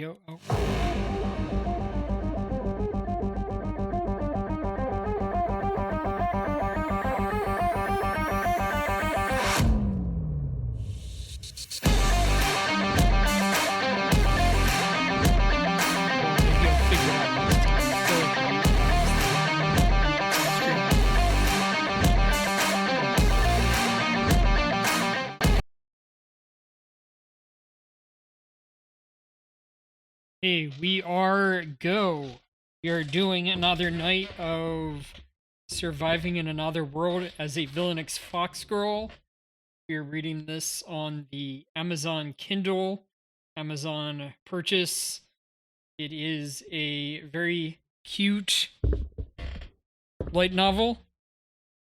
go. Oh. Well, maybe I'll figure out next time. I feel like I Hey, we are go. We are doing another night of surviving in another world as a Villainous Fox Girl. We are reading this on the Amazon Kindle, Amazon purchase. It is a very cute light novel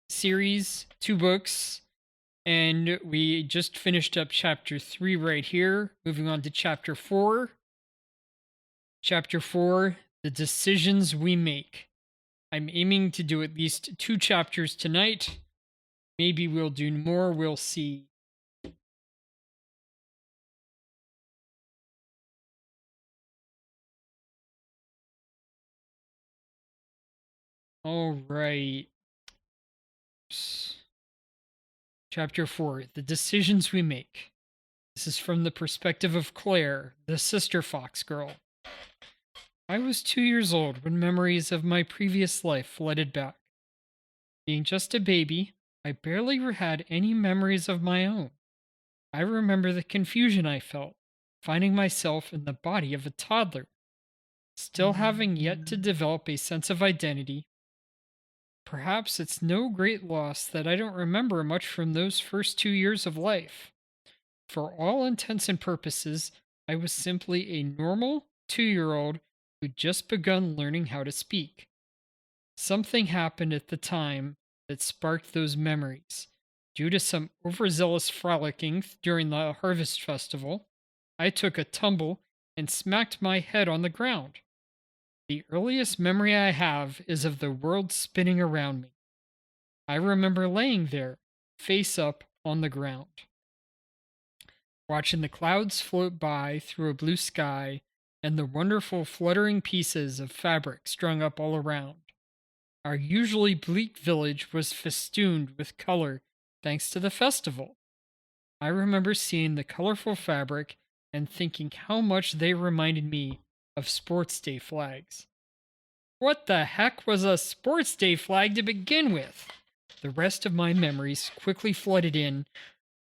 series, 2 books, and we just finished up chapter 3 right here. Moving on to chapter 4. Chapter 4, The Decisions We Make. I'm aiming to do at least 2 chapters tonight. Maybe we'll do more, we'll see. All right. Chapter 4, The Decisions We Make. This is from the perspective of Claire, the sister fox girl. I was 2 years old when memories of my previous life flooded back. Being just a baby, I barely had any memories of my own. I remember the confusion I felt, finding myself in the body of a toddler, still having yet to develop a sense of identity. Perhaps it's no great loss that I don't remember much from those first 2 years of life. For all intents and purposes, I was simply a normal 2-year-old who'd just begun learning how to speak. Something happened at the time that sparked those memories. Due to some overzealous frolicking during the harvest festival, I took a tumble and smacked my head on the ground. The earliest memory I have is of the world spinning around me. I remember laying there, face up on the ground, watching the clouds float by through a blue sky and the wonderful fluttering pieces of fabric strung up all around. Our usually bleak village was festooned with color thanks to the festival. I remember seeing the colorful fabric and thinking how much they reminded me of sports day flags. What the heck was a sports day flag to begin with? The rest of my memories quickly flooded in,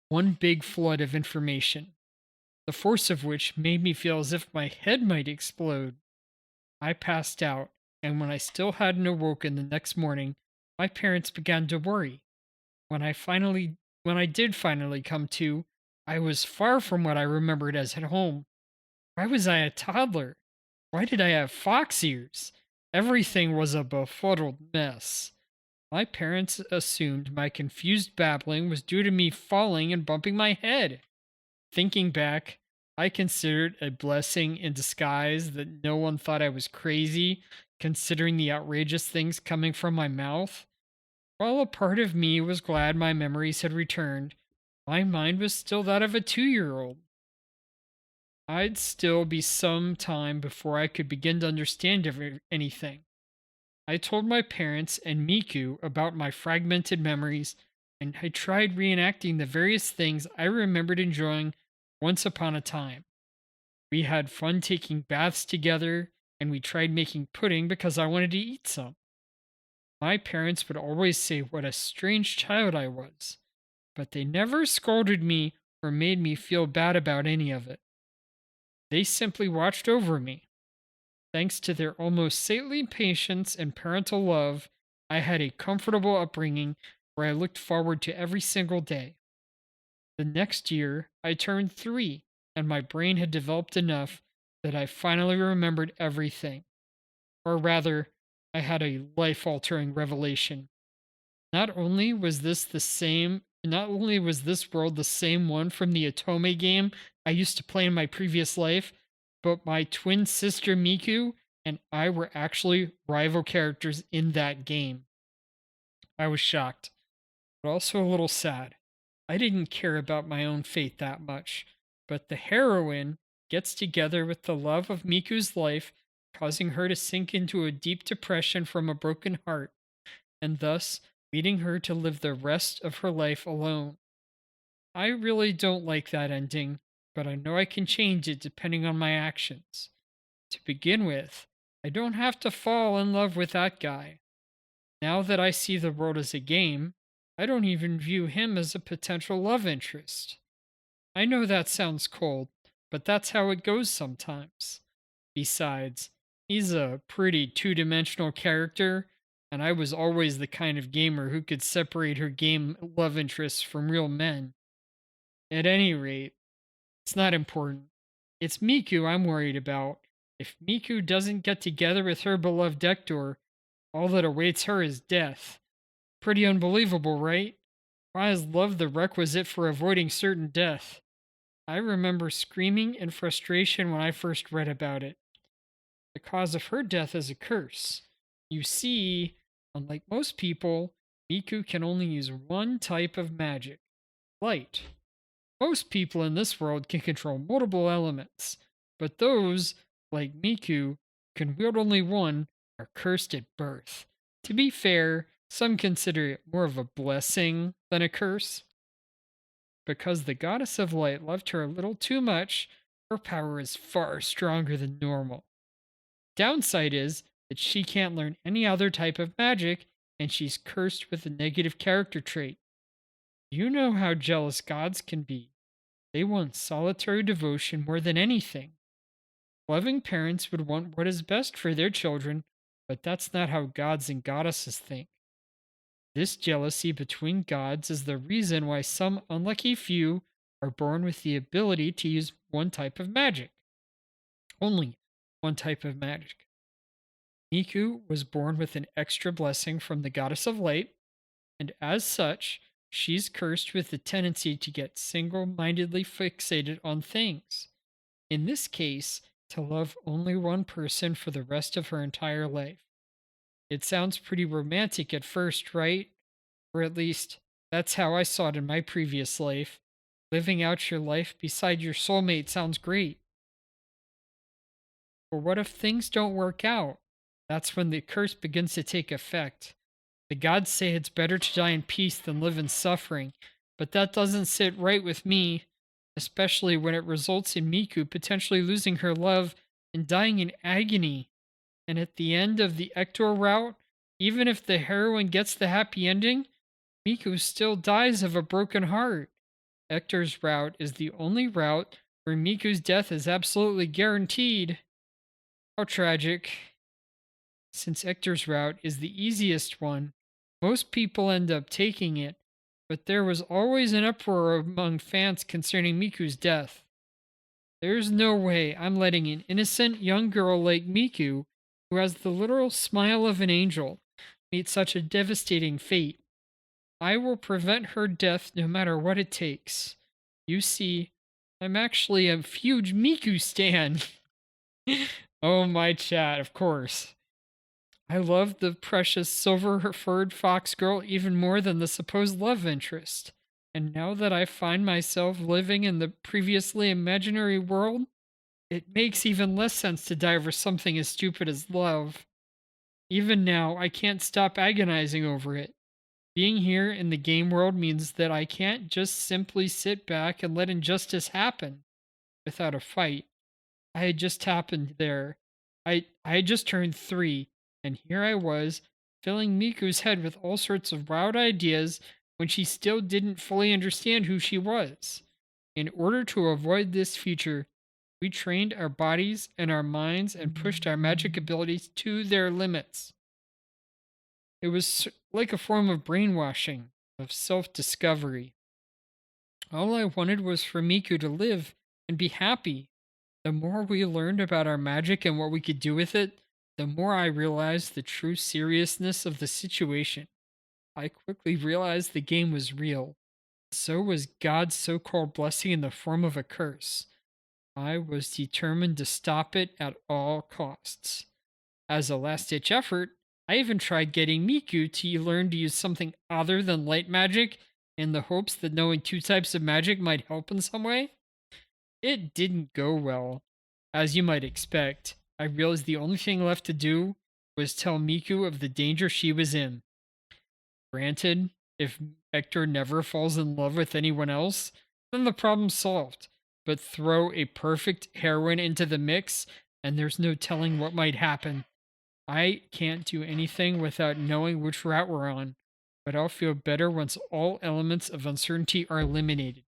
one big flood of information, the force of which made me feel as if my head might explode. I passed out, and when I still hadn't awoken the next morning, my parents began to worry. When I did finally come to, I was far from what I remembered as at home. Why was I a toddler? Why did I have fox ears? Everything was a befuddled mess. My parents assumed my confused babbling was due to me falling and bumping my head. Thinking back, I considered it a blessing in disguise that no one thought I was crazy, considering the outrageous things coming from my mouth. While a part of me was glad my memories had returned, my mind was still that of a 2-year-old. I'd still be some time before I could begin to understand anything. I told my parents and Miku about my fragmented memories, and I tried reenacting the various things I remembered enjoying once upon a time. We had fun taking baths together, and we tried making pudding because I wanted to eat some. My parents would always say what a strange child I was, but they never scolded me or made me feel bad about any of it. They simply watched over me. Thanks to their almost saintly patience and parental love, I had a comfortable upbringing where I looked forward to every single day. The next year, I turned 3, and my brain had developed enough that I finally remembered everything. Or rather, I had a life-altering revelation. Not only was this world the same one from the Otome game I used to play in my previous life, but my twin sister Miku and I were actually rival characters in that game. I was shocked, but also a little sad. I didn't care about my own fate that much, but the heroine gets together with the love of Miku's life, causing her to sink into a deep depression from a broken heart, and thus leading her to live the rest of her life alone. I really don't like that ending, but I know I can change it depending on my actions. To begin with, I don't have to fall in love with that guy. Now that I see the world as a game, I don't even view him as a potential love interest. I know that sounds cold, but that's how it goes sometimes. Besides, he's a pretty two-dimensional character, and I was always the kind of gamer who could separate her game love interests from real men. At any rate, it's not important. It's Miku I'm worried about. If Miku doesn't get together with her beloved Ector, all that awaits her is death. Pretty unbelievable, right? Why is love the requisite for avoiding certain death? I remember screaming in frustration when I first read about it. The cause of her death is a curse. You see, unlike most people, Miku can only use one type of magic: light. Most people in this world can control multiple elements, but those, like Miku, can wield only one, are cursed at birth. To be fair, some consider it more of a blessing than a curse. Because the goddess of light loved her a little too much, her power is far stronger than normal. Downside is that she can't learn any other type of magic, and she's cursed with a negative character trait. You know how jealous gods can be. They want solitary devotion more than anything. Loving parents would want what is best for their children, but that's not how gods and goddesses think. This jealousy between gods is the reason why some unlucky few are born with the ability to use one type of magic. Only one type of magic. Miku was born with an extra blessing from the goddess of light, and as such, she's cursed with the tendency to get single mindedly fixated on things. In this case, to love only one person for the rest of her entire life. It sounds pretty romantic at first, right? Or at least, that's how I saw it in my previous life. Living out your life beside your soulmate sounds great. But what if things don't work out? That's when the curse begins to take effect. The gods say it's better to die in peace than live in suffering, but that doesn't sit right with me, especially when it results in Miku potentially losing her love and dying in agony. And at the end of the Ector route, even if the heroine gets the happy ending, Miku still dies of a broken heart. Ector's route is the only route where Miku's death is absolutely guaranteed. How tragic. Since Ector's route is the easiest one, most people end up taking it, but there was always an uproar among fans concerning Miku's death. There's no way I'm letting an innocent young girl like Miku, who has the literal smile of an angel, meet such a devastating fate. I will prevent her death no matter what it takes. You see, I'm actually a huge Miku stan. Oh, my chat, of course. I love the precious silver-furred fox girl even more than the supposed love interest. And now that I find myself living in the previously imaginary world, it makes even less sense to die over something as stupid as love. Even now, I can't stop agonizing over it. Being here in the game world means that I can't just simply sit back and let injustice happen without a fight. I had just happened there. I had just turned 3, and here I was, filling Miku's head with all sorts of wild ideas when she still didn't fully understand who she was. In order to avoid this future, we trained our bodies and our minds and pushed our magic abilities to their limits. It was like a form of brainwashing, of self discovery. All I wanted was for Miku to live and be happy. The more we learned about our magic and what we could do with it, the more I realized the true seriousness of the situation. I quickly realized the game was real. So was God's so called blessing in the form of a curse. I was determined to stop it at all costs. As a last ditch effort, I even tried getting Miku to learn to use something other than light magic in the hopes that knowing two types of magic might help in some way. It didn't go well. As you might expect, I realized the only thing left to do was tell Miku of the danger she was in. Granted, if Hector never falls in love with anyone else, then the problem's solved. But throw a perfect heroine into the mix, and there's no telling what might happen. I can't do anything without knowing which route we're on, but I'll feel better once all elements of uncertainty are eliminated,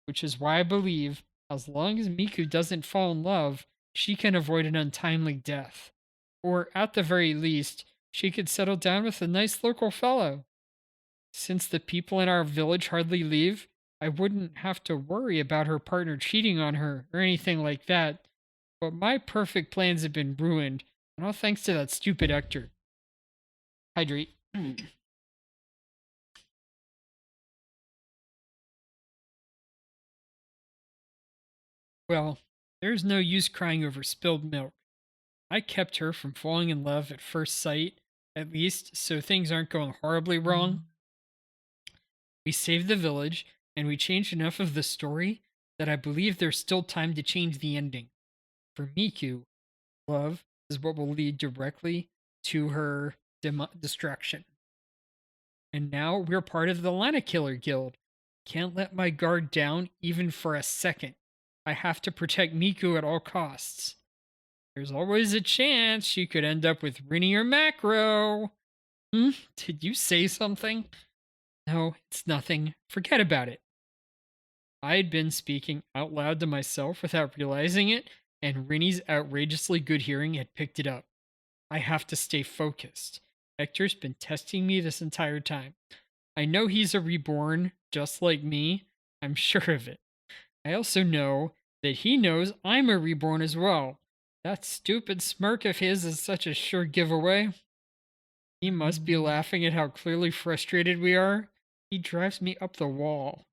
which is why I believe as long as Miku doesn't fall in love, she can avoid an untimely death. Or, at the very least, she could settle down with a nice local fellow. Since the people in our village hardly leave, I wouldn't have to worry about her partner cheating on her or anything like that. But my perfect plans have been ruined, and all thanks to that stupid Hector. Hydrate. Well, there's no use crying over spilled milk. I kept her from falling in love at first sight, at least, so things aren't going horribly wrong. We saved the village, and we changed enough of the story that I believe there's still time to change the ending. For Miku, love is what will lead directly to her destruction. And now we're part of the Lana Killer Guild. Can't let my guard down even for a second. I have to protect Miku at all costs. There's always a chance she could end up with Rinny or Macro. Did you say something? No, it's nothing. Forget about it. I had been speaking out loud to myself without realizing it, and Rinny's outrageously good hearing had picked it up. I have to stay focused. Hector's been testing me this entire time. I know he's a reborn, just like me. I'm sure of it. I also know that he knows I'm a reborn as well. That stupid smirk of his is such a sure giveaway. He must be laughing at how clearly frustrated we are. He drives me up the wall.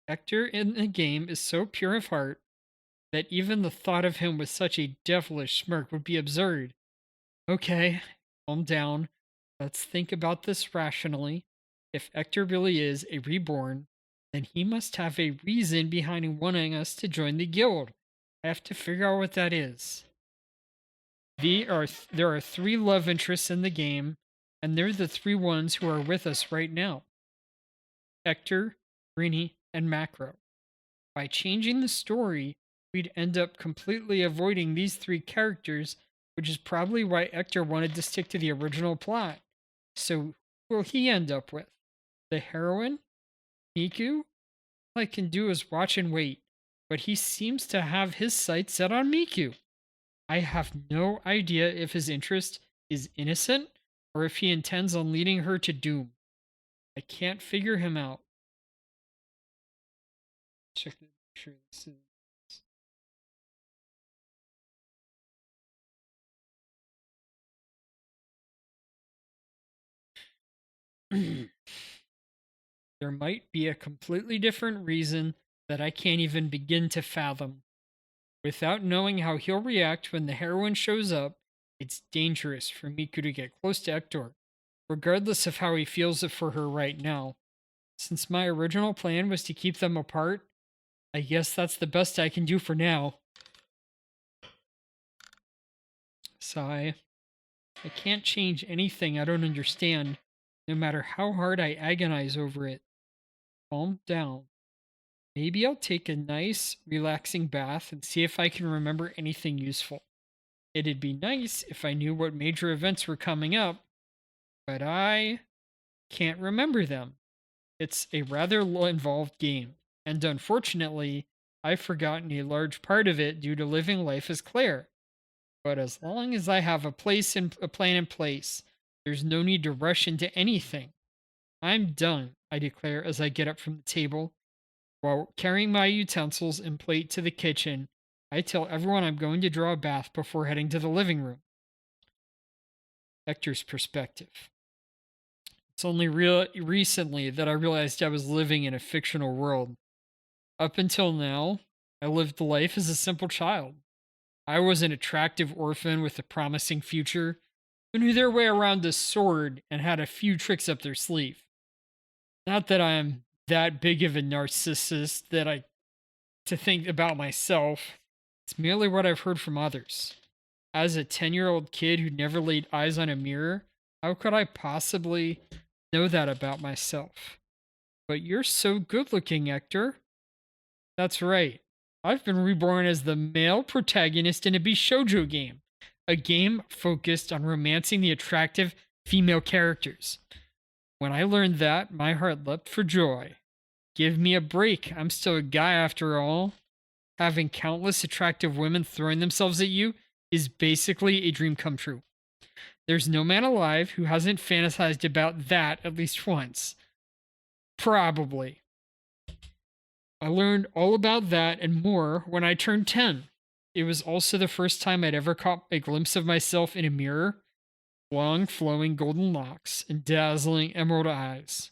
Hector in the game is so pure of heart that even the thought of him with such a devilish smirk would be absurd. Okay, calm down. Let's think about this rationally. If Hector really is a reborn, then he must have a reason behind wanting us to join the guild. I have to figure out what that is. There are three love interests in the game, and they're the three ones who are with us right now. Hector, Rini, and Macro. By changing the story, we'd end up completely avoiding these three characters, which is probably why Hector wanted to stick to the original plot. So, who will he end up with? The heroine? Miku? All I can do is watch and wait, but he seems to have his sights set on Miku. I have no idea if his interest is innocent or if he intends on leading her to doom. I can't figure him out. Check to make sure this is. There might be a completely different reason that I can't even begin to fathom. Without knowing how he'll react when the heroine shows up, it's dangerous for Miku to get close to Hector, regardless of how he feels it for her right now. Since my original plan was to keep them apart, I guess that's the best I can do for now. Sigh. I can't change anything I don't understand, no matter how hard I agonize over it. Calm down. Maybe I'll take a nice, relaxing bath and see if I can remember anything useful. It'd be nice if I knew what major events were coming up, but I can't remember them. It's a rather involved game, and unfortunately, I've forgotten a large part of it due to living life as Claire. But as long as I have a plan in place, there's no need to rush into anything. I'm done, I declare as I get up from the table. While carrying my utensils and plate to the kitchen, I tell everyone I'm going to draw a bath before heading to the living room. Hector's perspective. It's only recently that I realized I was living in a fictional world. Up until now, I lived life as a simple child. I was an attractive orphan with a promising future who knew their way around a sword and had a few tricks up their sleeve. Not that I am that big of a narcissist that I to think about myself. It's merely what I've heard from others. As a 10-year-old kid who never laid eyes on a mirror, how could I possibly know that about myself? But you're so good looking, Hector. That's right. I've been reborn as the male protagonist in a Bishoujo game, a game focused on romancing the attractive female characters. When I learned that, my heart leapt for joy. Give me a break. I'm still a guy after all. Having countless attractive women throwing themselves at you is basically a dream come true. There's no man alive who hasn't fantasized about that at least once. Probably. I learned all about that and more when I turned 10. It was also the first time I'd ever caught a glimpse of myself in a mirror. Long, flowing golden locks and dazzling emerald eyes.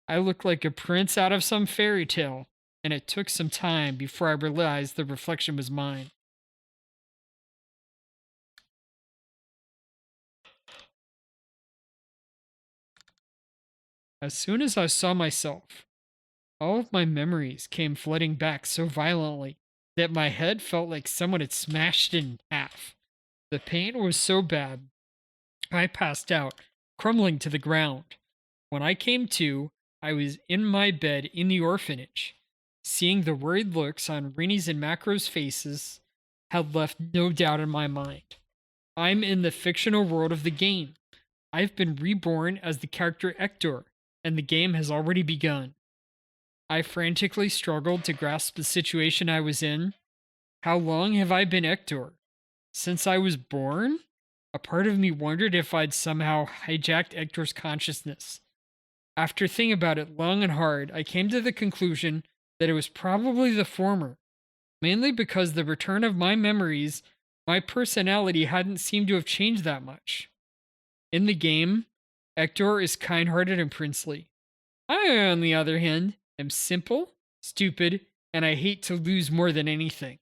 I looked like a prince out of some fairy tale, and it took some time before I realized the reflection was mine. As soon as I saw myself, all of my memories came flooding back so violently that my head felt like someone had smashed it in half. The pain was so bad, I passed out, crumbling to the ground. When I came to, I was in my bed in the orphanage. Seeing the worried looks on Rinnie's and Macro's faces had left no doubt in my mind. I'm in the fictional world of the game. I've been reborn as the character Hector, and the game has already begun. I frantically struggled to grasp the situation I was in. How long have I been Hector? Since I was born? A part of me wondered if I'd somehow hijacked Hector's consciousness. After thinking about it long and hard, I came to the conclusion that it was probably the former, mainly because the return of my memories, my personality hadn't seemed to have changed that much. In the game, Hector is kind hearted and princely. I, on the other hand, am simple, stupid, and I hate to lose more than anything.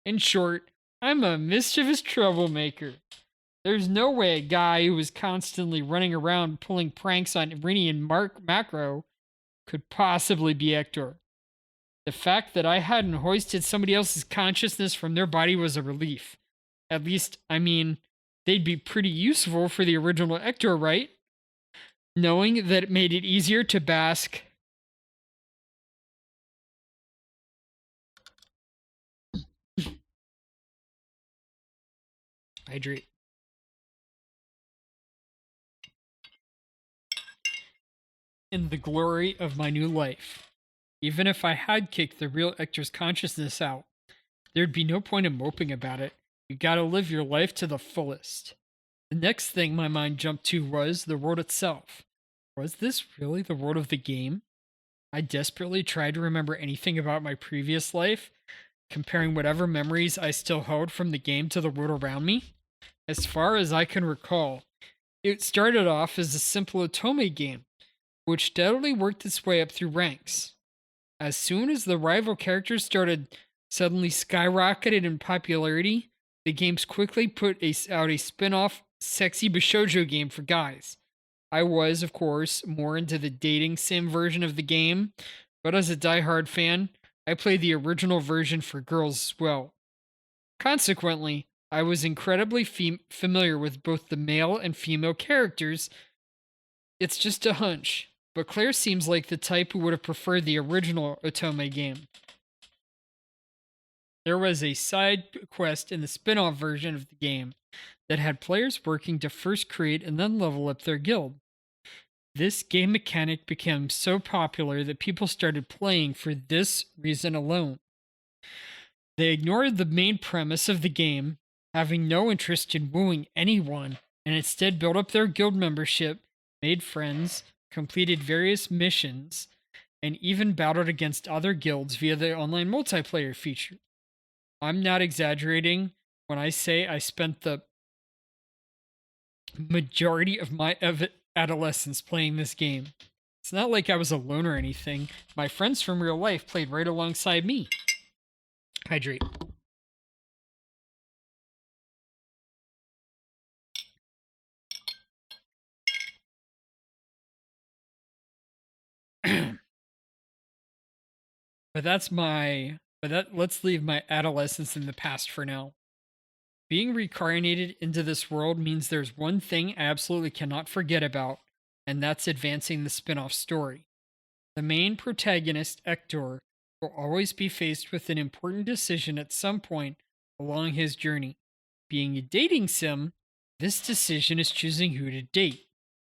In short, I'm a mischievous troublemaker. There's no way a guy who was constantly running around pulling pranks on Rinnie and Macro could possibly be Hector. The fact that I hadn't hoisted somebody else's consciousness from their body was a relief. At least, I mean, they'd be pretty useful for the original Hector, right? Knowing that it made it easier to bask. Hydrate. In the glory of my new life. Even if I had kicked the real Hector's consciousness out, there'd be no point in moping about it. You gotta live your life to the fullest. The next thing my mind jumped to was the world itself. Was this really the world of the game? I desperately tried to remember anything about my previous life, comparing whatever memories I still held from the game to the world around me. As far as I can recall, it started off as a simple Otome game, which steadily worked its way up through ranks. As soon as the rival characters started suddenly skyrocketed in popularity, the games quickly put out a spin-off sexy Bishoujo game for guys. I was, of course, more into the dating sim version of the game, but as a die-hard fan, I played the original version for girls as well. Consequently, I was incredibly familiar with both the male and female characters. It's just a hunch, but Claire seems like the type who would have preferred the original Otome game. There was a side quest in the spin-off version of the game that had players working to first create and then level up their guild. This game mechanic became so popular that people started playing for this reason alone. They ignored the main premise of the game, having no interest in wooing anyone, and instead built up their guild membership, made friends, completed various missions, and even battled against other guilds via the online multiplayer feature. I'm not exaggerating when I say I spent the majority of my adolescence playing this game. It's not like I was alone or anything. My friends from real life played right alongside me. Hydrate. But that's my but let's leave my adolescence in the past for now. Being reincarnated into this world means there's one thing I absolutely cannot forget about, and that's advancing the spin off story. The main protagonist, Ector, will always be faced with an important decision at some point along his journey. Being a dating sim, this decision is choosing who to date.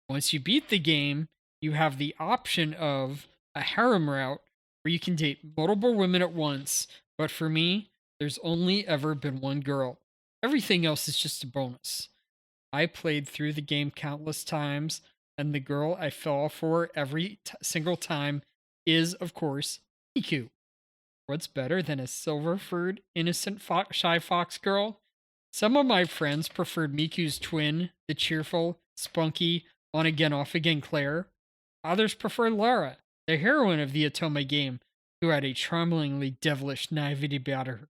Once you beat the game, you have the option of a harem route where you can date multiple women at once, but for me, there's only ever been one girl. Everything else is just a bonus. I played through the game countless times, and the girl I fell for every single time is, of course, Miku. What's better than a silver-furred, innocent, shy fox girl? Some of my friends preferred Miku's twin, the cheerful, spunky, on again, off again Claire. Others prefer Lara, the heroine of the Otome game, who had a charmingly devilish naivety about her.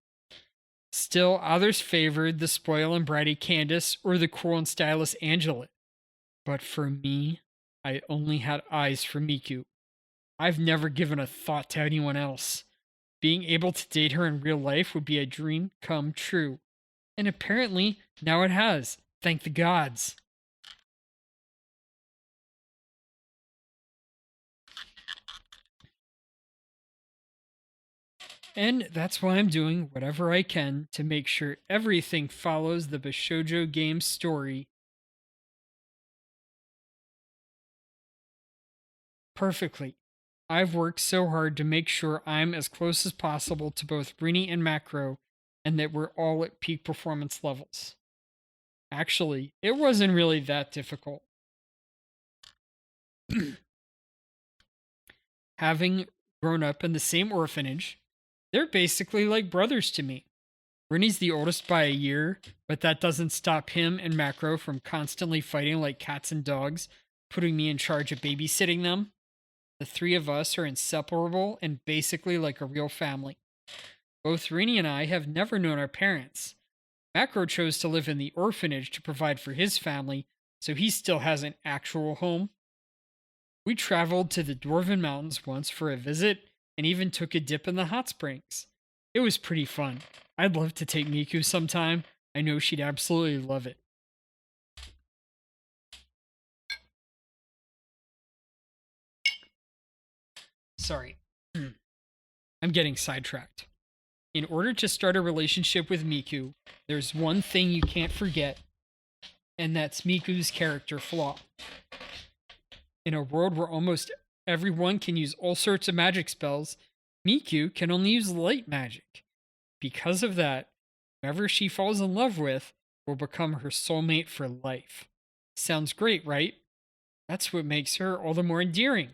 Still, others favored the spoil and bratty Candace or the cool and stylish Angela. But for me, I only had eyes for Miku. I've never given a thought to anyone else. Being able to date her in real life would be a dream come true. And apparently, now it has. Thank the gods. And that's why I'm doing whatever I can to make sure everything follows the Bishoujo game story perfectly. I've worked so hard to make sure I'm as close as possible to both Rini and Macro, and that we're all at peak performance levels. Actually, it wasn't really that difficult. Having grown up in the same orphanage, they're basically like brothers to me. Rini's the oldest by a year, but that doesn't stop him and Macro from constantly fighting like cats and dogs, putting me in charge of babysitting them. The three of us are inseparable and basically like a real family. Both Rini and I have never known our parents. Macro chose to live in the orphanage to provide for his family, so he still has an actual home. We traveled to the Dwarven Mountains once for a visit and even took a dip in the hot springs. It was pretty fun. I'd love to take Miku sometime. I know she'd absolutely love it. Sorry. I'm getting sidetracked. In order to start a relationship with Miku, there's one thing you can't forget, and that's Miku's character flaw. In a world where almost everyone can use all sorts of magic spells, Miku can only use light magic. Because of that, whoever she falls in love with will become her soulmate for life. Sounds great, right? That's what makes her all the more endearing.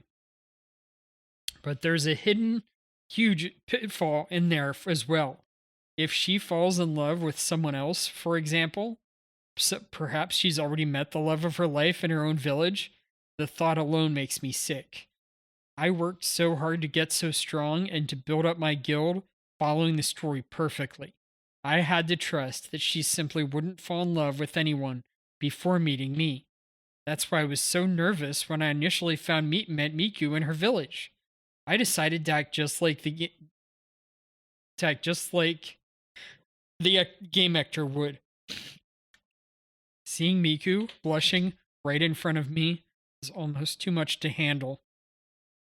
But there's a hidden, huge pitfall in there as well. If she falls in love with someone else, for example, perhaps she's already met the love of her life in her own village, the thought alone makes me sick. I worked so hard to get so strong and to build up my guild following the story perfectly. I had to trust that she simply wouldn't fall in love with anyone before meeting me. That's why I was so nervous when I initially met Miku in her village. I decided to act just like the game actor would. Seeing Miku blushing right in front of me is almost too much to handle.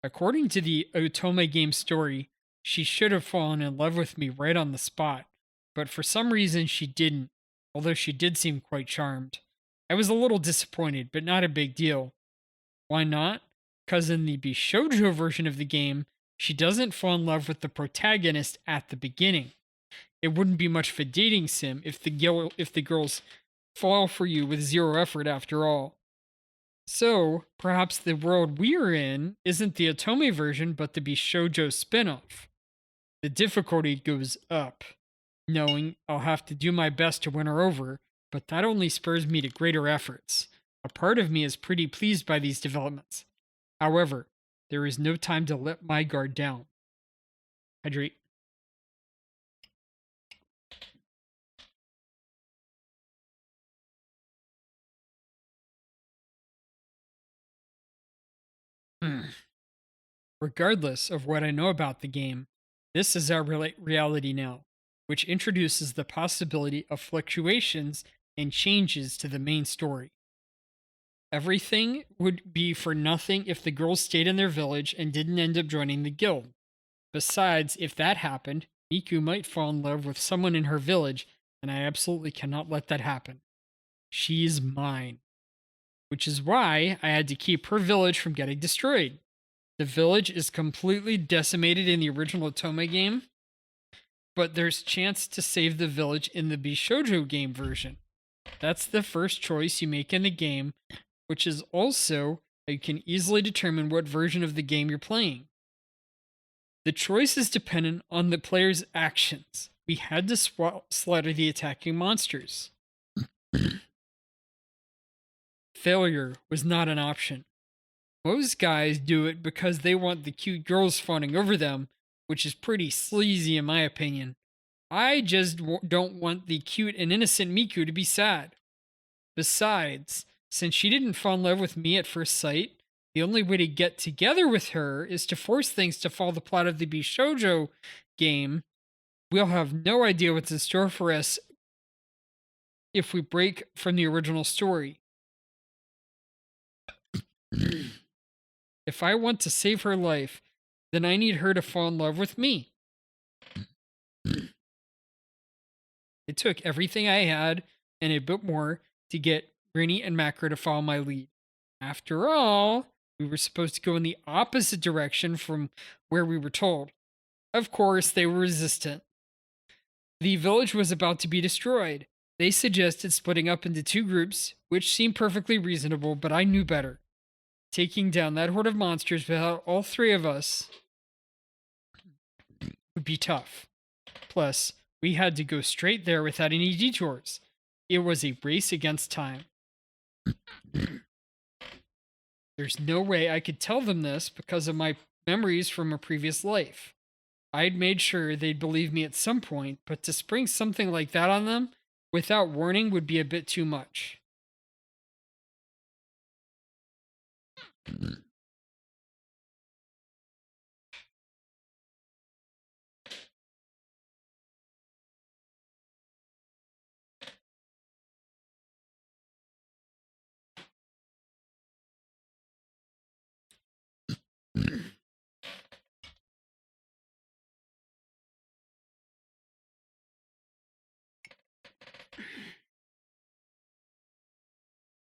According to the Otome game story, she should have fallen in love with me right on the spot, but for some reason she didn't, although she did seem quite charmed. I was a little disappointed, but not a big deal. Why not? Because in the Bishoujo version of the game, she doesn't fall in love with the protagonist at the beginning. It wouldn't be much of a dating sim if the girls fall for you with zero effort after all. So, perhaps the world we're in isn't the Otome version, but the Bishoujo spin-off. The difficulty goes up, knowing I'll have to do my best to win her over, but that only spurs me to greater efforts. A part of me is pretty pleased by these developments. However, there is no time to let my guard down. Hydrate. Regardless of what I know about the game, This is our reality now, which introduces the possibility of fluctuations and changes to the main story. Everything would be for nothing if the girls stayed in their village and didn't end up joining the guild. Besides, if that happened, Miku might fall in love with someone in her village, and I absolutely cannot let that happen. She's mine. Which is why I had to keep her village from getting destroyed. The village is completely decimated in the original Otome game, but there's chance to save the village in the Bishojo game version. That's the first choice you make in the game, which is also how you can easily determine what version of the game you're playing. The choice is dependent on the player's actions. We had to slaughter the attacking monsters. Failure was not an option. Most guys do it because they want the cute girls fawning over them, which is pretty sleazy in my opinion. I just don't want the cute and innocent Miku to be sad. Besides, since she didn't fall in love with me at first sight, the only way to get together with her is to force things to follow the plot of the Bishojo game. We'll have no idea what's in store for us if we break from the original story. If I want to save her life, then I need her to fall in love with me. It took everything I had and a bit more to get Rini and Macro to follow my lead. After all, we were supposed to go in the opposite direction from where we were told. Of course, they were resistant. The village was about to be destroyed. They suggested splitting up into two groups, which seemed perfectly reasonable, but I knew better. Taking down that horde of monsters without all three of us would be tough. Plus, we had to go straight there without any detours. It was a race against time. There's no way I could tell them this because of my memories from a previous life. I'd made sure they'd believe me at some point, but to spring something like that on them without warning would be a bit too much.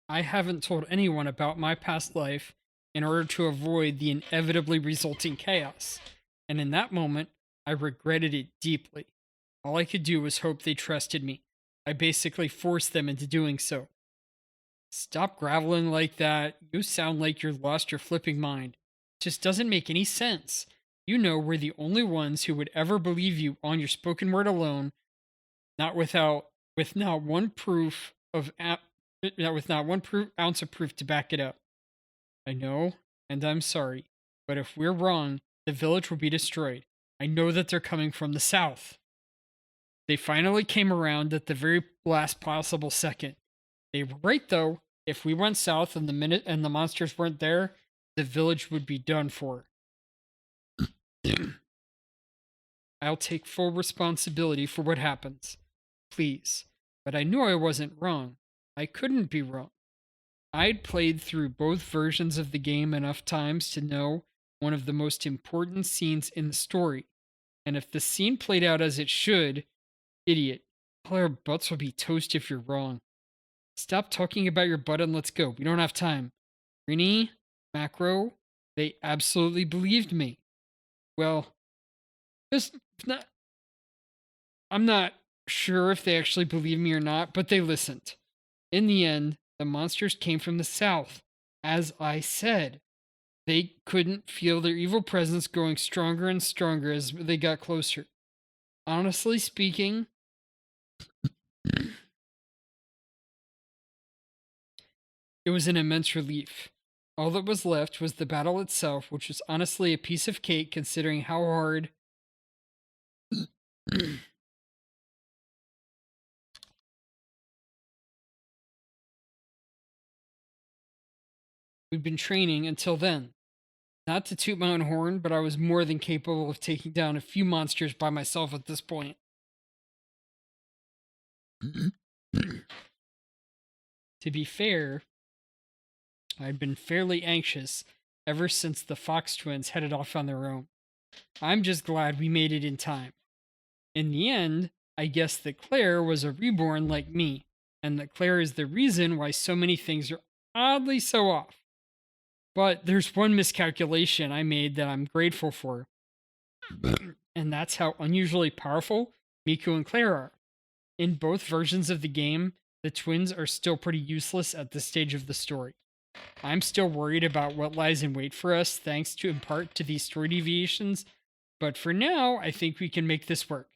I haven't told anyone about my past life in order to avoid the inevitably resulting chaos, and in that moment, I regretted it deeply. All I could do was hope they trusted me. I basically forced them into doing so. Stop graveling like that. You sound like you're lost your flipping mind. It just doesn't make any sense. You know we're the only ones who would ever believe you on your spoken word alone, not without with not one proof of with not one ounce of proof to back it up. I know, and I'm sorry, but if we're wrong, the village will be destroyed. I know that they're coming from the south. They finally came around at the very last possible second. They were right though. If we went south and the monsters weren't there, the village would be done for. I'll take full responsibility for what happens. Please. But I knew I wasn't wrong. I couldn't be wrong. I'd played through both versions of the game enough times to know one of the most important scenes in the story. And if the scene played out as it should, idiot, all our butts will be toast if you're wrong. Stop talking about your butt and let's go. We don't have time. Rini, Macro, they absolutely believed me. Well, just not. I'm not sure if they actually believed me or not, but they listened. In the end, the monsters came from the south. As I said, they couldn't feel their evil presence growing stronger and stronger as they got closer. Honestly speaking, it was an immense relief. All that was left was the battle itself, which was honestly a piece of cake considering how hard we'd been training until then. Not to toot my own horn, but I was more than capable of taking down a few monsters by myself at this point. To be fair, I'd been fairly anxious ever since the Fox twins headed off on their own. I'm just glad we made it in time. In the end, I guess that Claire was a reborn like me, and that Claire is the reason why so many things are oddly so off. But there's one miscalculation I made that I'm grateful for, and that's how unusually powerful Miku and Claire are. In both versions of the game, the twins are still pretty useless at this stage of the story. I'm still worried about what lies in wait for us thanks to in part to these story deviations, but for now, I think we can make this work.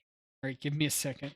All right, give me a second.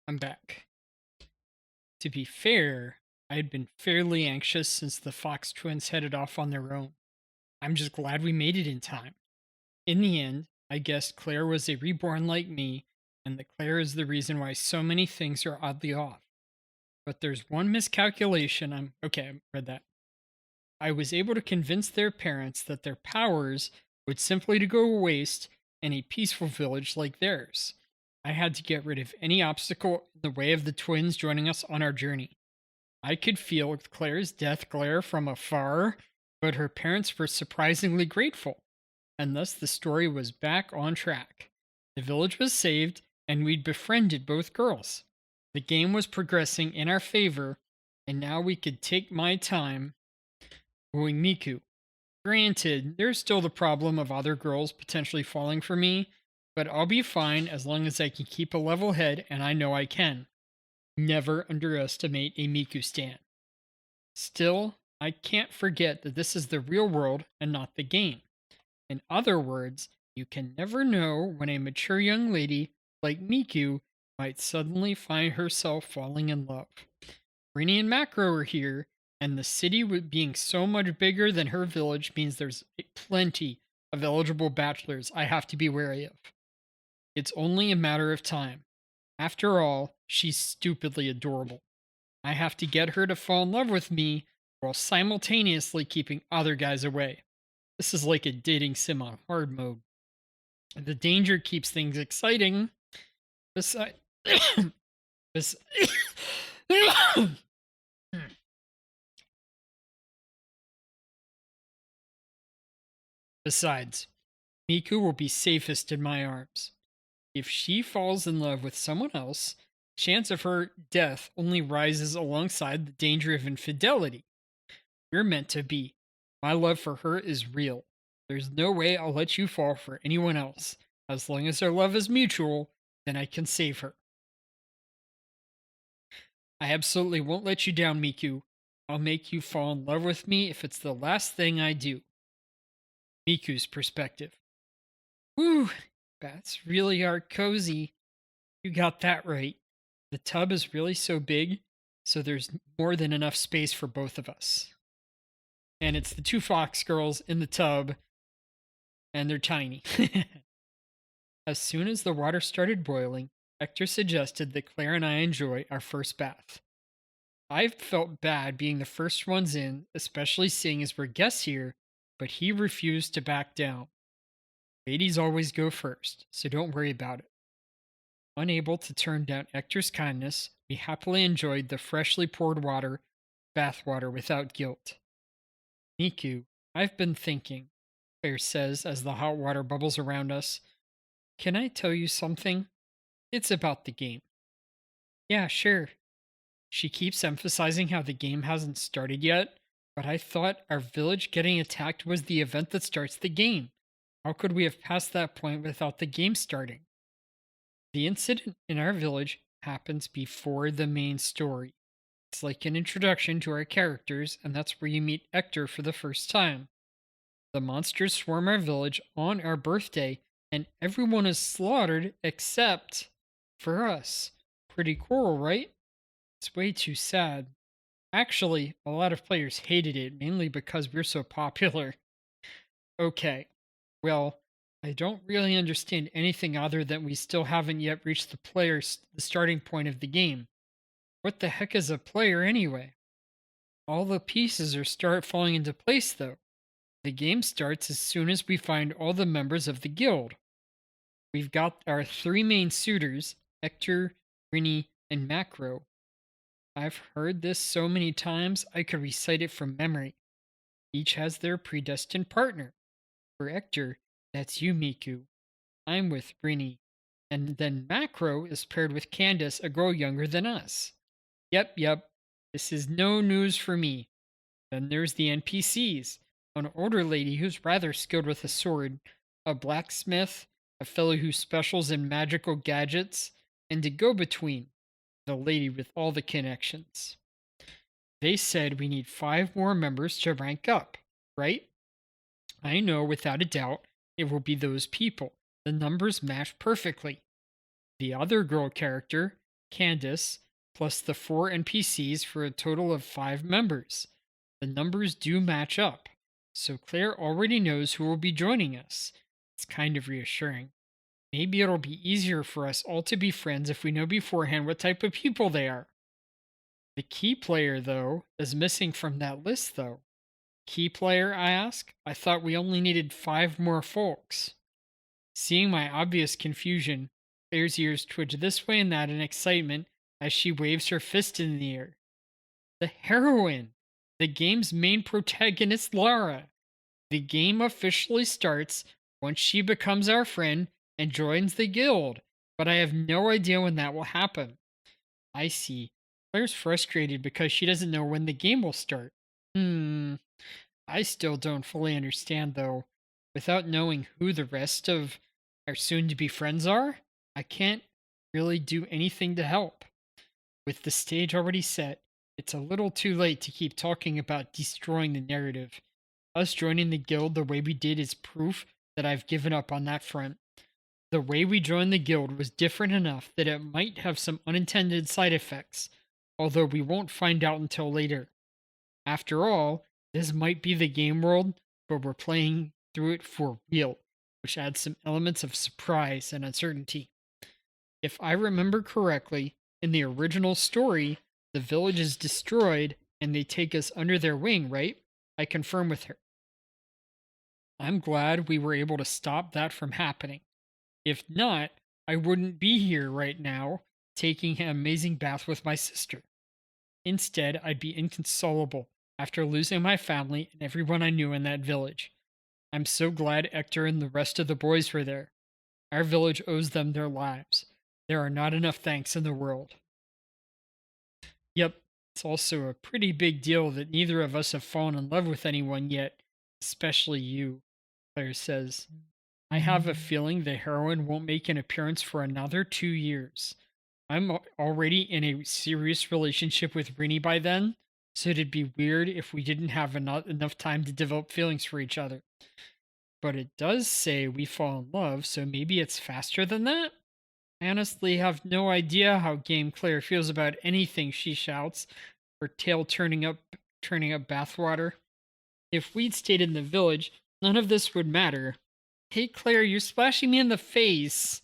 I'm back. To be fair, I had been fairly anxious since the Fox twins headed off on their own. I'm just glad we made it in time. In the end, I guessed Claire was a reborn like me, and that Claire is the reason why so many things are oddly off. but there's one miscalculation. I read that. I was able to convince their parents that their powers would simply to go to waste in a peaceful village like theirs. I had to get rid of any obstacle in the way of the twins joining us on our journey. I could feel Claire's death glare from afar, but her parents were surprisingly grateful, and thus the story was back on track. The village was saved, and we'd befriended both girls. The game was progressing in our favor, and now we could take my time wooing Miku. Granted, there's still the problem of other girls potentially falling for me, but I'll be fine as long as I can keep a level head, and I know I can. Never underestimate a Miku stan. Still, I can't forget that this is the real world and not the game. In other words, you can never know when a mature young lady like Miku might suddenly find herself falling in love. Rini and Macro are here, and the city being so much bigger than her village means there's plenty of eligible bachelors I have to be wary of. It's only a matter of time. After all, she's stupidly adorable. I have to get her to fall in love with me while simultaneously keeping other guys away. This is like a dating sim on hard mode. The danger keeps things exciting. Besides, Besides, Miku will be safest in my arms. If she falls in love with someone else, chance of her death only rises alongside the danger of infidelity. We're meant to be. My love for her is real. There's no way I'll let you fall for anyone else. As long as our love is mutual, then I can save her. I absolutely won't let you down, Miku. I'll make you fall in love with me if it's the last thing I do. Miku's perspective. Whew, baths really are cozy. You got that right. The tub is really so big, so there's more than enough space for both of us. And it's the two fox girls in the tub, and they're tiny. As soon as the water started boiling, Hector suggested that Claire and I enjoy our first bath. I felt bad being the first ones in, especially seeing as we're guests here, but he refused to back down. Ladies always go first, so don't worry about it. Unable to turn down Hector's kindness, we happily enjoyed the freshly poured bath water without guilt. Miku, I've been thinking, Claire says as the hot water bubbles around us. Can I tell you something? It's about the game. Yeah, sure. She keeps emphasizing how the game hasn't started yet, but I thought our village getting attacked was the event that starts the game. How could we have passed that point without the game starting? The incident in our village happens before the main story. It's like an introduction to our characters, and that's where you meet Hector for the first time. The monsters swarm our village on our birthday, and everyone is slaughtered except for us. Pretty cool, right? It's way too sad. Actually, a lot of players hated it, mainly because we're so popular. Okay, well, I don't really understand anything other than we still haven't yet reached the starting point of the game. What the heck is a player anyway? All the pieces start falling into place though. The game starts as soon as we find all the members of the guild. We've got our three main suitors, Hector, Rini, and Macro. I've heard this so many times I could recite it from memory. Each has their predestined partner. For Hector, that's you, Miku. I'm with Rini. And then Macro is paired with Candace, a girl younger than us. Yep. This is no news for me. Then there's the NPCs. An older lady who's rather skilled with a sword, a blacksmith, a fellow who specials in magical gadgets, and a go-between, the lady with all the connections. They said we need 5 more members to rank up, right? I know without a doubt it will be those people. The numbers match perfectly. The other girl character, Candace, plus the 4 NPCs for a total of 5 members. The numbers do match up, so Claire already knows who will be joining us. It's kind of reassuring. Maybe it'll be easier for us all to be friends if we know beforehand what type of people they are. The key player, though, is missing from that list, though. Key player, I ask? I thought we only needed 5 more folks. Seeing my obvious confusion, Claire's ears twitch this way and that in excitement as she waves her fist in the air. The heroine! The game's main protagonist, Lara! The game officially starts once she becomes our friend and joins the guild, but I have no idea when that will happen. I see. Claire's frustrated because she doesn't know when the game will start. I still don't fully understand, though. Without knowing who the rest of our soon to be friends are, I can't really do anything to help. With the stage already set, it's a little too late to keep talking about destroying the narrative. Us joining the guild the way we did is proof that I've given up on that front. The way we joined the guild was different enough that it might have some unintended side effects, although we won't find out until later. After all, this might be the game world, but we're playing through it for real, which adds some elements of surprise and uncertainty. If I remember correctly, in the original story, the village is destroyed and they take us under their wing, right? I confirm with her. I'm glad we were able to stop that from happening. If not, I wouldn't be here right now taking an amazing bath with my sister. Instead, I'd be inconsolable after losing my family and everyone I knew in that village. I'm so glad Hector and the rest of the boys were there. Our village owes them their lives. There are not enough thanks in the world. Yep, it's also a pretty big deal that neither of us have fallen in love with anyone yet, especially you, Claire says. I have a feeling the heroine won't make an appearance for another 2 years. I'm already in a serious relationship with Rini by then, so it'd be weird if we didn't have enough time to develop feelings for each other. But it does say we fall in love, so maybe it's faster than that? I honestly have no idea how Game Claire feels about anything she shouts, her tail turning up bathwater. If we'd stayed in the village, none of this would matter. Hey Claire, you're splashing me in the face.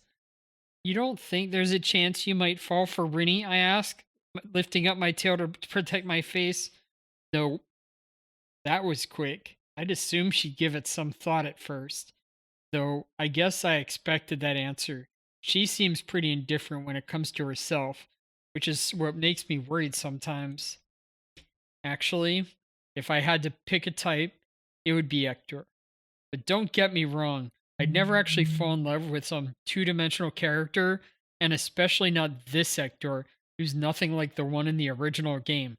You don't think there's a chance you might fall for Rinny? I ask, lifting up my tail to protect my face. No, that was quick. I'd assume she'd give it some thought at first. Though I guess I expected that answer. She seems pretty indifferent when it comes to herself, which is what makes me worried sometimes. Actually, if I had to pick a type, it would be Hector. But don't get me wrong, I'd never actually fall in love with some two-dimensional character, and especially not this Hector, who's nothing like the one in the original game.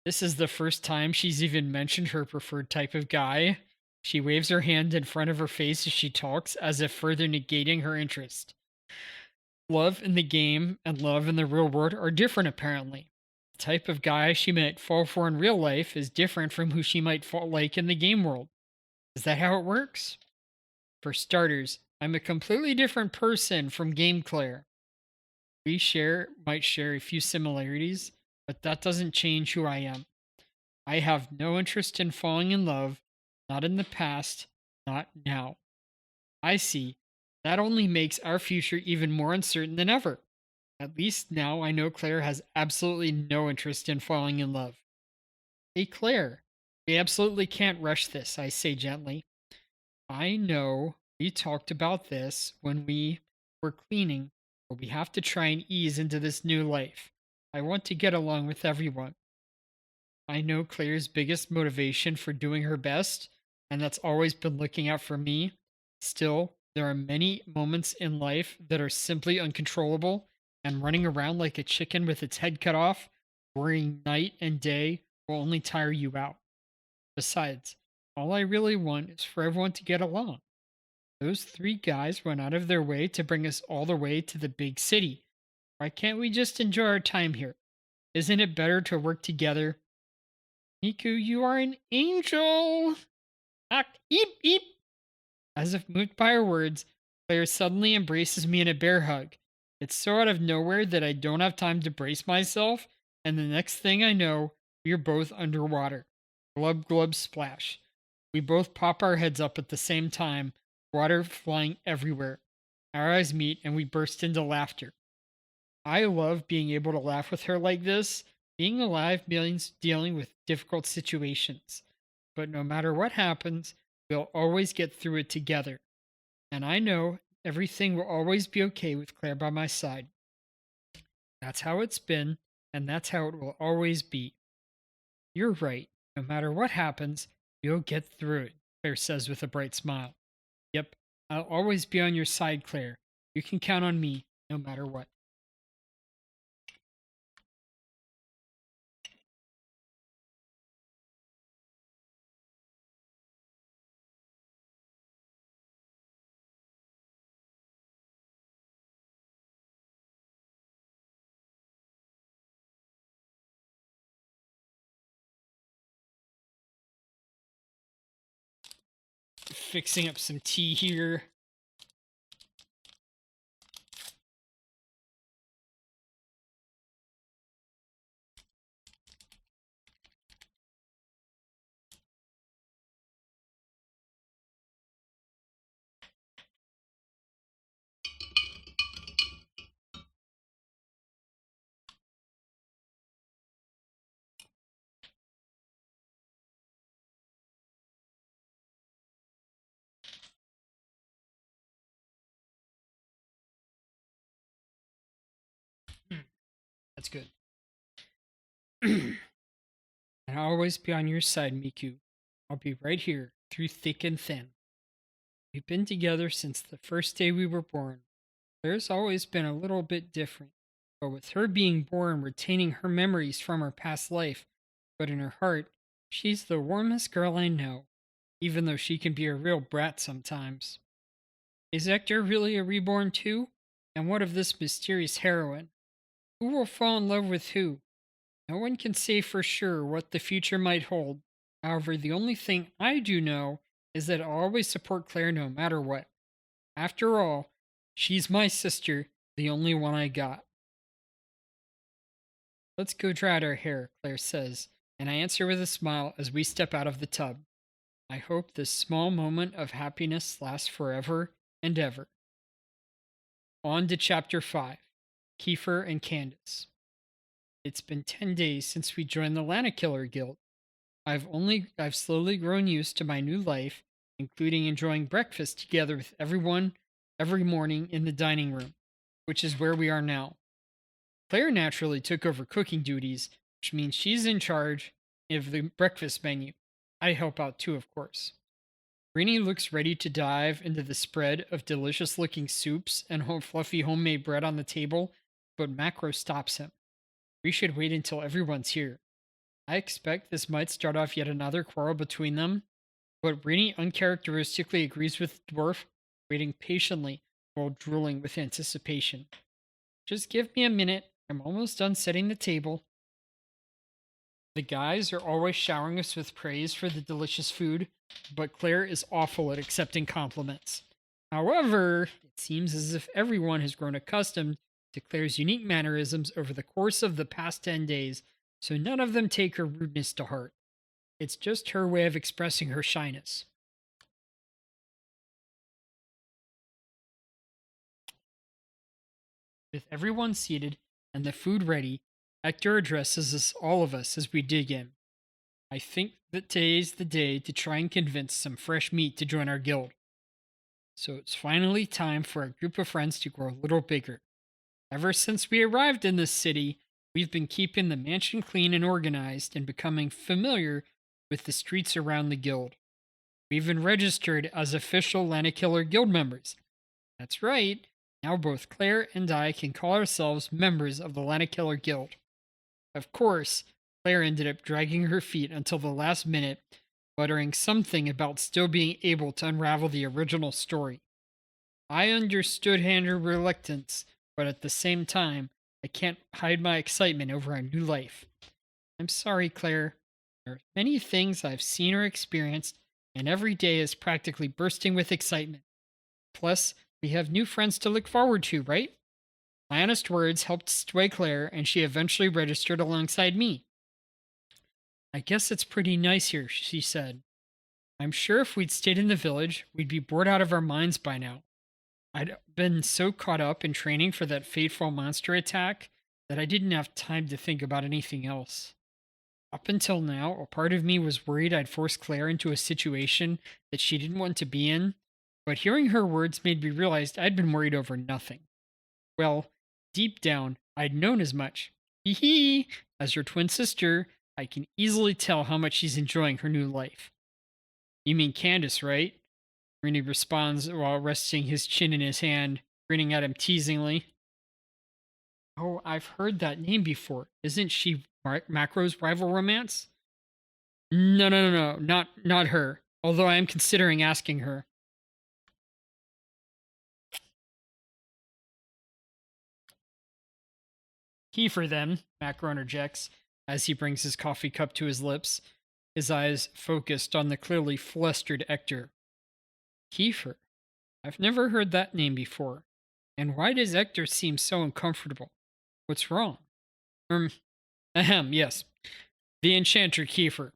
This is the first time she's even mentioned her preferred type of guy. She waves her hand in front of her face as she talks, as if further negating her interest. Love in the game and love in the real world are different, apparently. The type of guy she might fall for in real life is different from who she might fall like in the game world. Is that how it works? For starters, I'm a completely different person from Game Claire. Might share a few similarities, but that doesn't change who I am. I have no interest in falling in love, not in the past, not now. I see. That only makes our future even more uncertain than ever. At least now I know Claire has absolutely no interest in falling in love. Hey, Claire, we absolutely can't rush this, I say gently. I know we talked about this when we were cleaning, but we have to try and ease into this new life. I want to get along with everyone. I know Claire's biggest motivation for doing her best, and that's always been looking out for me. Still, there are many moments in life that are simply uncontrollable, and running around like a chicken with its head cut off, worrying night and day, will only tire you out. Besides, all I really want is for everyone to get along. Those 3 guys went out of their way to bring us all the way to the big city. Why can't we just enjoy our time here? Isn't it better to work together? Niku, you are an angel! Ah, eep, eep! As if moved by her words, Claire suddenly embraces me in a bear hug. It's so out of nowhere that I don't have time to brace myself, and the next thing I know, we are both underwater. Glub, glub, splash. We both pop our heads up at the same time, water flying everywhere. Our eyes meet, and we burst into laughter. I love being able to laugh with her like this, Being alive means dealing with difficult situations. But no matter what happens, we'll always get through it together. And I know everything will always be okay with Claire by my side. That's how it's been, and that's how it will always be. You're right. No matter what happens, you'll get through it, Claire says with a bright smile. Yep, I'll always be on your side, Claire. You can count on me, no matter what. Fixing up some tea here. Hmm, that's good. And I'll always be on your side, Miku. I'll be right here, through thick and thin. We've been together since the first day we were born. Claire's always been a little bit different, but with her being born, retaining her memories from her past life, but in her heart, she's the warmest girl I know, even though she can be a real brat sometimes. Is Hector really a reborn too? And what of this mysterious heroine? Who will fall in love with who? No one can say for sure what the future might hold. However, the only thing I do know is that I'll always support Claire no matter what. After all, she's my sister, the only one I got. Let's go dry out our hair, Claire says, and I answer with a smile as we step out of the tub. I hope this small moment of happiness lasts forever and ever. On to chapter 5, Kiefer and Candace. It's been 10 days since we joined the Lana Killer Guild. I've slowly grown used to my new life, including enjoying breakfast together with everyone every morning in the dining room, which is where we are now. Claire naturally took over cooking duties, which means she's in charge of the breakfast menu. I help out too, of course. Rini looks ready to dive into the spread of delicious looking soups and fluffy homemade bread on the table, but Macro stops him. We should wait until everyone's here. I expect this might start off yet another quarrel between them, but Rini uncharacteristically agrees with the dwarf, waiting patiently while drooling with anticipation. Just give me a minute. I'm almost done setting the table. The guys are always showering us with praise for the delicious food, but Claire is awful at accepting compliments. However, it seems as if everyone has grown accustomed to Claire's unique mannerisms over the course of the past 10 days, so none of them take her rudeness to heart. It's just her way of expressing her shyness. With everyone seated and the food ready, Hector addresses all of us as we dig in. I think that today's the day to try and convince some fresh meat to join our guild. So it's finally time for our group of friends to grow a little bigger. Ever since we arrived in this city, we've been keeping the mansion clean and organized and becoming familiar with the streets around the guild. We've been registered as official Lana Killer Guild members. That's right, now both Claire and I can call ourselves members of the Lana Killer Guild. Of course, Claire ended up dragging her feet until the last minute, muttering something about still being able to unravel the original story. I understood her reluctance, but at the same time, I can't hide my excitement over our new life. I'm sorry, Claire. There are many things I've seen or experienced, and every day is practically bursting with excitement. Plus, we have new friends to look forward to, right? My honest words helped sway Claire, and she eventually registered alongside me. I guess it's pretty nice here, she said. I'm sure if we'd stayed in the village, we'd be bored out of our minds by now. I'd been so caught up in training for that fateful monster attack that I didn't have time to think about anything else. Up until now, a part of me was worried I'd force Claire into a situation that she didn't want to be in, but hearing her words made me realize I'd been worried over nothing. Well, deep down, I'd known as much. Hee hee! As your twin sister, I can easily tell how much she's enjoying her new life. You mean Candace, right? Rennie responds while resting his chin in his hand, grinning at him teasingly. Oh, I've heard that name before. Isn't she Macro's rival romance? No, not her. Although I am considering asking her. Kiefer, then, Macro interjects as he brings his coffee cup to his lips, his eyes focused on the clearly flustered Ector. Kiefer? I've never heard that name before. And why does Ector seem so uncomfortable? What's wrong? Um, yes. The Enchanter Kiefer.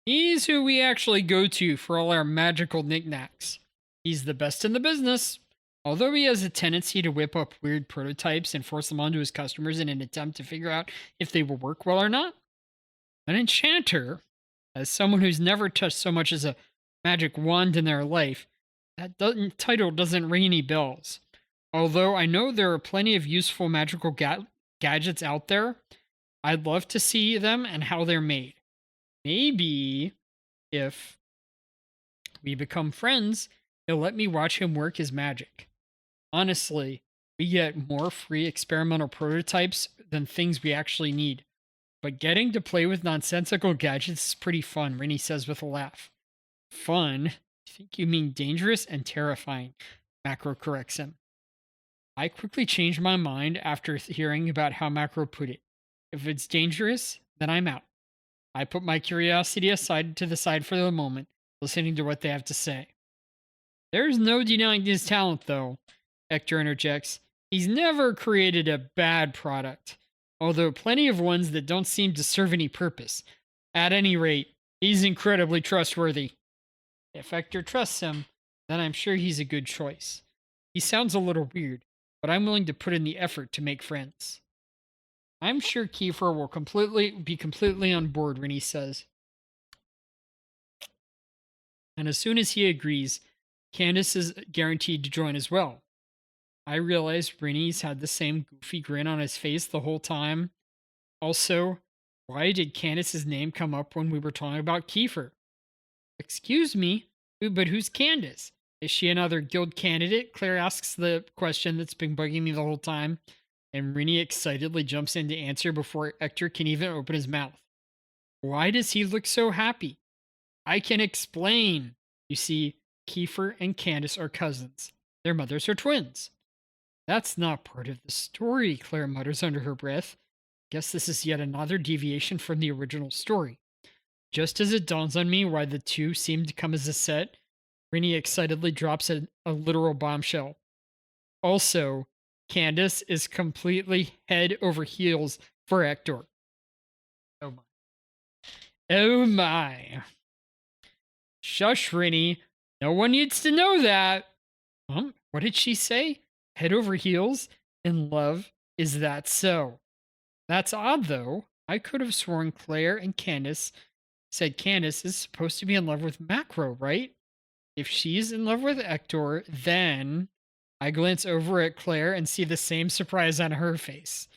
He's who we actually go to for all our magical knickknacks. He's the best in the business. Although he has a tendency to whip up weird prototypes and force them onto his customers in an attempt to figure out if they will work well or not. An enchanter, as someone who's never touched so much as a magic wand in their life, title doesn't ring any bells. Although I know there are plenty of useful magical gadgets out there, I'd love to see them and how they're made. Maybe if we become friends, he'll let me watch him work his magic. Honestly, we get more free experimental prototypes than things we actually need. But getting to play with nonsensical gadgets is pretty fun, Rennie says with a laugh. Fun? I think you mean dangerous and terrifying, Macro corrects him. I quickly changed my mind after hearing about how Macro put it. If it's dangerous, then I'm out. I put my curiosity aside to the side for the moment, listening to what they have to say. There's no denying his talent, though, Hector interjects. He's never created a bad product, although plenty of ones that don't seem to serve any purpose. At any rate, he's incredibly trustworthy. If Hector trusts him, then I'm sure he's a good choice. He sounds a little weird, but I'm willing to put in the effort to make friends. I'm sure Kiefer will be completely on board, Rennie says. And as soon as he agrees, Candace is guaranteed to join as well. I realize Rennie's had the same goofy grin on his face the whole time. Also, why did Candace's name come up when we were talking about Kiefer? Excuse me, but who's Candace? Is she another guild candidate? Claire asks the question that's been bugging me the whole time, and Rennie excitedly jumps in to answer before Hector can even open his mouth. Why does he look so happy? I can explain. You see, Kiefer and Candace are cousins. Their mothers are twins. That's not part of the story, Claire mutters under her breath. Guess this is yet another deviation from the original story. Just as it dawns on me why the two seem to come as a set, Rennie excitedly drops a literal bombshell. Also, Candace is completely head over heels for Hector. Oh my. Oh my. Shush, Rennie. No one needs to know that. What did she say? Head over heels? In love? Is that so? That's odd, though. I could have sworn Claire and Candace said Candace is supposed to be in love with Macro, right? If she's in love with Hector, then I glance over at Claire and see the same surprise on her face.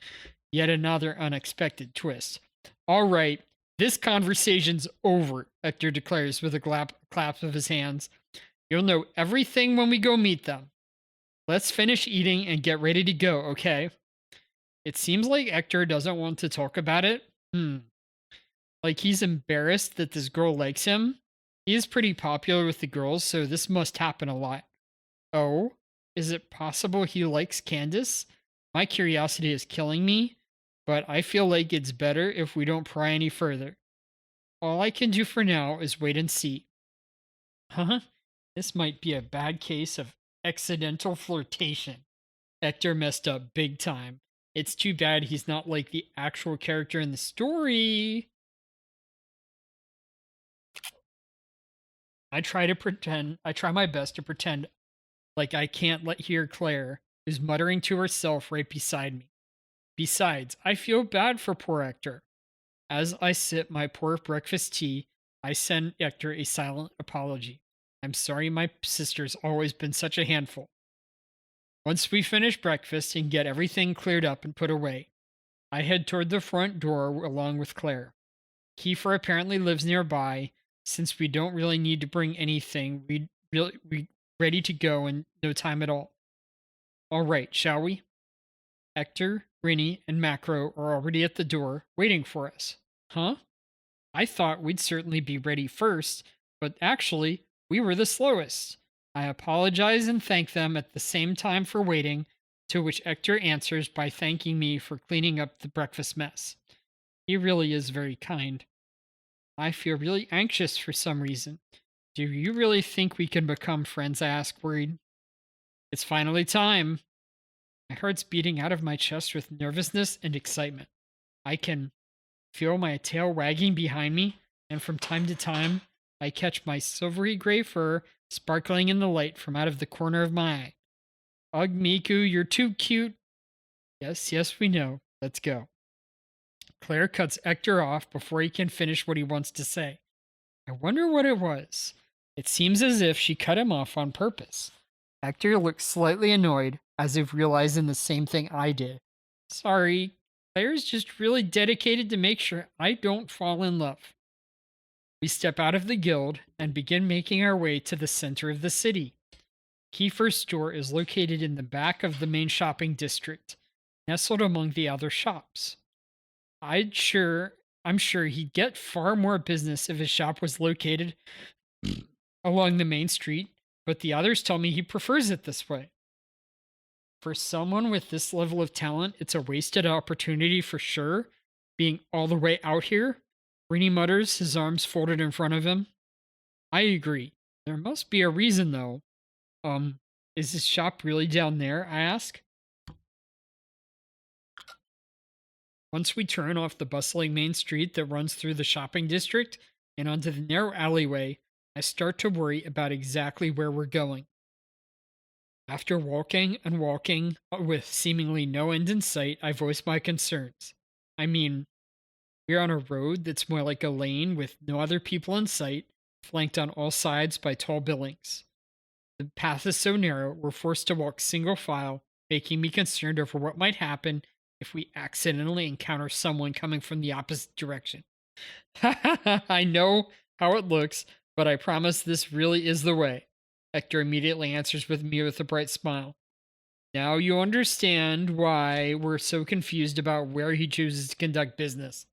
Yet another unexpected twist. All right, this conversation's over, Hector declares with a clap of his hands. You'll know everything when we go meet them. Let's finish eating and get ready to go, okay? It seems like Hector doesn't want to talk about it. Like he's embarrassed that this girl likes him. He is pretty popular with the girls, so this must happen a lot. Oh, is it possible he likes Candace? My curiosity is killing me, but I feel like it's better if we don't pry any further. All I can do for now is wait and see. This might be a bad case of accidental flirtation. Hector messed up big time. It's too bad he's not like the actual character in the story. I try my best to pretend like I can't hear Claire, who's muttering to herself right beside me. Besides, I feel bad for poor Hector. As I sip my poor breakfast tea, I send Hector a silent apology. I'm sorry my sister's always been such a handful. Once we finish breakfast and get everything cleared up and put away, I head toward the front door along with Claire. Kiefer apparently lives nearby. Since we don't really need to bring anything, we ready to go in no time at all. All right, shall we? Hector, Rinny, and Macro are already at the door, waiting for us. Huh? I thought we'd certainly be ready first, but actually, we were the slowest. I apologize and thank them at the same time for waiting, to which Hector answers by thanking me for cleaning up the breakfast mess. He really is very kind. I feel really anxious for some reason. Do you really think we can become friends? I ask, worried. It's finally time. My heart's beating out of my chest with nervousness and excitement. I can feel my tail wagging behind me, and from time to time, I catch my silvery gray fur sparkling in the light from out of the corner of my eye. Ugh, Miku, you're too cute. Yes, yes, we know. Let's go. Claire cuts Hector off before he can finish what he wants to say. I wonder what it was. It seems as if she cut him off on purpose. Hector looks slightly annoyed, as if realizing the same thing I did. Sorry, Claire's just really dedicated to make sure I don't fall in love. We step out of the guild and begin making our way to the center of the city. Kiefer's store is located in the back of the main shopping district, nestled among the other shops. I'm sure he'd get far more business if his shop was located along the main street, but the others tell me he prefers it this way. For someone with this level of talent, it's a wasted opportunity for sure, being all the way out here. Rini mutters, his arms folded in front of him. I agree. There must be a reason, though. Is his shop really down there? I ask. Once we turn off the bustling main street that runs through the shopping district and onto the narrow alleyway, I start to worry about exactly where we're going. After walking and walking with seemingly no end in sight, I voice my concerns. I mean, we're on a road that's more like a lane with no other people in sight, flanked on all sides by tall buildings. The path is so narrow, we're forced to walk single file, making me concerned over what might happen if we accidentally encounter someone coming from the opposite direction. I know how it looks, but I promise this really is the way. Hector immediately answers me with a bright smile. Now you understand why we're so confused about where he chooses to conduct business.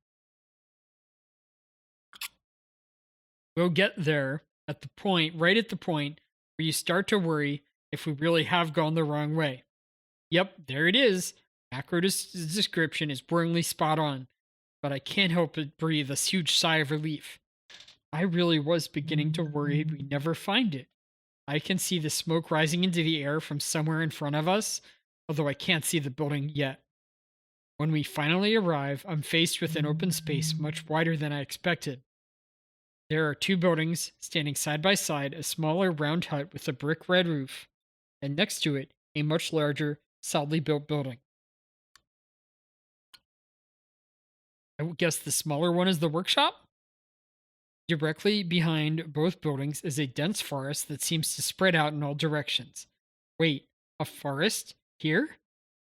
We'll get there right at the point where you start to worry if we really have gone the wrong way. Yep, there it is. Macro's description is boringly spot on, but I can't help but breathe a huge sigh of relief. I really was beginning to worry we'd never find it. I can see the smoke rising into the air from somewhere in front of us, although I can't see the building yet. When we finally arrive, I'm faced with an open space much wider than I expected. There are two buildings standing side by side, a smaller round hut with a brick red roof, and next to it, a much larger, solidly built building. I would guess the smaller one is the workshop? Directly behind both buildings is a dense forest that seems to spread out in all directions. Wait, a forest? Here?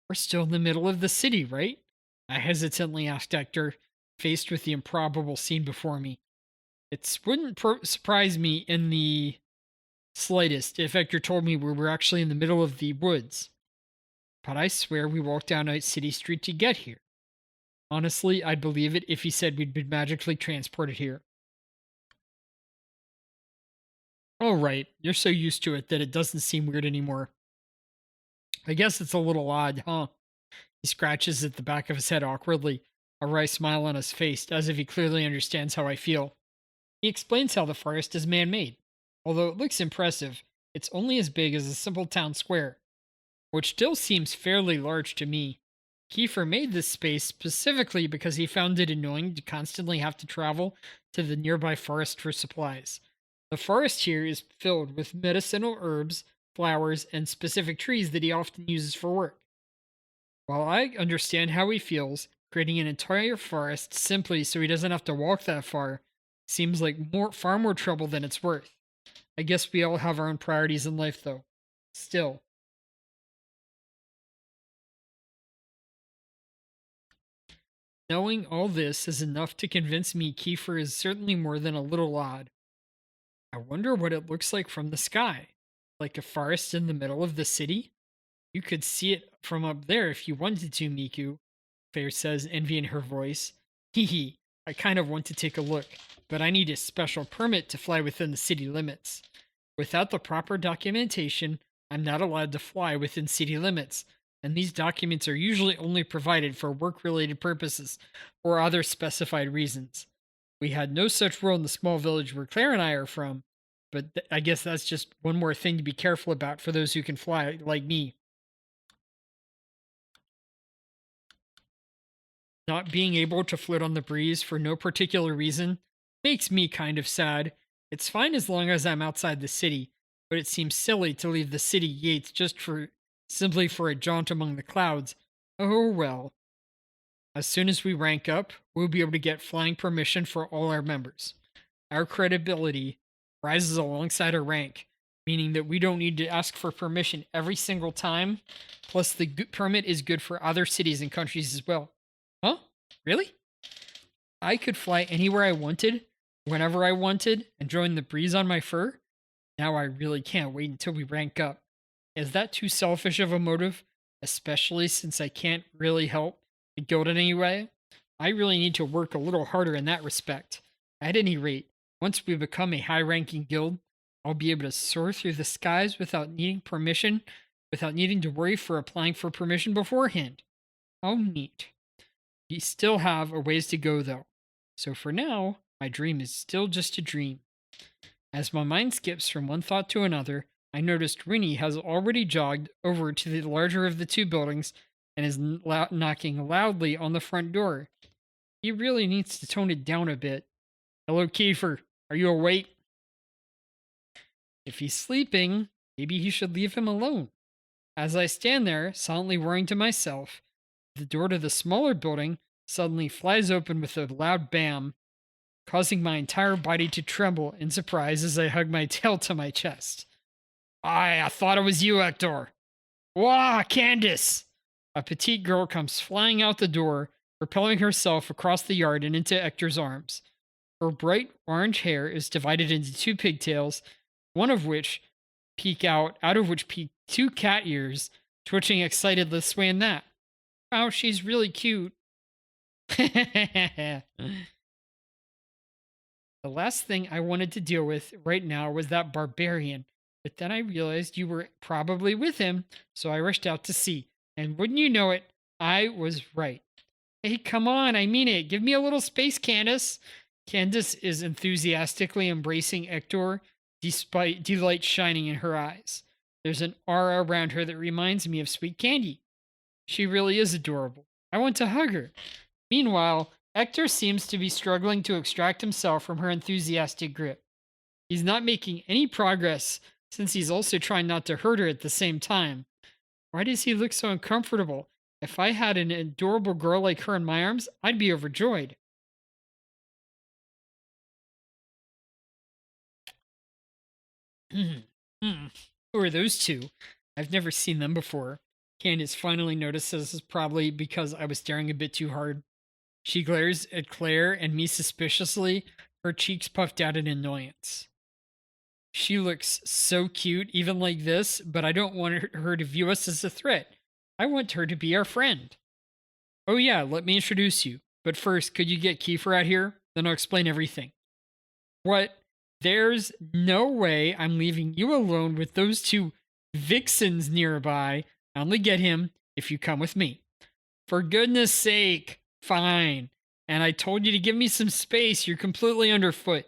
We're still in the middle of the city, right? I hesitantly asked Hector, faced with the improbable scene before me. It wouldn't surprise me in the slightest if Hector told me we were actually in the middle of the woods. But I swear we walked down a city street to get here. Honestly, I'd believe it if he said we'd been magically transported here. Oh, right. You're so used to it that it doesn't seem weird anymore. I guess it's a little odd, huh? He scratches at the back of his head awkwardly, a wry smile on his face, as if he clearly understands how I feel. He explains how the forest is man-made. Although it looks impressive, it's only as big as a simple town square, which still seems fairly large to me. Kiefer made this space specifically because he found it annoying to constantly have to travel to the nearby forest for supplies. The forest here is filled with medicinal herbs, flowers, and specific trees that he often uses for work. While I understand how he feels, creating an entire forest simply so he doesn't have to walk that far seems like far more trouble than it's worth. I guess we all have our own priorities in life, though. Still, knowing all this is enough to convince me Kiefer is certainly more than a little odd. I wonder what it looks like from the sky. Like a forest in the middle of the city? You could see it from up there if you wanted to, Miku, Fair says, envy in her voice. Hee hee, I kind of want to take a look, but I need a special permit to fly within the city limits. Without the proper documentation, I'm not allowed to fly within city limits, and these documents are usually only provided for work related purposes or other specified reasons. We had no such rule in the small village where Claire and I are from, but I guess that's just one more thing to be careful about for those who can fly, like me. Not being able to float on the breeze for no particular reason makes me kind of sad. It's fine as long as I'm outside the city, but it seems silly to leave the city gates just for simply for a jaunt among the clouds. Oh well. As soon as we rank up, we'll be able to get flying permission for all our members. Our credibility rises alongside our rank, meaning that we don't need to ask for permission every single time. Plus, the permit is good for other cities and countries as well. Huh? Really? I could fly anywhere I wanted, whenever I wanted, and join the breeze on my fur? Now I really can't wait until we rank up. Is that too selfish of a motive? Especially since I can't really help the guild in any way? I really need to work a little harder in that respect. At any rate, once we become a high ranking guild, I'll be able to soar through the skies without needing to worry for applying for permission beforehand. How neat. We still have a ways to go, though. So for now, my dream is still just a dream. As my mind skips from one thought to another, I noticed Rini has already jogged over to the larger of the two buildings and is knocking loudly on the front door. He really needs to tone it down a bit. Hello, Kiefer. Are you awake? If he's sleeping, maybe he should leave him alone. As I stand there, silently worrying to myself, the door to the smaller building suddenly flies open with a loud bam, causing my entire body to tremble in surprise as I hug my tail to my chest. I thought it was you, Hector. Wah, Candace! A petite girl comes flying out the door, propelling herself across the yard and into Hector's arms. Her bright orange hair is divided into two pigtails, one of which out of which peek two cat ears, twitching excitedly this way and that. Oh, she's really cute. The last thing I wanted to deal with right now was that barbarian, but then I realized you were probably with him, so I rushed out to see. And wouldn't you know it, I was right. Hey, come on, I mean it. Give me a little space, Candace. Candace is enthusiastically embracing Hector, despite delight shining in her eyes. There's an aura around her that reminds me of sweet candy. She really is adorable. I want to hug her. Meanwhile, Hector seems to be struggling to extract himself from her enthusiastic grip. He's not making any progress since he's also trying not to hurt her at the same time. Why does he look so uncomfortable? If I had an adorable girl like her in my arms, I'd be overjoyed. Who are those two? I've never seen them before. Candace finally notices, probably because I was staring a bit too hard. She glares at Claire and me suspiciously, her cheeks puffed out in annoyance. She looks so cute, even like this, but I don't want her to view us as a threat. I want her to be our friend. Oh, yeah, let me introduce you. But first, could you get Kiefer out here? Then I'll explain everything. What? There's no way I'm leaving you alone with those two vixens nearby. I only get him if you come with me. For goodness sake. Fine. And I told you to give me some space. You're completely underfoot.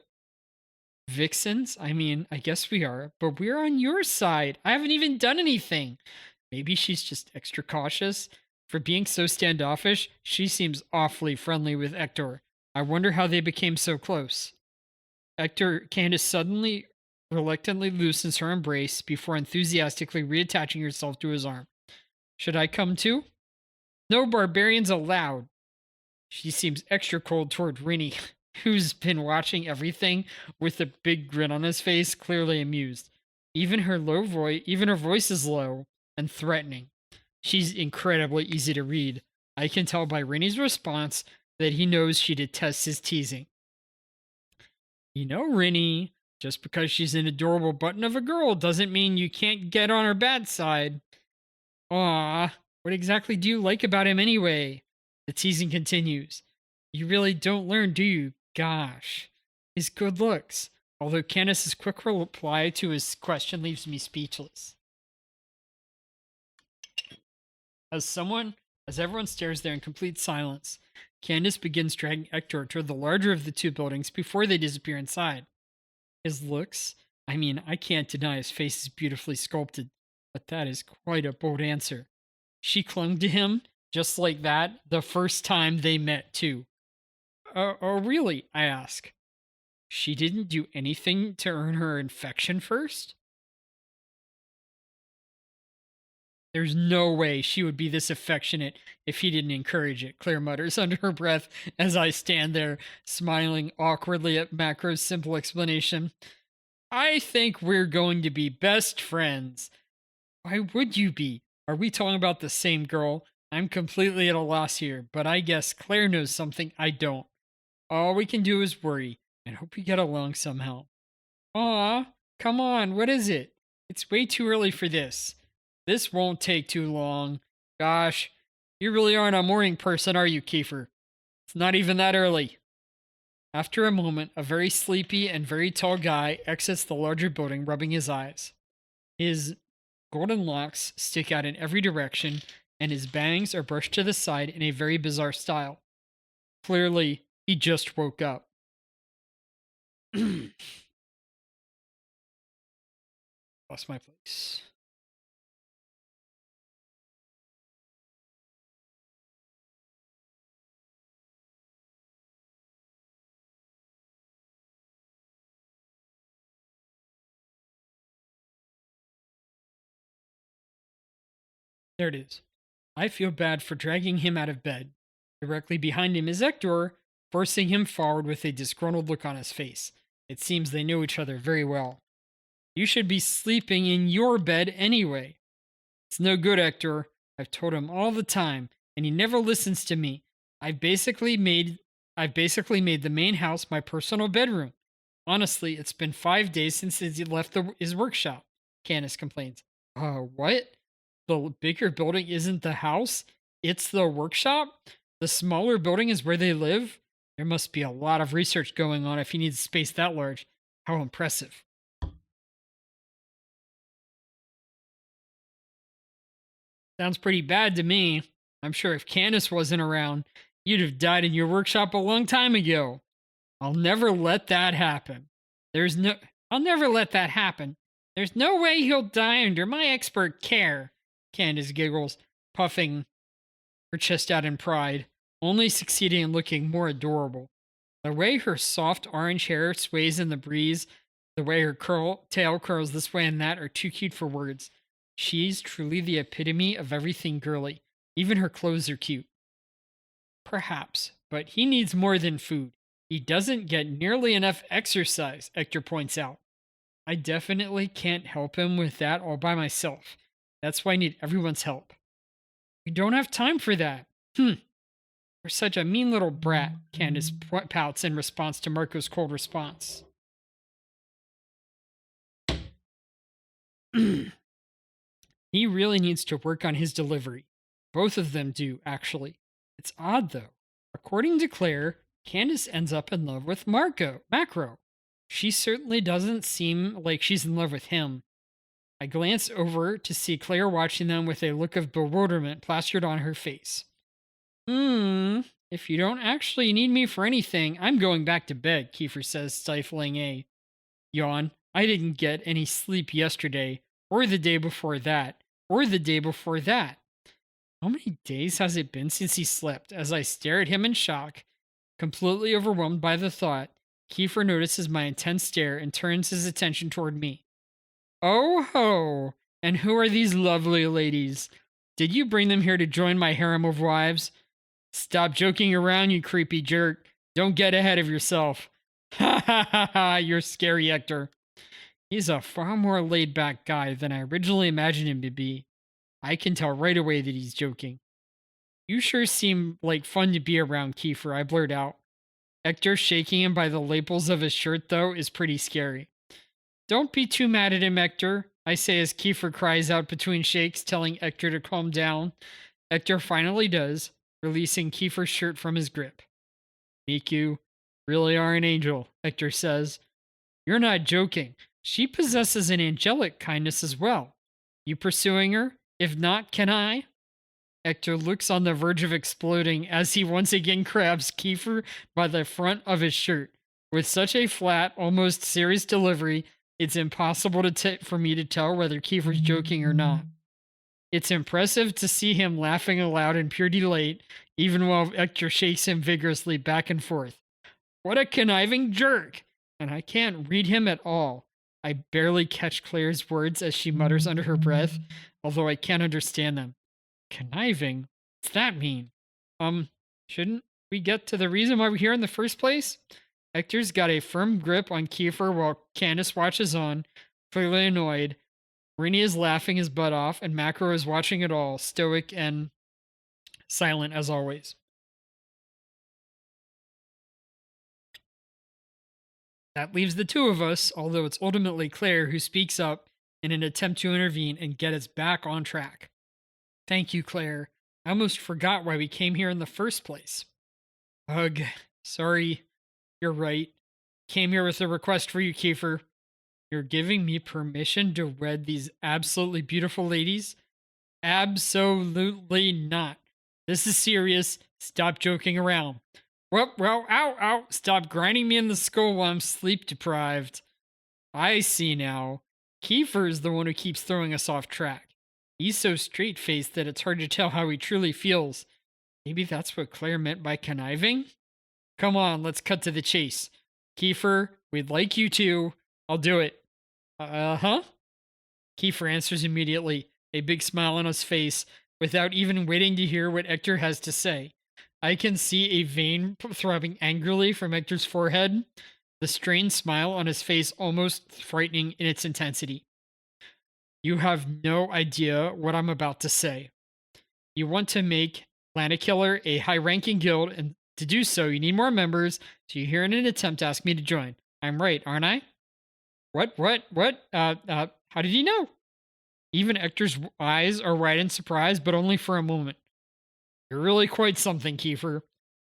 Vixens? I mean, I guess we are, but we're on your side. I haven't even done anything. Maybe she's just extra cautious. For being so standoffish, she seems awfully friendly with Hector. I wonder how they became so close. Candace suddenly, reluctantly loosens her embrace before enthusiastically reattaching herself to his arm. Should I come too? No barbarians allowed. She seems extra cold toward Rennie, who's been watching everything with a big grin on his face, clearly amused. Even her voice is low and threatening. She's incredibly easy to read. I can tell by Rennie's response that he knows she detests his teasing. You know, Rennie, just because she's an adorable button of a girl doesn't mean you can't get on her bad side. Aw, what exactly do you like about him anyway? The teasing continues. You really don't learn, do you? Gosh. His good looks. Although Candace's quick reply to his question leaves me speechless. As someone, as everyone stares there in complete silence, Candace begins dragging Hector toward the larger of the two buildings before they disappear inside. His looks, I mean, I can't deny his face is beautifully sculpted, but that is quite a bold answer. She clung to him just like that the first time they met, too. Oh, really? I ask. She didn't do anything to earn her infection first? There's no way she would be this affectionate if he didn't encourage it, Claire mutters under her breath as I stand there, smiling awkwardly at Macro's simple explanation. I think we're going to be best friends. Why would you be? Are we talking about the same girl? I'm completely at a loss here, but I guess Claire knows something I don't. All we can do is worry and hope we get along somehow. Aw, come on, what is it? It's way too early for this. This won't take too long. Gosh, you really aren't a morning person, are you, Kiefer? It's not even that early. After a moment, a very sleepy and very tall guy exits the larger building, rubbing his eyes. His golden locks stick out in every direction, and his bangs are brushed to the side in a very bizarre style. Clearly, he just woke up. Lost my place. There it is. I feel bad for dragging him out of bed. Directly behind him is Hector, forcing him forward with a disgruntled look on his face. It seems they know each other very well. You should be sleeping in your bed anyway. It's no good, Hector. I've told him all the time, and he never listens to me. I've basically made the main house my personal bedroom. Honestly, it's been 5 days since he left his workshop. Candace complains. What? The bigger building isn't the house? It's the workshop? The smaller building is where they live? There must be a lot of research going on if he needs space that large. How impressive. Sounds pretty bad to me. I'm sure if Candace wasn't around, you'd have died in your workshop a long time ago. I'll never let that happen. There's no I'll never let that happen. There's no way he'll die under my expert care. Candace giggles, puffing her chest out in pride, only succeeding in looking more adorable. The way her soft orange hair sways in the breeze, the way her tail curls this way and that are too cute for words. She's truly the epitome of everything girly. Even her clothes are cute. Perhaps, but he needs more than food. He doesn't get nearly enough exercise, Hector points out. I definitely can't help him with that all by myself. That's why I need everyone's help. We don't have time for that. You're such a mean little brat, Candace pouts in response to Marco's cold response. He really needs to work on his delivery. Both of them do, actually. It's odd, though. According to Claire, Candace ends up in love with Macro. She certainly doesn't seem like she's in love with him. I glance over to see Claire watching them with a look of bewilderment plastered on her face. If you don't actually need me for anything, I'm going back to bed, Kiefer says, stifling a yawn. I didn't get any sleep yesterday, or the day before that, or the day before that. How many days has it been since he slept? As I stare at him in shock, completely overwhelmed by the thought, Kiefer notices my intense stare and turns his attention toward me. Oh ho! And who are these lovely ladies? Did you bring them here to join my harem of wives? Stop joking around, you creepy jerk. Don't get ahead of yourself. Ha ha ha ha, you're scary, Hector. He's a far more laid back guy than I originally imagined him to be. I can tell right away that he's joking. You sure seem like fun to be around, Kiefer, I blurt out. Hector shaking him by the lapels of his shirt, though, is pretty scary. Don't be too mad at him, Hector, I say as Kiefer cries out between shakes, telling Hector to calm down. Hector finally does, releasing Kiefer's shirt from his grip. Miku, really are an angel, Hector says. You're not joking. She possesses an angelic kindness as well. You pursuing her? If not, can I? Hector looks on the verge of exploding as he once again grabs Kiefer by the front of his shirt. With such a flat, almost serious delivery, it's impossible for me to tell whether Kiefer's joking or not. It's impressive to see him laughing aloud in pure delight, even while Hector shakes him vigorously back and forth. What a conniving jerk! And I can't read him at all. I barely catch Claire's words as she mutters under her breath, although I can't understand them. Conniving? What's that mean? Shouldn't we get to the reason why we're here in the first place? Hector's got a firm grip on Kiefer while Candace watches on, clearly annoyed. Rini is laughing his butt off, and Macro is watching it all, stoic and silent as always. That leaves the two of us, although it's ultimately Claire who speaks up in an attempt to intervene and get us back on track. Thank you, Claire. I almost forgot why we came here in the first place. Ugh, sorry. You're right. Came here with a request for you, Kiefer. You're giving me permission to wed these absolutely beautiful ladies? Absolutely not. This is serious. Stop joking around. Well, ow. Stop grinding me in the skull while I'm sleep deprived. I see now. Kiefer is the one who keeps throwing us off track. He's so straight-faced that it's hard to tell how he truly feels. Maybe that's what Claire meant by conniving? Come on, let's cut to the chase. Kiefer, we'd like you to. I'll do it. Uh-huh. Kiefer answers immediately, a big smile on his face, without even waiting to hear what Hector has to say. I can see a vein throbbing angrily from Hector's forehead, the strained smile on his face almost frightening in its intensity. You have no idea what I'm about to say. You want to make Planet Killer a high-ranking guild, and to do so, you need more members, so you're here in an attempt to ask me to join. I'm right, aren't I? What? How did you know? Even Hector's eyes are wide in surprise, but only for a moment. You're really quite something, Kiefer.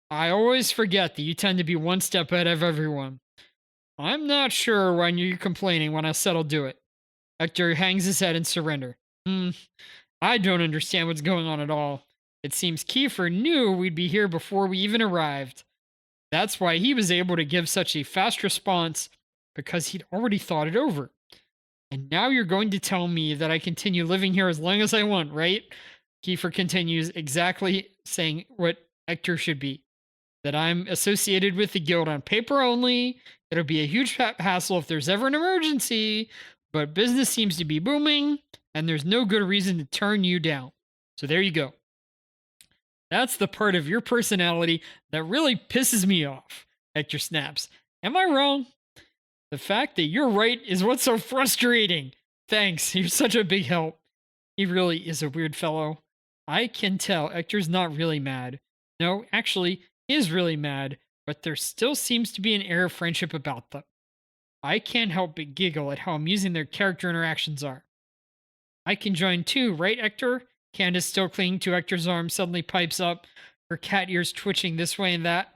I always forget that you tend to be one step ahead of everyone. I'm not sure when you're complaining when I said I'll do it. Hector hangs his head in surrender. I don't understand what's going on at all. It seems Kiefer knew we'd be here before we even arrived. That's why he was able to give such a fast response, because he'd already thought it over. And now you're going to tell me that I continue living here as long as I want, right? Kiefer continues, exactly saying what Hector should be. That I'm associated with the guild on paper only. It'll be a huge hassle if there's ever an emergency. But business seems to be booming, and there's no good reason to turn you down. So there you go. That's the part of your personality that really pisses me off, Hector snaps. Am I wrong? The fact that you're right is what's so frustrating. Thanks, you're such a big help. He really is a weird fellow. I can tell Hector's not really mad. No, actually, he is really mad, but there still seems to be an air of friendship about them. I can't help but giggle at how amusing their character interactions are. I can join too, right, Hector? Candace, still clinging to Hector's arm, suddenly pipes up, her cat ears twitching this way and that.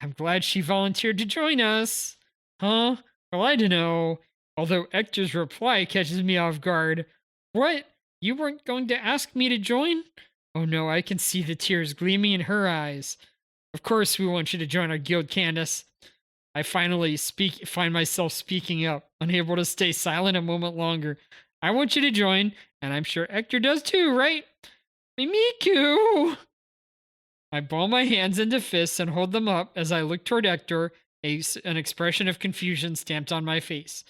I'm glad she volunteered to join us. Huh? Well, I don't know. Although Hector's reply catches me off guard. What? You weren't going to ask me to join? Oh no, I can see the tears gleaming in her eyes. Of course we want you to join our guild, Candace. I finally find myself speaking up, unable to stay silent a moment longer. I want you to join, and I'm sure Hector does too, right? Miku! I ball my hands into fists and hold them up as I look toward Hector, an expression of confusion stamped on my face.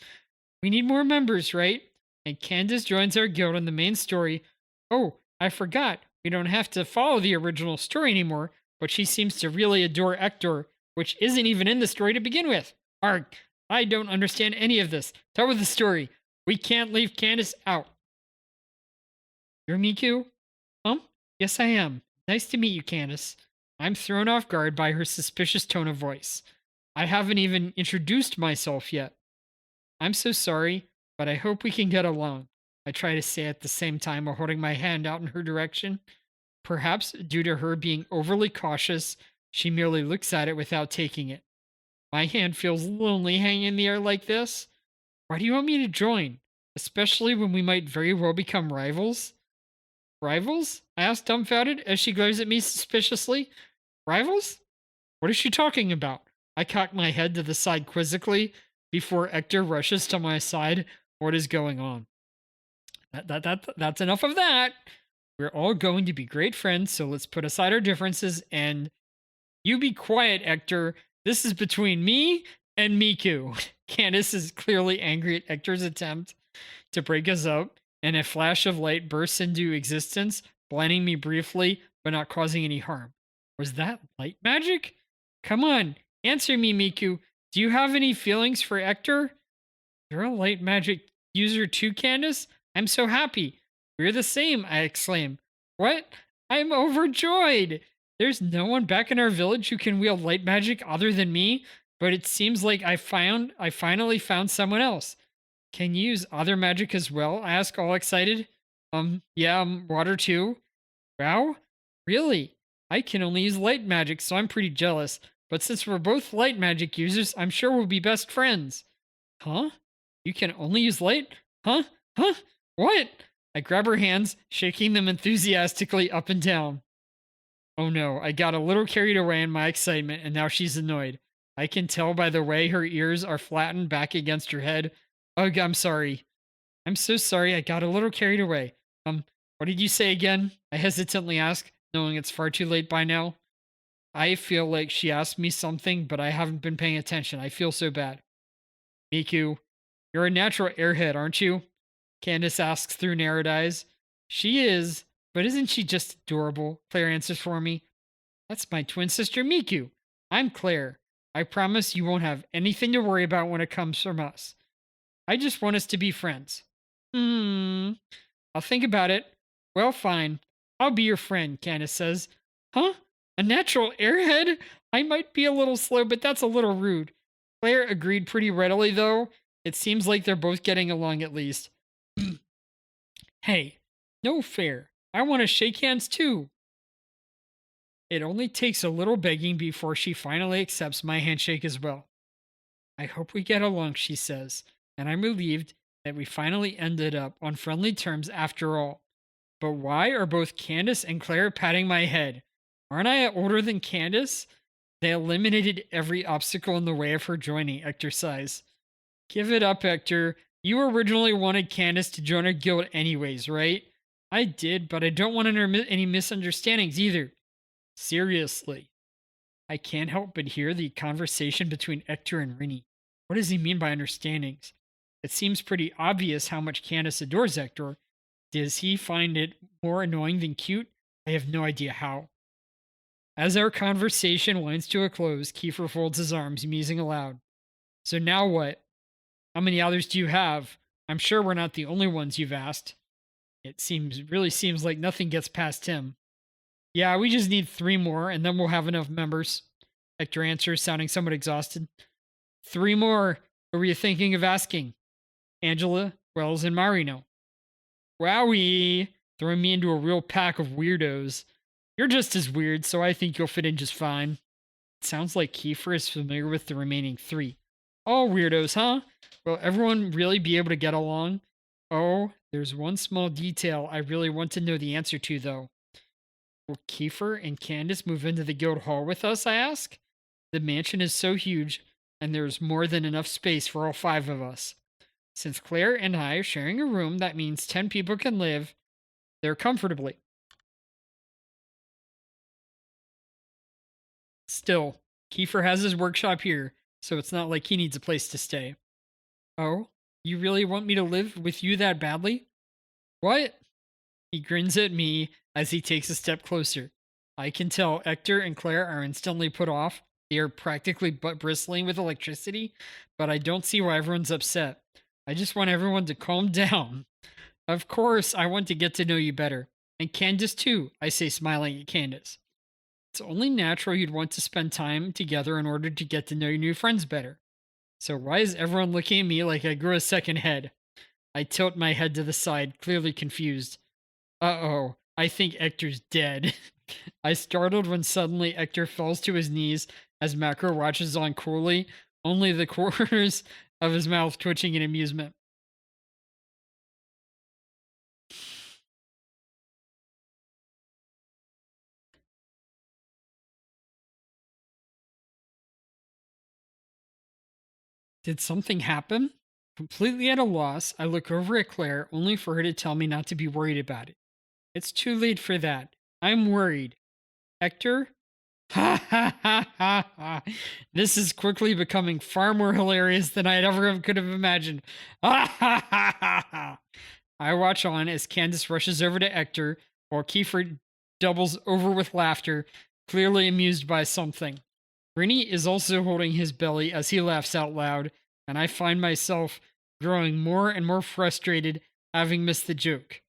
We need more members, right? And Candace joins our guild in the main story. Oh, I forgot. We don't have to follow the original story anymore, but she seems to really adore Ector, which isn't even in the story to begin with. Arg, I don't understand any of this. Tell me the story. We can't leave Candace out. You're Miku? Yes, I am. Nice to meet you, Candace. I'm thrown off guard by her suspicious tone of voice. I haven't even introduced myself yet. I'm so sorry, but I hope we can get along. I try to say at the same time while holding my hand out in her direction. Perhaps due to her being overly cautious, she merely looks at it without taking it. My hand feels lonely hanging in the air like this. Why do you want me to join? Especially when we might very well become rivals? Rivals? I asked dumbfounded as she glares at me suspiciously. Rivals? What is she talking about? I cock my head to the side quizzically before Ector rushes to my side. What is going on? That's enough of that. We're all going to be great friends, so let's put aside our differences and you be quiet, Ector. This is between me and Miku. Candace is clearly angry at Ector's attempt to break us up, and a flash of light bursts into existence, blinding me briefly, but not causing any harm. Was that light magic? Come on, answer me, Miku. Do you have any feelings for Ector? You're a light magic user too, Candace? I'm so happy. We're the same, I exclaim. What? I'm overjoyed. There's no one back in our village who can wield light magic other than me, but it seems like I finally found someone else. Can you use other magic as well? I ask all excited. Yeah, water too. Wow? Really? I can only use light magic, so I'm pretty jealous. But since we're both light magic users, I'm sure we'll be best friends. Huh? You can only use light? Huh? Huh? What? I grab her hands, shaking them enthusiastically up and down. Oh no, I got a little carried away in my excitement, and now she's annoyed. I can tell by the way her ears are flattened back against her head. Ugh, I'm sorry. I'm so sorry, I got a little carried away. What did you say again? I hesitantly ask, knowing it's far too late by now. I feel like she asked me something, but I haven't been paying attention. I feel so bad. Miku, you're a natural airhead, aren't you? Candace asks through narrowed eyes. She is, but isn't she just adorable? Claire answers for me. That's my twin sister Miku. I'm Claire. I promise you won't have anything to worry about when it comes from us. I just want us to be friends. I'll think about it. Well, fine. I'll be your friend, Candace says. Huh? A natural airhead? I might be a little slow, but that's a little rude. Claire agreed pretty readily, though. It seems like they're both getting along at least. Hey, no fair. I want to shake hands too. It only takes a little begging before she finally accepts my handshake as well. I hope we get along, she says, and I'm relieved that we finally ended up on friendly terms after all. But why are both Candace and Claire patting my head? Aren't I older than Candace? They eliminated every obstacle in the way of her joining, Ector sighs. Give it up, Ector. You originally wanted Candace to join our guild anyways, right? I did, but I don't want any misunderstandings either. Seriously. I can't help but hear the conversation between Ector and Rini. What does he mean by understandings? It seems pretty obvious how much Candace adores Ector. Does he find it more annoying than cute? I have no idea how. As our conversation winds to a close, Kiefer folds his arms, musing aloud. So now what? How many others do you have? I'm sure we're not the only ones you've asked. Really seems like nothing gets past him. Yeah, we just need 3 more, and then we'll have enough members. Hector answers, sounding somewhat exhausted. 3 more. Who were you thinking of asking? Angela, Wells, and Marino. Wowie! Throwing me into a real pack of weirdos. You're just as weird, so I think you'll fit in just fine. It sounds like Kiefer is familiar with the remaining 3. All weirdos, huh? Will everyone really be able to get along? Oh, there's one small detail I really want to know the answer to, though. Will Kiefer and Candace move into the guild hall with us, I ask? The mansion is so huge, and there's more than enough space for all 5 of us. Since Claire and I are sharing a room, that means 10 people can live there comfortably. Still, Kiefer has his workshop here, so it's not like he needs a place to stay. Oh, you really want me to live with you that badly? What? He grins at me as he takes a step closer. I can tell Hector and Claire are instantly put off. They are practically butt bristling with electricity, but I don't see why everyone's upset. I just want everyone to calm down. Of course, I want to get to know you better. And Candace too, I say, smiling at Candace. It's only natural you'd want to spend time together in order to get to know your new friends better. So why is everyone looking at me like I grew a second head? I tilt my head to the side, clearly confused. Uh-oh, I think Hector's dead. I startled when suddenly Hector falls to his knees as Macro watches on coolly, only the corners of his mouth twitching in amusement. Did something happen? Completely at a loss, I look over at Claire, only for her to tell me not to be worried about it. It's too late for that. I'm worried. Hector? Ha ha ha ha ha. This is quickly becoming far more hilarious than I ever could have imagined. Ha ha ha ha ha. I watch on as Candace rushes over to Hector while Kiefer doubles over with laughter, clearly amused by something. Rennie is also holding his belly as he laughs out loud, and I find myself growing more and more frustrated having missed the joke.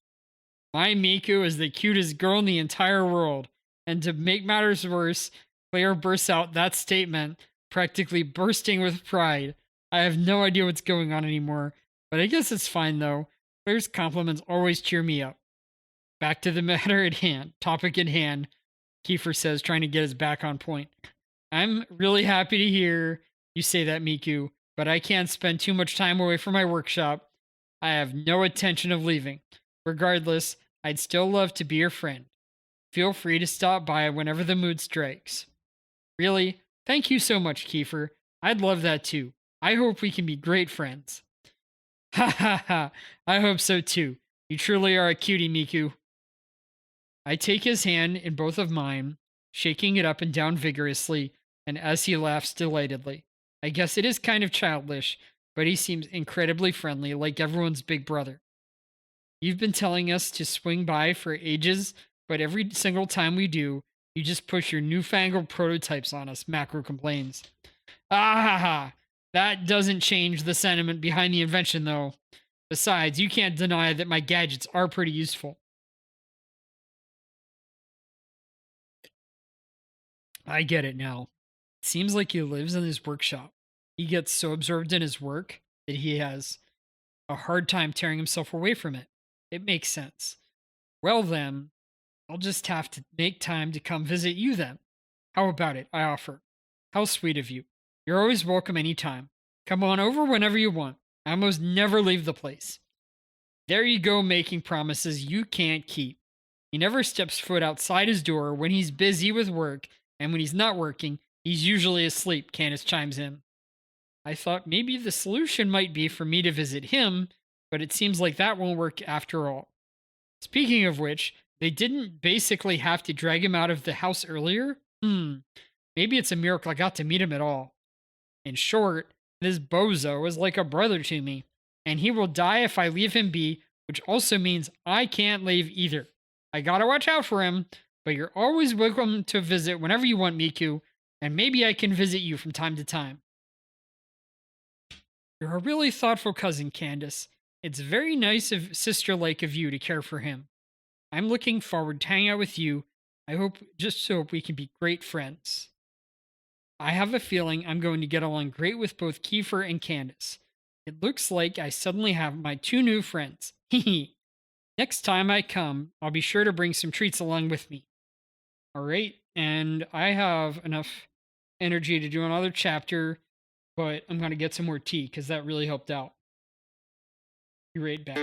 My Miku is the cutest girl in the entire world, and to make matters worse, Claire bursts out that statement, practically bursting with pride. I have no idea what's going on anymore, but I guess it's fine though. Claire's compliments always cheer me up. Back to the matter at hand, topic at hand, Kiefer says, trying to get his back on point. I'm really happy to hear you say that, Miku, but I can't spend too much time away from my workshop. I have no intention of leaving. Regardless, I'd still love to be your friend. Feel free to stop by whenever the mood strikes. Really? Thank you so much, Kiefer. I'd love that too. I hope we can be great friends. Ha ha ha. I hope so too. You truly are a cutie, Miku. I take his hand in both of mine, shaking it up and down vigorously, and as he laughs delightedly. I guess it is kind of childish, but he seems incredibly friendly, like everyone's big brother. You've been telling us to swing by for ages, but every single time we do, you just push your newfangled prototypes on us, Macro complains. Ah ha ha! That doesn't change the sentiment behind the invention, though. Besides, you can't deny that my gadgets are pretty useful. I get it now. It seems like he lives in his workshop. He gets so absorbed in his work that he has a hard time tearing himself away from it. It makes sense. Well, then, I'll just have to make time to come visit you then. How about it? I offer. How sweet of you. You're always welcome anytime. Come on over whenever you want. I almost never leave the place. There you go, making promises you can't keep. He never steps foot outside his door when he's busy with work, and when he's not working, he's usually asleep, Candace chimes in. I thought maybe the solution might be for me to visit him, but it seems like that won't work after all. Speaking of which, they didn't basically have to drag him out of the house earlier? Maybe it's a miracle I got to meet him at all. In short, this bozo is like a brother to me, and he will die if I leave him be, which also means I can't leave either. I gotta watch out for him, but you're always welcome to visit whenever you want, Miku, and maybe I can visit you from time to time. You're a really thoughtful cousin, Candace. It's very nice of sister-like of you to care for him. I'm looking forward to hanging out with you. I just hope we can be great friends. I have a feeling I'm going to get along great with both Kiefer and Candace. It looks like I suddenly have my two new friends. Hehe. Next time I come, I'll be sure to bring some treats along with me. Alright, and I have enough energy to do another chapter, but I'm going to get some more tea because that really helped out. Be right back.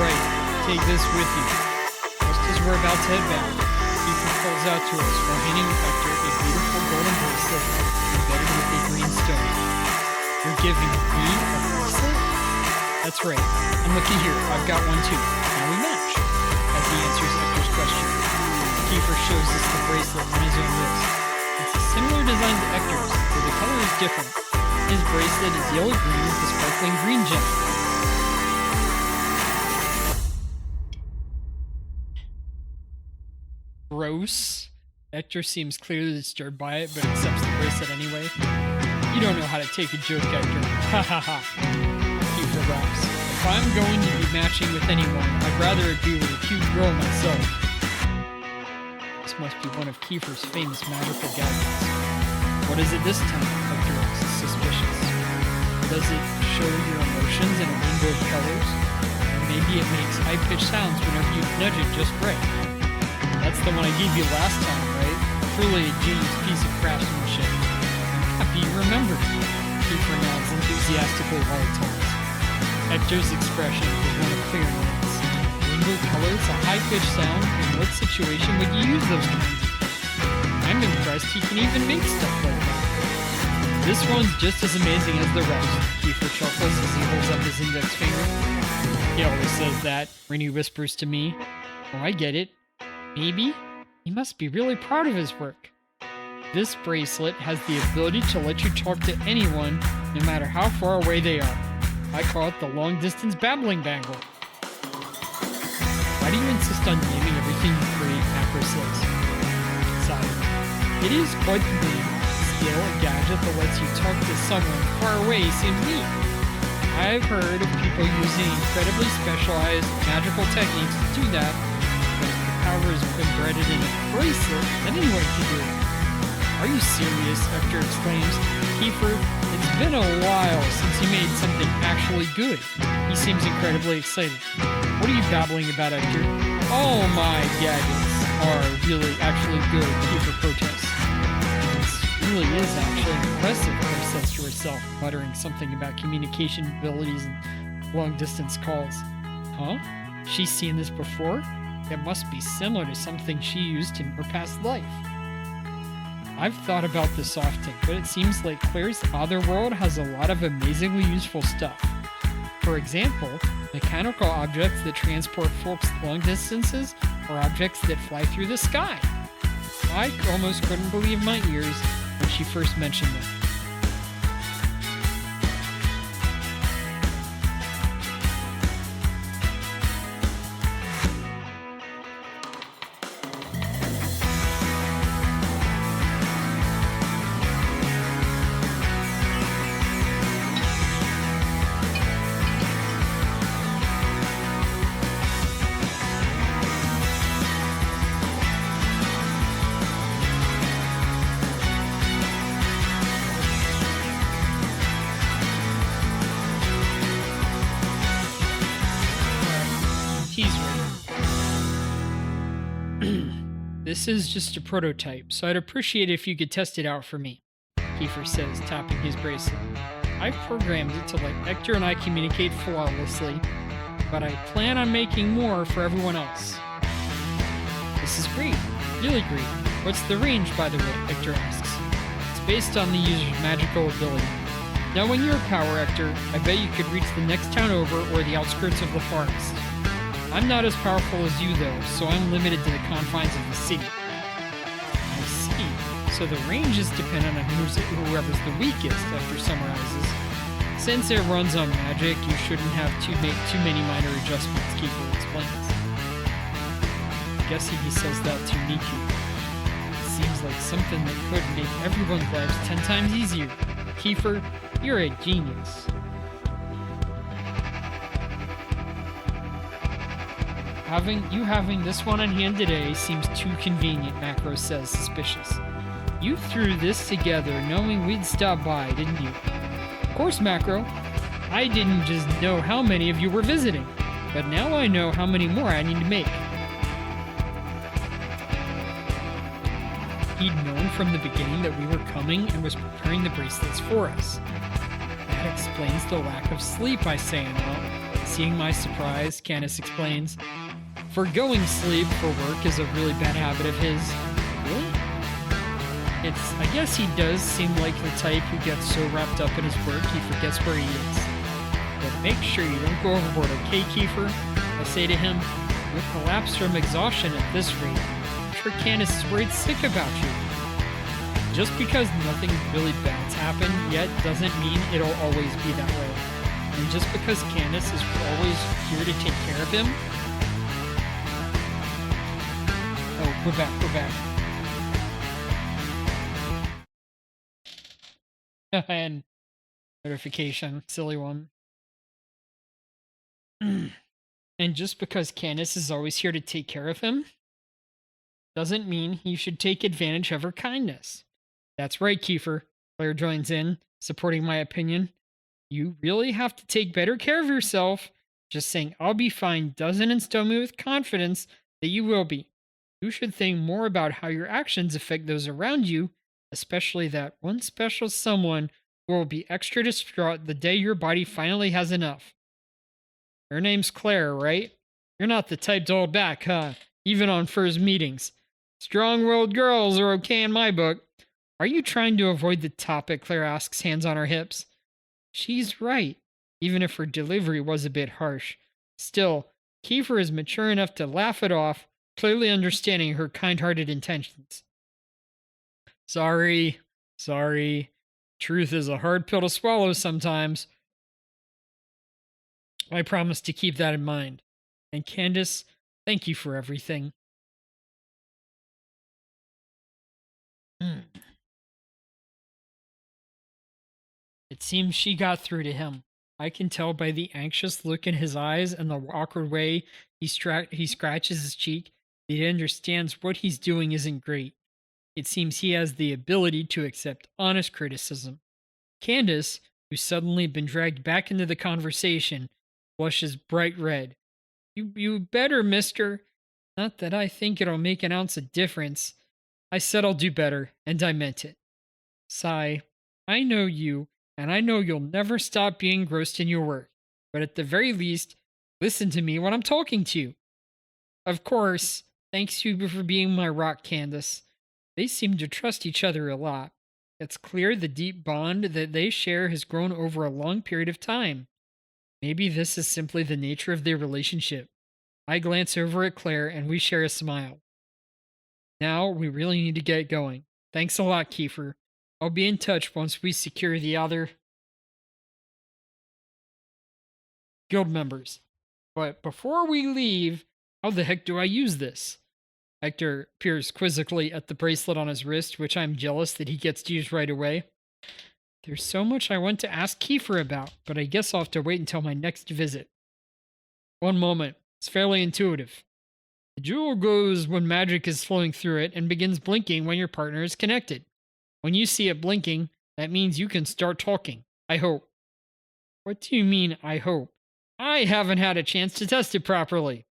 right. Take this with you. Just as we're about to head back, Ethan calls out to us while handing Hector a beautiful golden bracelet embedded with a green stone. You're giving me a bracelet? That's right. And looky here, I've got one too. Now we match. As he answers Hector's question, Kiefer shows us the bracelet on his own wrist. It's a similar design to Hector's, but the color is different. His bracelet is yellow-green with a sparkling green gem. Gross. Hector seems clearly disturbed by it, but accepts the bracelet anyway. You don't know how to take a joke, Hector. Ha ha ha. Kiefer laughs. If I'm going to be matching with anyone, I'd rather it be with a cute girl myself. This must be one of Kiefer's famous magical gadgets. What is it this time? Hector asks, suspicious. Does it show your emotions in a rainbow of colors? Or maybe it makes high-pitched sounds whenever you nudge it just right. That's the one I gave you last time, right? Truly a genius piece of craftsmanship. I'm happy you remembered. Kiefer nods enthusiastically while he talks. Hector's expression is one of clear nods. Rainbow colors, a high-pitched sound, in what situation would you use those kinds? I'm impressed he can even make stuff like that. This one's just as amazing as the rest, Kiefer chuckles as he holds up his index finger. He always says that, when he whispers to me. Oh, I get it. Maybe? He must be really proud of his work. This bracelet has the ability to let you talk to anyone, no matter how far away they are. I call it the long-distance babbling bangle. Why do you insist on naming everything you create? Macro says. Besides, it is quite the name. Still, a gadget that lets you talk to someone far away seems neat. I've heard of people using incredibly specialized magical techniques to do that, but if the power is embedded in a bracelet, then anyone can do it. Are you serious? Hector exclaims. Kiefer, it's been a while since you made something actually good. He seems incredibly excited. What are you babbling about, Hector? All my gadgets are really actually good, Kiefer protests. It really is actually impressive, Claire says to herself, muttering something about communication abilities and long-distance calls. Huh? She's seen this before? It must be similar to something she used in her past life. I've thought about this often, but it seems like Claire's other world has a lot of amazingly useful stuff. For example, mechanical objects that transport folks long distances or objects that fly through the sky. I almost couldn't believe my ears when she first mentioned them. This is just a prototype, so I'd appreciate it if you could test it out for me, Kiefer says, tapping his bracelet. I've programmed it to let Hector and I communicate flawlessly, but I plan on making more for everyone else. This is great, really great. What's the range, by the way? Hector asks. It's based on the user's magical ability. Knowing your power, Hector, I bet you could reach the next town over or the outskirts of the forest. I'm not as powerful as you, though, so I'm limited to the confines of the city. I see. So the range is dependent on whoever's the weakest, Hector summarizes. Since it runs on magic, you shouldn't have to make too many minor adjustments, Kiefer explains. I'm guessing he says that to Miku. It seems like something that could make everyone's lives 10 times easier. Kiefer, you're a genius. Having this one on hand today seems too convenient, Macro says, suspicious. You threw this together knowing we'd stop by, didn't you? Of course, Macro. I didn't just know how many of you were visiting, but now I know how many more I need to make. He'd known from the beginning that we were coming and was preparing the bracelets for us. That explains the lack of sleep, I say, and well, Seeing my surprise, Candace explains, forgoing sleep for work is a really bad habit of his. Really? I guess he does seem like the type who gets so wrapped up in his work he forgets where he is. But make sure you don't go overboard, okay, Kiefer? I say to him, you'll collapse from exhaustion at this rate. I'm sure Candace is worried sick about you. Just because nothing really bad's happened yet doesn't mean it'll always be that way. And just because Candace is always here to take care of him. Oh, we're back. And notification, silly one. And just because Candace is always here to take care of him doesn't mean he should take advantage of her kindness. That's right, Kiefer. Claire joins in, supporting my opinion. You really have to take better care of yourself. Just saying I'll be fine doesn't instill me with confidence that you will be. You should think more about how your actions affect those around you, especially that one special someone who will be extra distraught the day your body finally has enough. Her name's Claire, right? You're not the type to hold back, huh? Even on first meetings. Strong-willed girls are okay in my book. Are you trying to avoid the topic? Claire asks, hands on her hips. She's right, even if her delivery was a bit harsh. Still, Kiefer is mature enough to laugh it off, clearly understanding her kind-hearted intentions. Sorry. Truth is a hard pill to swallow sometimes. I promise to keep that in mind. And Candace, thank you for everything. It seems she got through to him. I can tell by the anxious look in his eyes and the awkward way he scratches his cheek that he understands what he's doing isn't great. It seems he has the ability to accept honest criticism. Candace, who's suddenly been dragged back into the conversation, blushes bright red. You better, mister. Not that I think it'll make an ounce of difference. I said I'll do better, and I meant it. Sigh. I know you, and I know you'll never stop being engrossed in your work. But at the very least, listen to me when I'm talking to you. Of course. Thanks you for being my rock, Candace. They seem to trust each other a lot. It's clear the deep bond that they share has grown over a long period of time. Maybe this is simply the nature of their relationship. I glance over at Claire and we share a smile. Now we really need to get going. Thanks a lot, Kiefer. I'll be in touch once we secure the other guild members. But before we leave, how the heck do I use this? Hector peers quizzically at the bracelet on his wrist, which I'm jealous that he gets to use right away. There's so much I want to ask Kiefer about, but I guess I'll have to wait until my next visit. One moment. It's fairly intuitive. The jewel glows when magic is flowing through it and begins blinking when your partner is connected. When you see it blinking, that means you can start talking. I hope. What do you mean, I hope? I haven't had a chance to test it properly.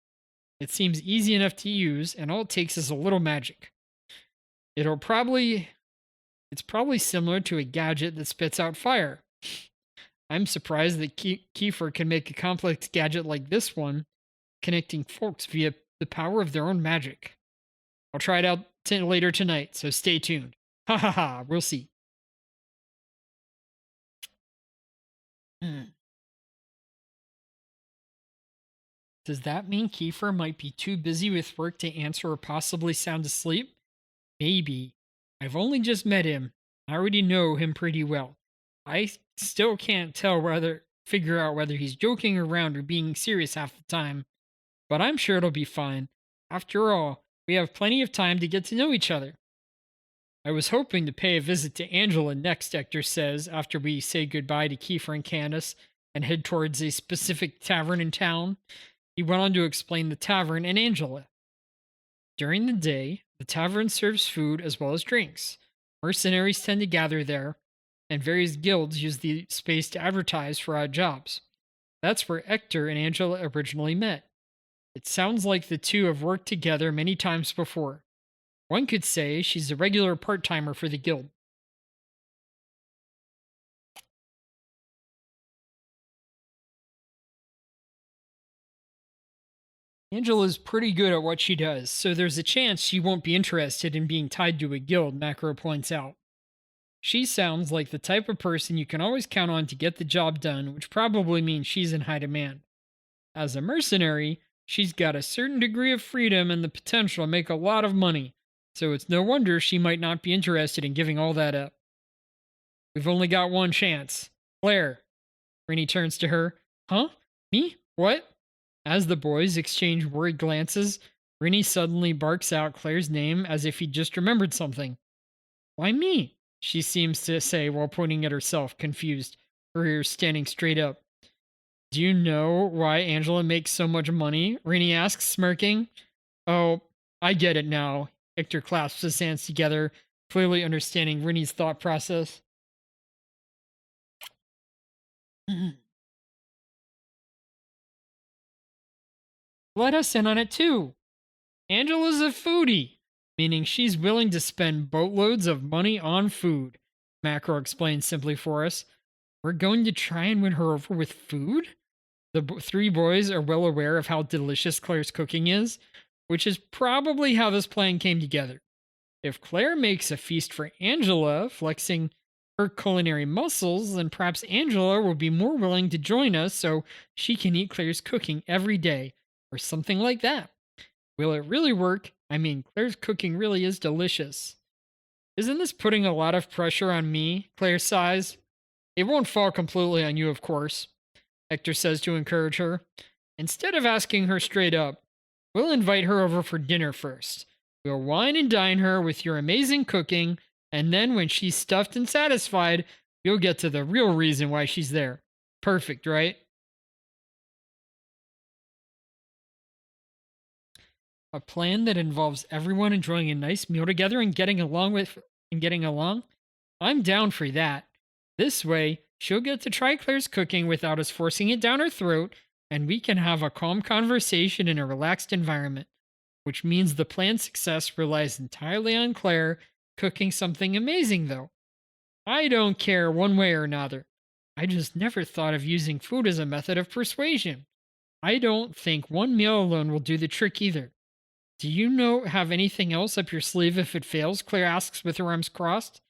It seems easy enough to use, and all it takes is a little magic. It's probably similar to a gadget that spits out fire. I'm surprised that Kiefer can make a complex gadget like this one, connecting folks via the power of their own magic. I'll try it out later tonight, so stay tuned. Ha ha ha, we'll see. Does that mean Kiefer might be too busy with work to answer or possibly sound asleep? Maybe. I've only just met him. I already know him pretty well. I still can't figure out whether he's joking around or being serious half the time. But I'm sure it'll be fine. After all, we have plenty of time to get to know each other. I was hoping to pay a visit to Angela next, Hector says, after we say goodbye to Kiefer and Candace and head towards a specific tavern in town. He went on to explain the tavern and Angela. During the day, the tavern serves food as well as drinks. Mercenaries tend to gather there, and various guilds use the space to advertise for odd jobs. That's where Hector and Angela originally met. It sounds like the two have worked together many times before. One could say she's a regular part-timer for the guild. Angela's pretty good at what she does, so there's a chance she won't be interested in being tied to a guild, Macro points out. She sounds like the type of person you can always count on to get the job done, which probably means she's in high demand. As a mercenary, she's got a certain degree of freedom and the potential to make a lot of money, so it's no wonder she might not be interested in giving all that up. We've only got one chance. Claire. Rennie turns to her. Huh? Me? What? As the boys exchange worried glances, Rennie suddenly barks out Claire's name as if he'd just remembered something. Why me? She seems to say while pointing at herself, confused, her ears standing straight up. Do you know why Angela makes so much money? Rennie asks, smirking. Oh, I get it now. Hector clasps his hands together, clearly understanding Rennie's thought process. Let us in on it too. Angela's a foodie, meaning she's willing to spend boatloads of money on food. Macro explains simply for us. We're going to try and win her over with food? The three boys are well aware of how delicious Claire's cooking is, which is probably how this plan came together. If Claire makes a feast for Angela, flexing her culinary muscles, then perhaps Angela will be more willing to join us so she can eat Claire's cooking every day, or something like that. Will it really work? I mean, Claire's cooking really is delicious. Isn't this putting a lot of pressure on me? Claire sighs. It won't fall completely on you, of course, Hector says to encourage her. Instead of asking her straight up, we'll invite her over for dinner first. We'll wine and dine her with your amazing cooking, and then when she's stuffed and satisfied, you'll get to the real reason why she's there. Perfect, right? A plan that involves everyone enjoying a nice meal together and getting along? I'm down for that. This way, she'll get to try Claire's cooking without us forcing it down her throat, and we can have a calm conversation in a relaxed environment, which means the plan's success relies entirely on Claire cooking something amazing, though. I don't care one way or another. I just never thought of using food as a method of persuasion. I don't think one meal alone will do the trick either. Do you have anything else up your sleeve if it fails? Claire asks with her arms crossed.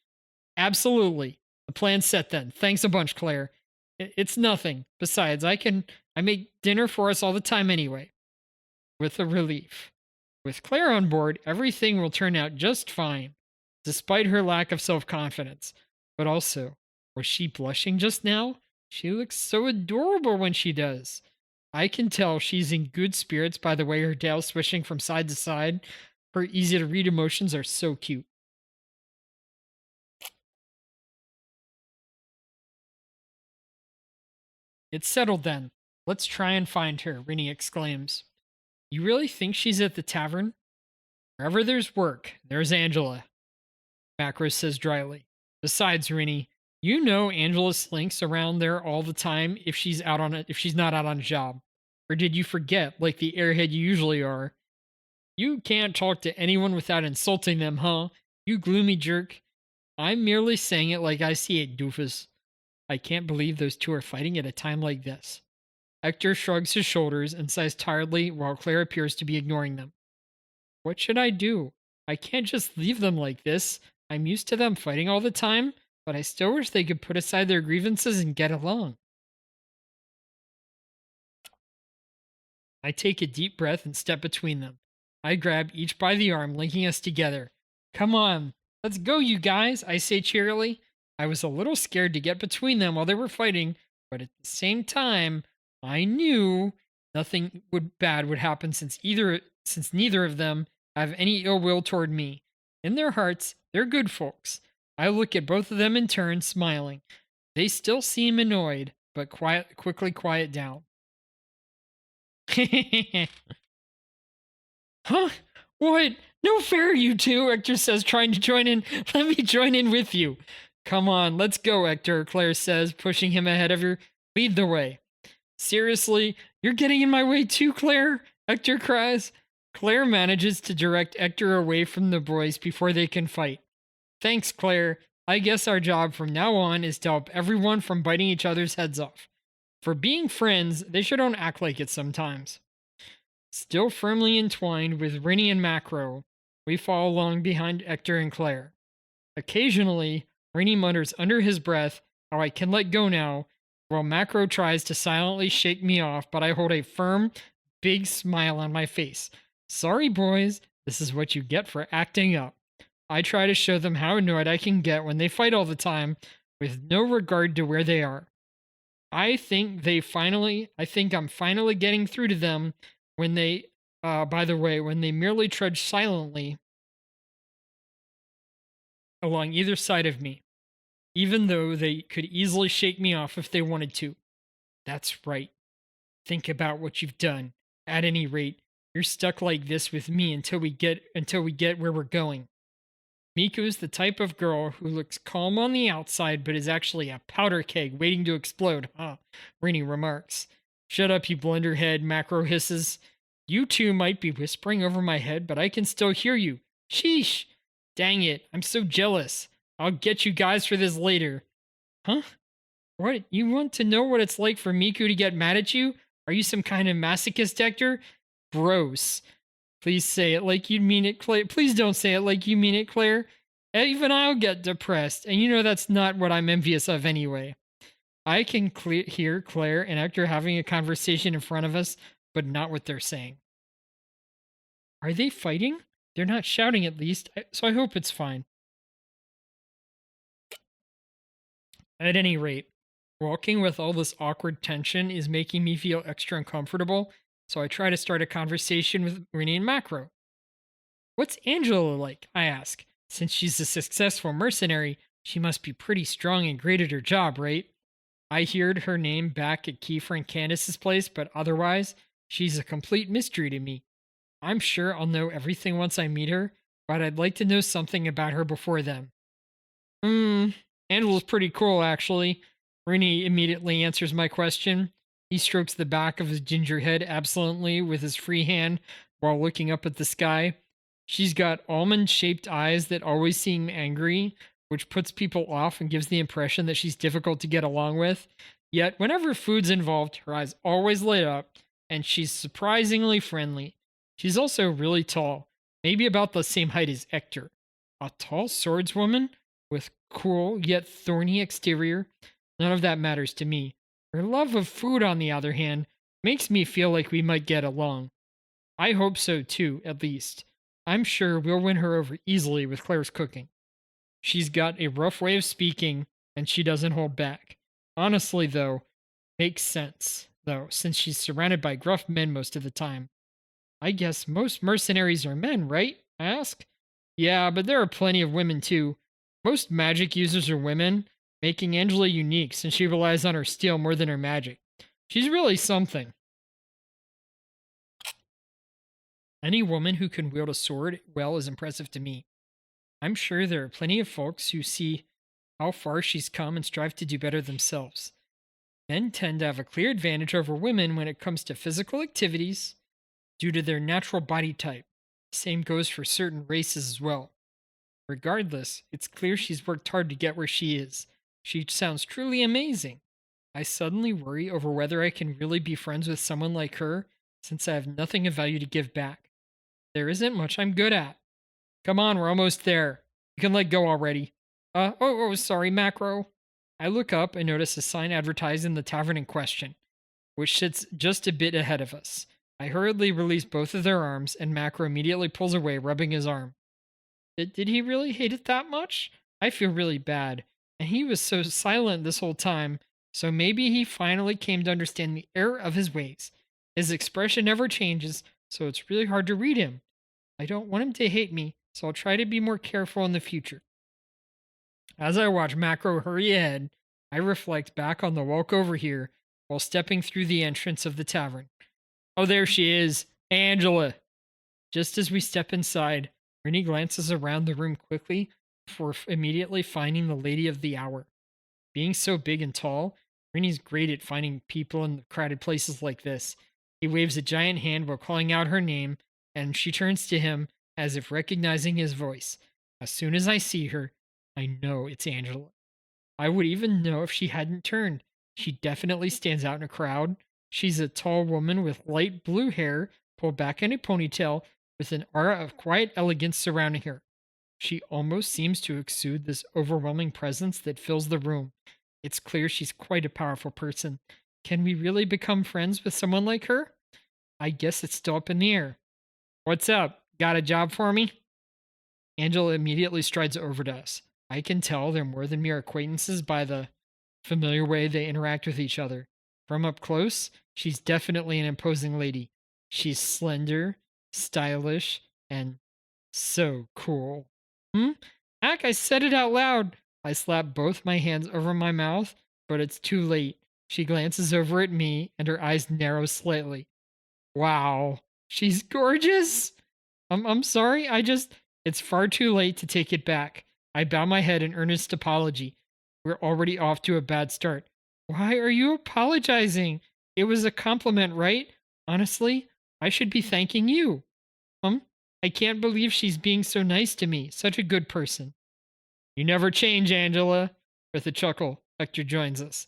Absolutely. The plan's set then. Thanks a bunch, Claire. It's nothing. Besides, I make dinner for us all the time anyway. With a relief. With Claire on board, everything will turn out just fine, despite her lack of self-confidence. But also, was she blushing just now? She looks so adorable when she does. I can tell she's in good spirits by the way her tail's swishing from side to side. Her easy-to-read emotions are so cute. It's settled then. Let's try and find her, Rennie exclaims. You really think she's at the tavern? Wherever there's work, there's Angela, Macros says dryly. Besides, Rennie, you know Angela slinks around there all the time if she's not out on a job. Or did you forget, like the airhead you usually are? You can't talk to anyone without insulting them, huh? You gloomy jerk. I'm merely saying it like I see it, doofus. I can't believe those two are fighting at a time like this. Hector shrugs his shoulders and sighs tiredly while Claire appears to be ignoring them. What should I do? I can't just leave them like this. I'm used to them fighting all the time, but I still wish they could put aside their grievances and get along. I take a deep breath and step between them. I grab each by the arm, linking us together. Come on, let's go, you guys, I say cheerily. I was a little scared to get between them while they were fighting, but at the same time, I knew nothing bad would happen since neither of them have any ill will toward me. In their hearts, they're good folks. I look at both of them in turn, smiling. They still seem annoyed, but quickly quiet down. Huh? What? No fair, you two, Hector says, trying to join in. Let me join in with you. Come on, let's go, Hector, Claire says, pushing him ahead of her. Lead the way. Seriously? You're getting in my way too, Claire? Hector cries. Claire manages to direct Hector away from the boys before they can fight. Thanks, Claire. I guess our job from now on is to help everyone from biting each other's heads off. For being friends, they sure don't act like it sometimes. Still firmly entwined with Rinny and Macro, we follow along behind Hector and Claire. Occasionally, Rinny mutters under his breath how I can let go now, while Macro tries to silently shake me off, but I hold a firm, big smile on my face. Sorry, boys, this is what you get for acting up. I try to show them how annoyed I can get when they fight all the time, with no regard to where they are. I think I'm finally getting through to them when they, by the way, when they merely trudge silently along either side of me, even though they could easily shake me off if they wanted to. That's right. Think about what you've done. At any rate, you're stuck like this with me until we get where we're going. Miko's the type of girl who looks calm on the outside but is actually a powder keg waiting to explode, huh? Rini remarks. Shut up, you blunderhead, Macro hisses. You two might be whispering over my head, but I can still hear you. Sheesh! Dang it, I'm so jealous. I'll get you guys for this later. Huh? What? You want to know what it's like for Miku to get mad at you? Are you some kind of masochist, Hector? Gross. Please say it like you mean it, Claire. Please don't say it like you mean it, Claire. Even I'll get depressed, and you know that's not what I'm envious of anyway. I can hear Claire and Hector having a conversation in front of us, but not what they're saying. Are they fighting? They're not shouting at least, so I hope it's fine. At any rate, walking with all this awkward tension is making me feel extra uncomfortable, so I try to start a conversation with Rini and Macro. What's Angela like? I ask. Since she's a successful mercenary, she must be pretty strong and great at her job, right? I heard her name back at Kiefer and Candace's place, but otherwise, she's a complete mystery to me. I'm sure I'll know everything once I meet her, but I'd like to know something about her before then. Angela's pretty cool, actually. Rini immediately answers my question. He strokes the back of his ginger head absently with his free hand while looking up at the sky. She's got almond-shaped eyes that always seem angry, which puts people off and gives the impression that she's difficult to get along with. Yet, whenever food's involved, her eyes always light up, and she's surprisingly friendly. She's also really tall, maybe about the same height as Hector. A tall swordswoman with cool yet thorny exterior. None of that matters to me. Her love of food, on the other hand, makes me feel like we might get along. I hope so too, at least. I'm sure we'll win her over easily with Claire's cooking. She's got a rough way of speaking, and she doesn't hold back. Honestly, though, makes sense, though, since she's surrounded by gruff men most of the time. I guess most mercenaries are men, right? I ask. Yeah, but there are plenty of women too. Most magic users are women, making Angela unique since she relies on her steel more than her magic. She's really something. Any woman who can wield a sword well is impressive to me. I'm sure there are plenty of folks who see how far she's come and strive to do better themselves. Men tend to have a clear advantage over women when it comes to physical activities due to their natural body type. Same goes for certain races as well. Regardless, it's clear she's worked hard to get where she is. She sounds truly amazing. I suddenly worry over whether I can really be friends with someone like her, since I have nothing of value to give back. There isn't much I'm good at. Come on, we're almost there. You can let go already. Sorry, Macro. I look up and notice a sign advertising the tavern in question, which sits just a bit ahead of us. I hurriedly release both of their arms, and Macro immediately pulls away, rubbing his arm. Did he really hate it that much? I feel really bad. And he was so silent this whole time, so maybe he finally came to understand the error of his ways. His expression never changes, so it's really hard to read him. I don't want him to hate me, so I'll try to be more careful in the future. As I watch Macro hurry ahead, I reflect back on the walk over here while stepping through the entrance of the tavern. Oh, there she is, Angela. Just as we step inside, Rennie glances around the room quickly before immediately finding the lady of the hour. Being so big and tall, Rennie's great at finding people in crowded places like this. He waves a giant hand while calling out her name, and she turns to him as if recognizing his voice. As soon as I see her, I know it's Angela. I would even know if she hadn't turned. She definitely stands out in a crowd. She's a tall woman with light blue hair pulled back in a ponytail with an aura of quiet elegance surrounding her. She almost seems to exude this overwhelming presence that fills the room. It's clear she's quite a powerful person. Can we really become friends with someone like her? I guess it's still up in the air. What's up? Got a job for me? Angela immediately strides over to us. I can tell they're more than mere acquaintances by the familiar way they interact with each other. From up close, she's definitely an imposing lady. She's slender, stylish, and so cool. Hmm? Ack, I said it out loud. I slap both my hands over my mouth, but it's too late. She glances over at me, and her eyes narrow slightly. Wow, she's gorgeous. I'm sorry. It's far too late to take it back. I bow my head in earnest apology. We're already off to a bad start. Why are you apologizing? It was a compliment, right? Honestly, I should be thanking you. Um, I can't believe she's being so nice to me. Such a good person. You never change, Angela. With a chuckle, Hector joins us.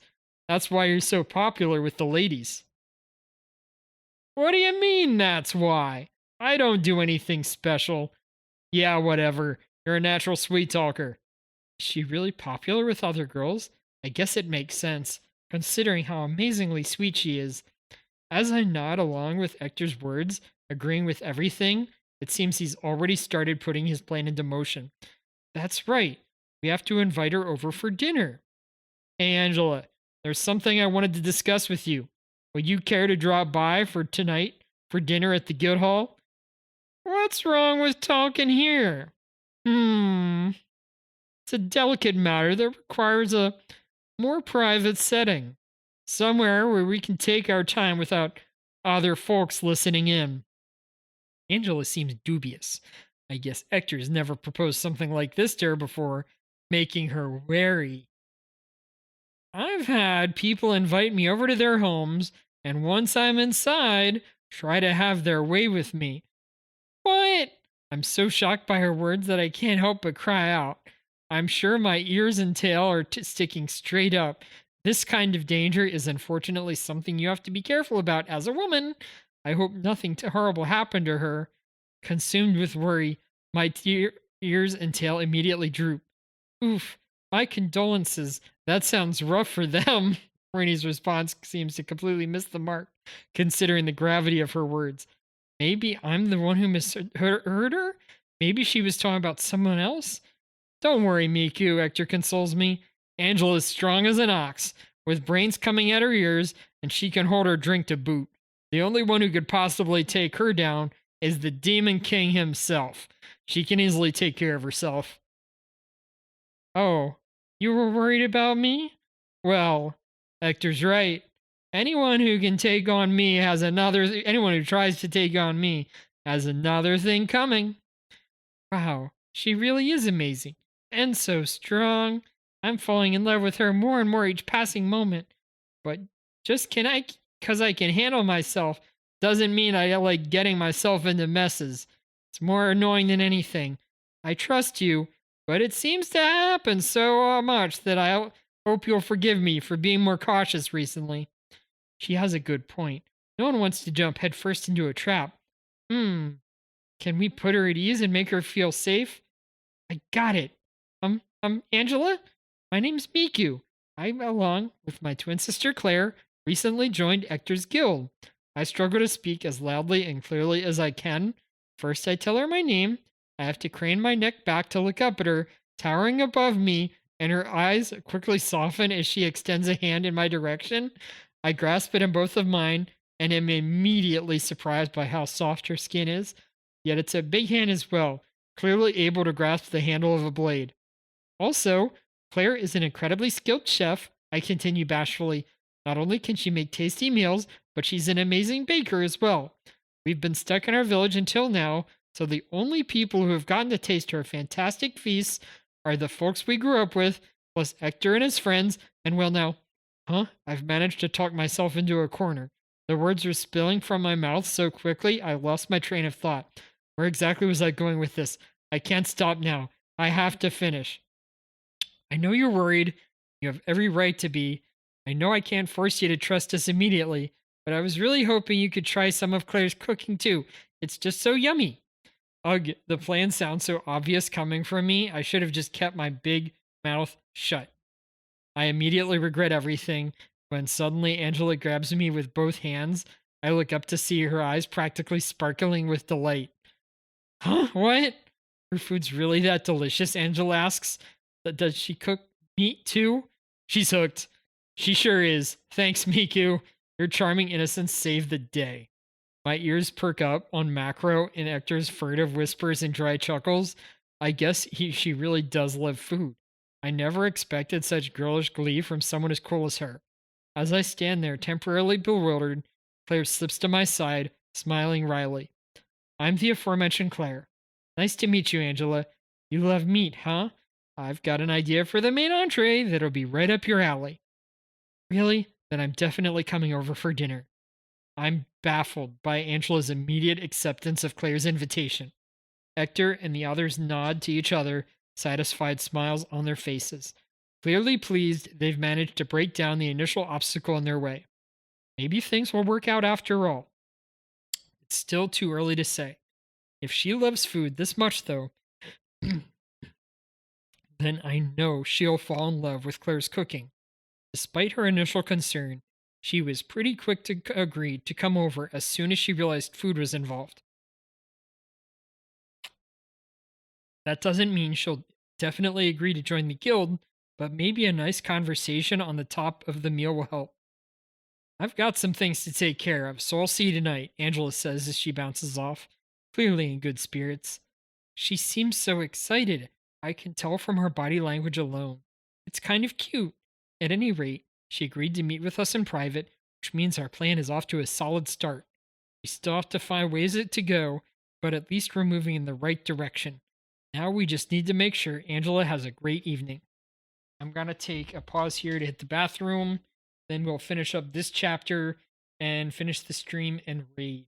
That's why you're so popular with the ladies. What do you mean, that's why? I don't do anything special. Yeah, whatever. You're a natural sweet talker. Is she really popular with other girls? I guess it makes sense, considering how amazingly sweet she is. As I nod along with Hector's words, agreeing with everything, it seems he's already started putting his plan into motion. That's right. We have to invite her over for dinner. Hey, Angela, there's something I wanted to discuss with you. Would you care to drop by for tonight for dinner at the Guildhall? What's wrong with talking here? It's a delicate matter that requires a more private setting. Somewhere where we can take our time without other folks listening in. Angela seems dubious. I guess Hector's never proposed something like this to her before, making her wary. I've had people invite me over to their homes, and once I'm inside, try to have their way with me. What? I'm so shocked by her words that I can't help but cry out. I'm sure my ears and tail are sticking straight up. This kind of danger is unfortunately something you have to be careful about as a woman. I hope nothing horrible happened to her. Consumed with worry, my ears and tail immediately droop. Oof, my condolences. That sounds rough for them. Rainy's response seems to completely miss the mark, considering the gravity of her words. Maybe I'm the one who misheard her? Maybe she was talking about someone else? Don't worry, Miku, Hector consoles me. Angela's strong as an ox, with brains coming at her ears, and she can hold her drink to boot. The only one who could possibly take her down is the Demon King himself. She can easily take care of herself. Oh, you were worried about me? Well, Hector's right. Anyone who can take on me has another. Anyone who tries to take on me has another thing coming. Wow, she really is amazing and so strong. I'm falling in love with her more and more each passing moment. But just because I can handle myself, doesn't mean I like getting myself into messes. It's more annoying than anything. I trust you, but it seems to happen so much that I hope you'll forgive me for being more cautious recently. She has a good point. No one wants to jump headfirst into a trap. Can we put her at ease and make her feel safe? I got it. Angela? My name's Miku. I, along with my twin sister Claire, recently joined Hector's guild. I struggle to speak as loudly and clearly as I can. First, I tell her my name. I have to crane my neck back to look up at her, towering above me, and her eyes quickly soften as she extends a hand in my direction. I grasp it in both of mine and am immediately surprised by how soft her skin is. Yet it's a big hand as well, clearly able to grasp the handle of a blade. Also, Claire is an incredibly skilled chef, I continue bashfully. Not only can she make tasty meals, but she's an amazing baker as well. We've been stuck in our village until now, so the only people who have gotten to taste her fantastic feasts are the folks we grew up with, plus Hector and his friends, and well now, I've managed to talk myself into a corner. The words were spilling from my mouth so quickly I lost my train of thought. Where exactly was I going with this? I can't stop now. I have to finish. I know you're worried. You have every right to be. I know I can't force you to trust us immediately, but I was really hoping you could try some of Claire's cooking too. It's just so yummy. Ugh, the plan sounds so obvious coming from me. I should have just kept my big mouth shut. I immediately regret everything when suddenly Angela grabs me with both hands. I look up to see her eyes practically sparkling with delight. Huh? What? Her food's really that delicious? Angela asks. Does she cook meat too? She's hooked. She sure is. Thanks, Miku. Your charming innocence saved the day. My ears perk up on macro in Hector's furtive whispers and dry chuckles. I guess she really does love food. I never expected such girlish glee from someone as cool as her. As I stand there, temporarily bewildered, Claire slips to my side, smiling wryly. I'm the aforementioned Claire. Nice to meet you, Angela. You love meat, huh? I've got an idea for the main entree that'll be right up your alley. Really? Then I'm definitely coming over for dinner. I'm baffled by Angela's immediate acceptance of Claire's invitation. Hector and the others nod to each other, satisfied smiles on their faces. Clearly pleased they've managed to break down the initial obstacle in their way. Maybe things will work out after all. It's still too early to say. If she loves food this much, though, then I know she'll fall in love with Claire's cooking. Despite her initial concern, she was pretty quick to agree to come over as soon as she realized food was involved. That doesn't mean she'll definitely agree to join the guild, but maybe a nice conversation on the top of the meal will help. I've got some things to take care of, so I'll see you tonight, Angela says as she bounces off, clearly in good spirits. She seems so excited. I can tell from her body language alone. It's kind of cute. At any rate, she agreed to meet with us in private, which means our plan is off to a solid start. We still have to find ways to go, but at least we're moving in the right direction. Now we just need to make sure Angela has a great evening. I'm going to take a pause here to hit the bathroom. Then we'll finish up this chapter and finish the stream and raid.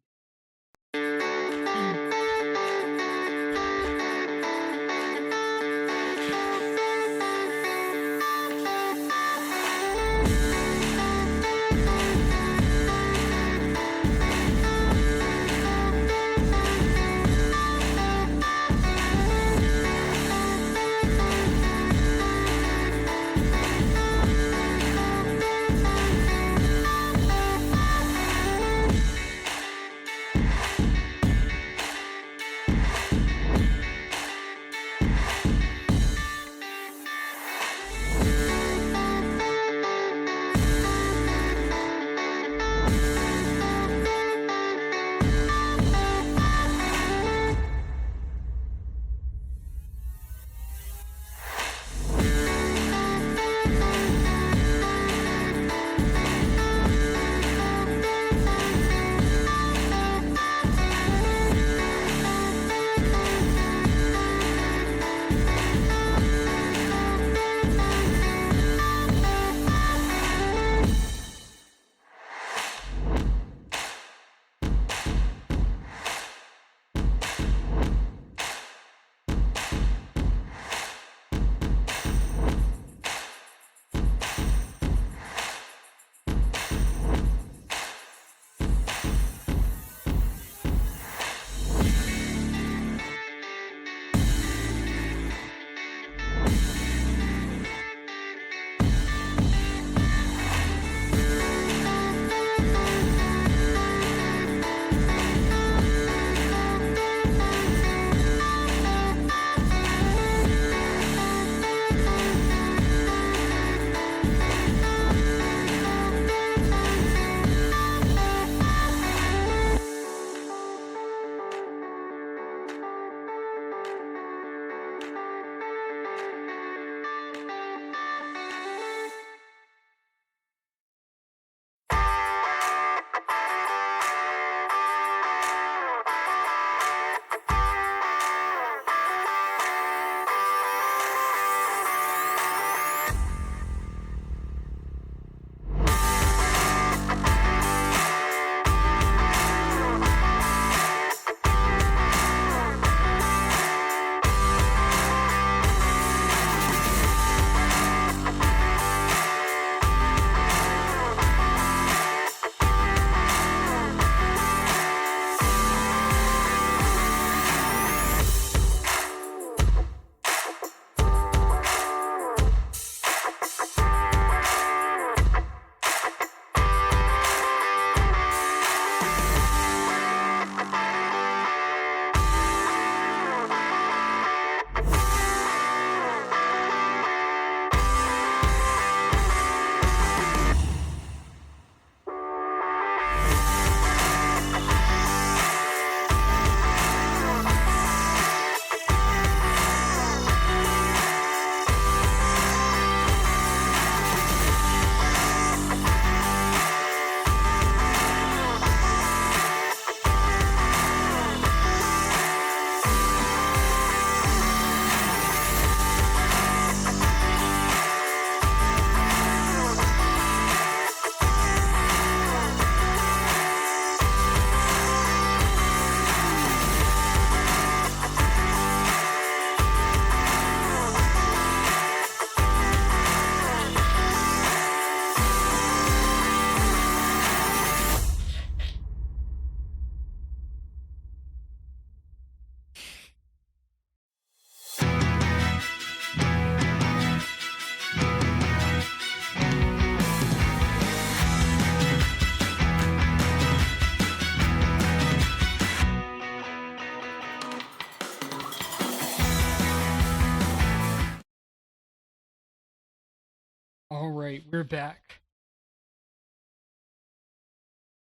All right, we're back.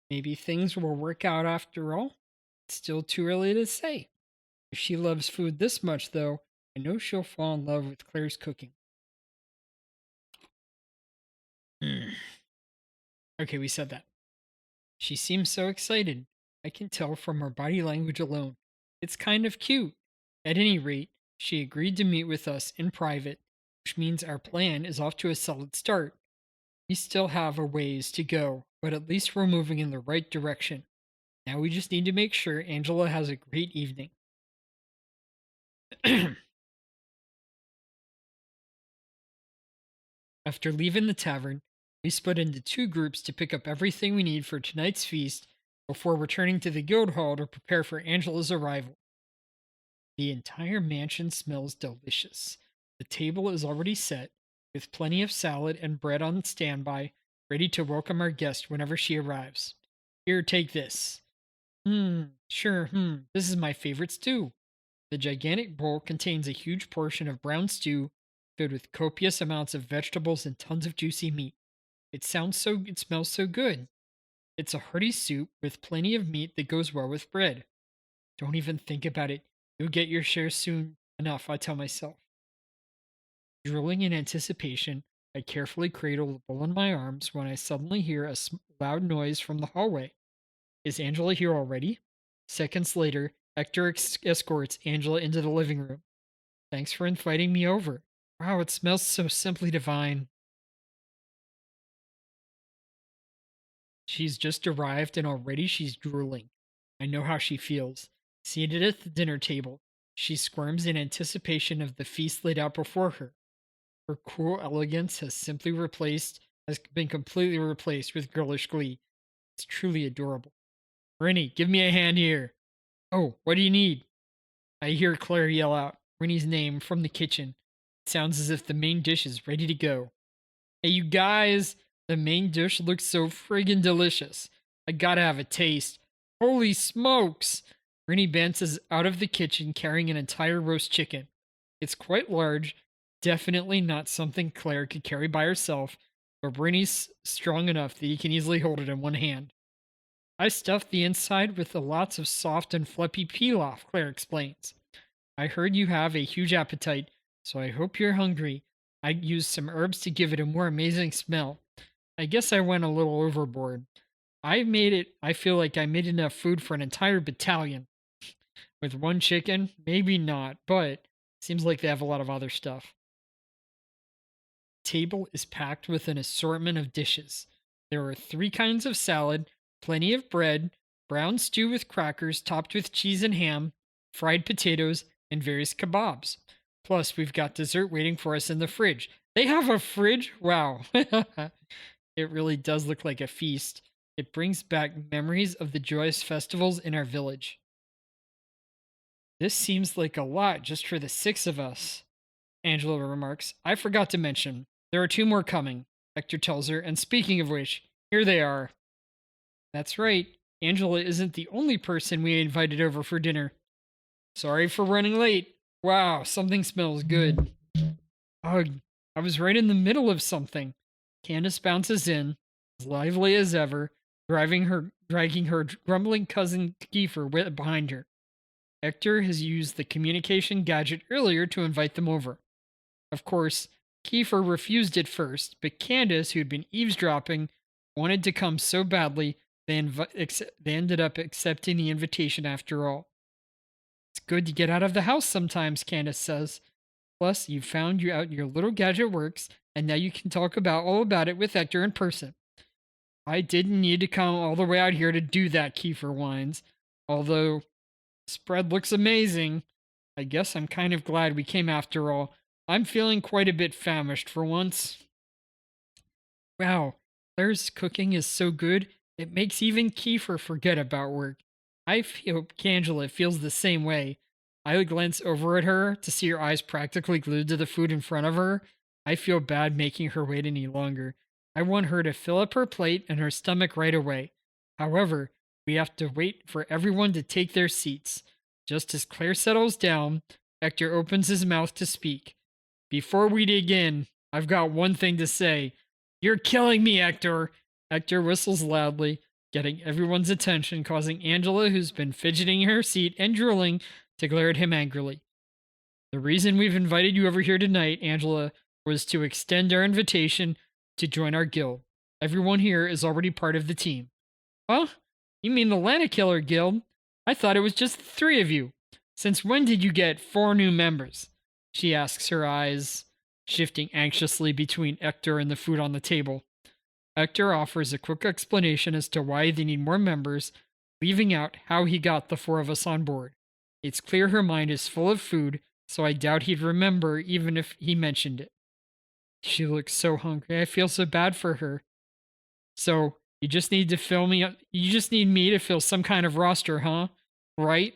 Maybe things will work out after all. It's still too early to say. If she loves food this much, though, I know she'll fall in love with Claire's cooking. Mm. Okay, we said that. She seems so excited. I can tell from her body language alone. It's kind of cute. At any rate, she agreed to meet with us in private, which means our plan is off to a solid start. We still have a ways to go, but at least we're moving in the right direction. Now we just need to make sure Angela has a great evening. After leaving the tavern, we split into two groups to pick up everything we need for tonight's feast before returning to the guild hall to prepare for Angela's arrival. The entire mansion smells delicious. The table is already set, with plenty of salad and bread on standby, ready to welcome our guest whenever she arrives. Here, take this. Sure, this is my favorite stew. The gigantic bowl contains a huge portion of brown stew filled with copious amounts of vegetables and tons of juicy meat. It smells so good. It's a hearty soup with plenty of meat that goes well with bread. Don't even think about it. You'll get your share soon enough, I tell myself. Drooling in anticipation, I carefully cradle the bowl in my arms when I suddenly hear a loud noise from the hallway. Is Angela here already? Seconds later, Hector escorts Angela into the living room. Thanks for inviting me over. Wow, it smells so simply divine. She's just arrived and already she's drooling. I know how she feels. Seated at the dinner table, she squirms in anticipation of the feast laid out before her. Her cool elegance has been completely replaced with girlish glee. It's truly adorable. Rennie, give me a hand here. Oh, what do you need? I hear Claire yell out Rennie's name from the kitchen. It sounds as if the main dish is ready to go. Hey, you guys, the main dish looks so friggin' delicious. I gotta have a taste. Holy smokes! Rennie bounces out of the kitchen carrying an entire roast chicken. It's quite large, definitely not something Claire could carry by herself, but Rennie's strong enough that he can easily hold it in one hand. I stuffed the inside with lots of soft and fluffy pilaf, Claire explains. I heard you have a huge appetite, so I hope you're hungry. I used some herbs to give it a more amazing smell. I guess I went a little overboard. I feel like I made enough food for an entire battalion. With one chicken, maybe not, but seems like they have a lot of other stuff. Table is packed with an assortment of dishes. There are three kinds of salad, plenty of bread, brown stew with crackers topped with cheese and ham, fried potatoes, and various kebabs. Plus, we've got dessert waiting for us in the fridge. They have a fridge? Wow. It really does look like a feast. It brings back memories of the joyous festivals in our village. This seems like a lot just for the six of us, Angela remarks. I forgot to mention, there are two more coming, Hector tells her, and speaking of which, here they are. That's right, Angela isn't the only person we invited over for dinner. Sorry for running late. Wow, something smells good. Ugh, I was right in the middle of something. Candace bounces in, as lively as ever, dragging her grumbling cousin Kiefer behind her. Hector has used the communication gadget earlier to invite them over. Of course, Kiefer refused at first, but Candace, who'd been eavesdropping, wanted to come so badly they ended up accepting the invitation after all. It's good to get out of the house sometimes, Candace says. Plus, you found out your little gadget works, and now you can talk about all about it with Hector in person. I didn't need to come all the way out here to do that, Kiefer whines. Although, the spread looks amazing. I guess I'm kind of glad we came after all. I'm feeling quite a bit famished for once. Wow, Claire's cooking is so good, it makes even Kiefer forget about work. I hope Angela feels the same way. I glance over at her to see her eyes practically glued to the food in front of her. I feel bad making her wait any longer. I want her to fill up her plate and her stomach right away. However, we have to wait for everyone to take their seats. Just as Claire settles down, Hector opens his mouth to speak. Before we dig in, I've got one thing to say. You're killing me, Hector. Hector whistles loudly, getting everyone's attention, causing Angela, who's been fidgeting in her seat and drooling, to glare at him angrily. The reason we've invited you over here tonight, Angela, was to extend our invitation to join our guild. Everyone here is already part of the team. Huh? You mean the Lana Killer Guild? I thought it was just the three of you. Since when did you get four new members? She asks, her eyes shifting anxiously between Hector and the food on the table. Hector offers a quick explanation as to why they need more members, leaving out how he got the four of us on board. It's clear her mind is full of food, so I doubt he'd remember even if he mentioned it. She looks so hungry. I feel so bad for her. So, you just need to fill me up. You just need me to fill some kind of roster, huh? Right?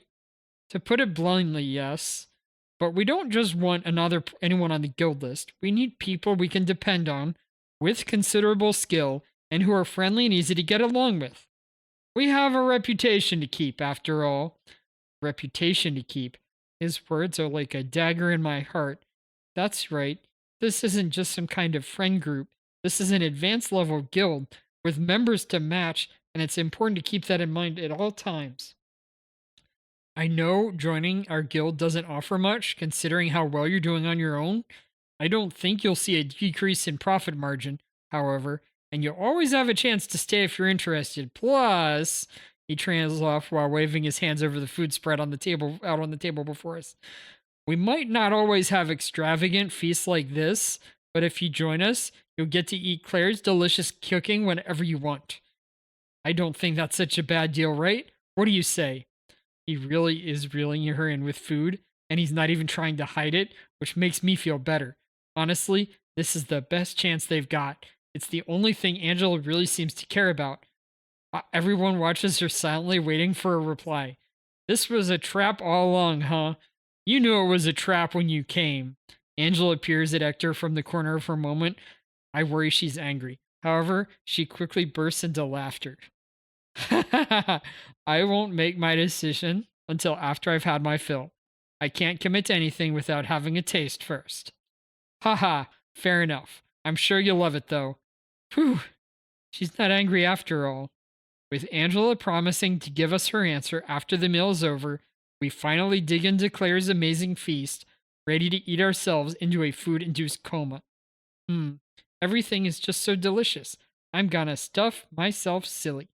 To put it bluntly, yes. But we don't just want anyone on the guild list. We need people we can depend on, with considerable skill, and who are friendly and easy to get along with. We have a reputation to keep, after all. Reputation to keep. His words are like a dagger in my heart. That's right. This isn't just some kind of friend group. This is an advanced level guild with members to match, and it's important to keep that in mind at all times. I know joining our guild doesn't offer much, considering how well you're doing on your own. I don't think you'll see a decrease in profit margin, however, and you'll always have a chance to stay if you're interested. Plus, he trails off while waving his hands over the food spread on the table out on the table before us. We might not always have extravagant feasts like this, but if you join us, you'll get to eat Claire's delicious cooking whenever you want. I don't think that's such a bad deal, right? What do you say? He really is reeling her in with food, and he's not even trying to hide it, which makes me feel better. Honestly, this is the best chance they've got. It's the only thing Angela really seems to care about. Everyone watches her silently, waiting for a reply. This was a trap all along, huh? You knew it was a trap when you came. Angela peers at Hector from the corner for a moment. I worry she's angry. However, she quickly bursts into laughter. I won't make my decision until after I've had my fill. I can't commit to anything without having a taste first. Haha, fair enough. I'm sure you'll love it though. Whew, she's not angry after all. With Angela promising to give us her answer after the meal is over, we finally dig into Claire's amazing feast, ready to eat ourselves into a food-induced coma. Everything is just so delicious. I'm gonna stuff myself silly.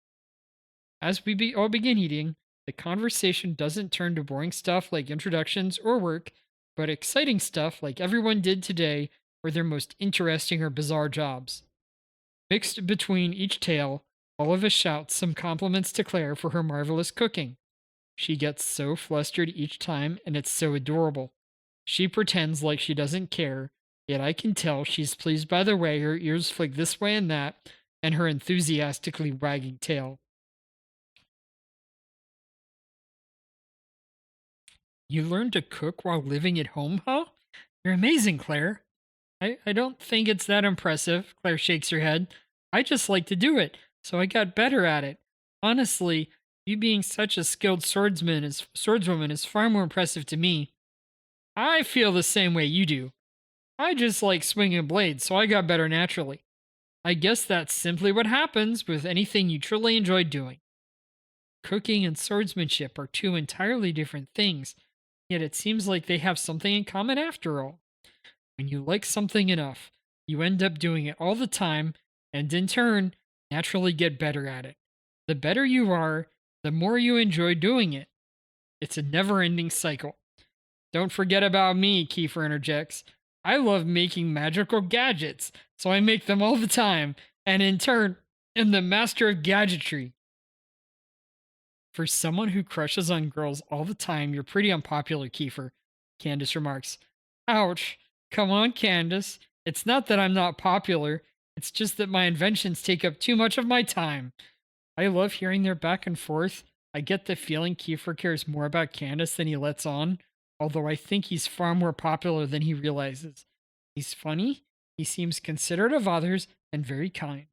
As we all begin eating, the conversation doesn't turn to boring stuff like introductions or work, but exciting stuff like everyone did today or their most interesting or bizarre jobs. Mixed between each tale, Oliva shouts some compliments to Claire for her marvelous cooking. She gets so flustered each time, and it's so adorable. She pretends like she doesn't care, yet I can tell she's pleased by the way her ears flick this way and that, and her enthusiastically wagging tail. You learned to cook while living at home, huh? You're amazing, Claire. I don't think it's that impressive, Claire shakes her head. I just like to do it, so I got better at it. Honestly, you being such a skilled swordswoman is far more impressive to me. I feel the same way you do. I just like swinging blades, so I got better naturally. I guess that's simply what happens with anything you truly enjoy doing. Cooking and swordsmanship are two entirely different things, yet it seems like they have something in common after all. When you like something enough, you end up doing it all the time, and in turn, naturally get better at it. The better you are, the more you enjoy doing it. It's a never ending cycle. Don't forget about me, Kiefer interjects. I love making magical gadgets, so I make them all the time, and in turn, am the master of gadgetry. For someone who crushes on girls all the time, you're pretty unpopular, Kiefer, Candace remarks. Ouch. Come on, Candace. It's not that I'm not popular, it's just that my inventions take up too much of my time. I love hearing their back and forth. I get the feeling Kiefer cares more about Candace than he lets on, although I think he's far more popular than he realizes. He's funny, he seems considerate of others, and very kind.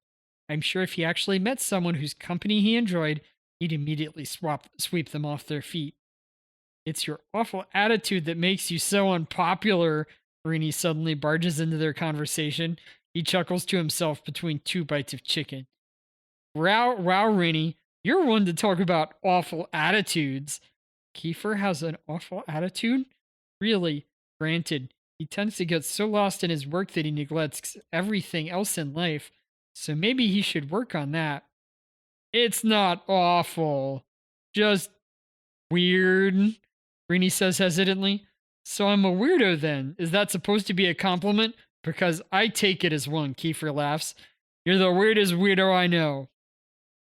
I'm sure if he actually met someone whose company he enjoyed, he'd immediately sweep them off their feet. It's your awful attitude that makes you so unpopular, Rini suddenly barges into their conversation. He chuckles to himself between two bites of chicken. Wow, Rini, you're one to talk about awful attitudes. Kiefer has an awful attitude? Really? Granted, he tends to get so lost in his work that he neglects everything else in life, so maybe he should work on that. It's not awful. Just weird, Rini says hesitantly. So I'm a weirdo then. Is that supposed to be a compliment? Because I take it as one, Kiefer laughs. You're the weirdest weirdo I know.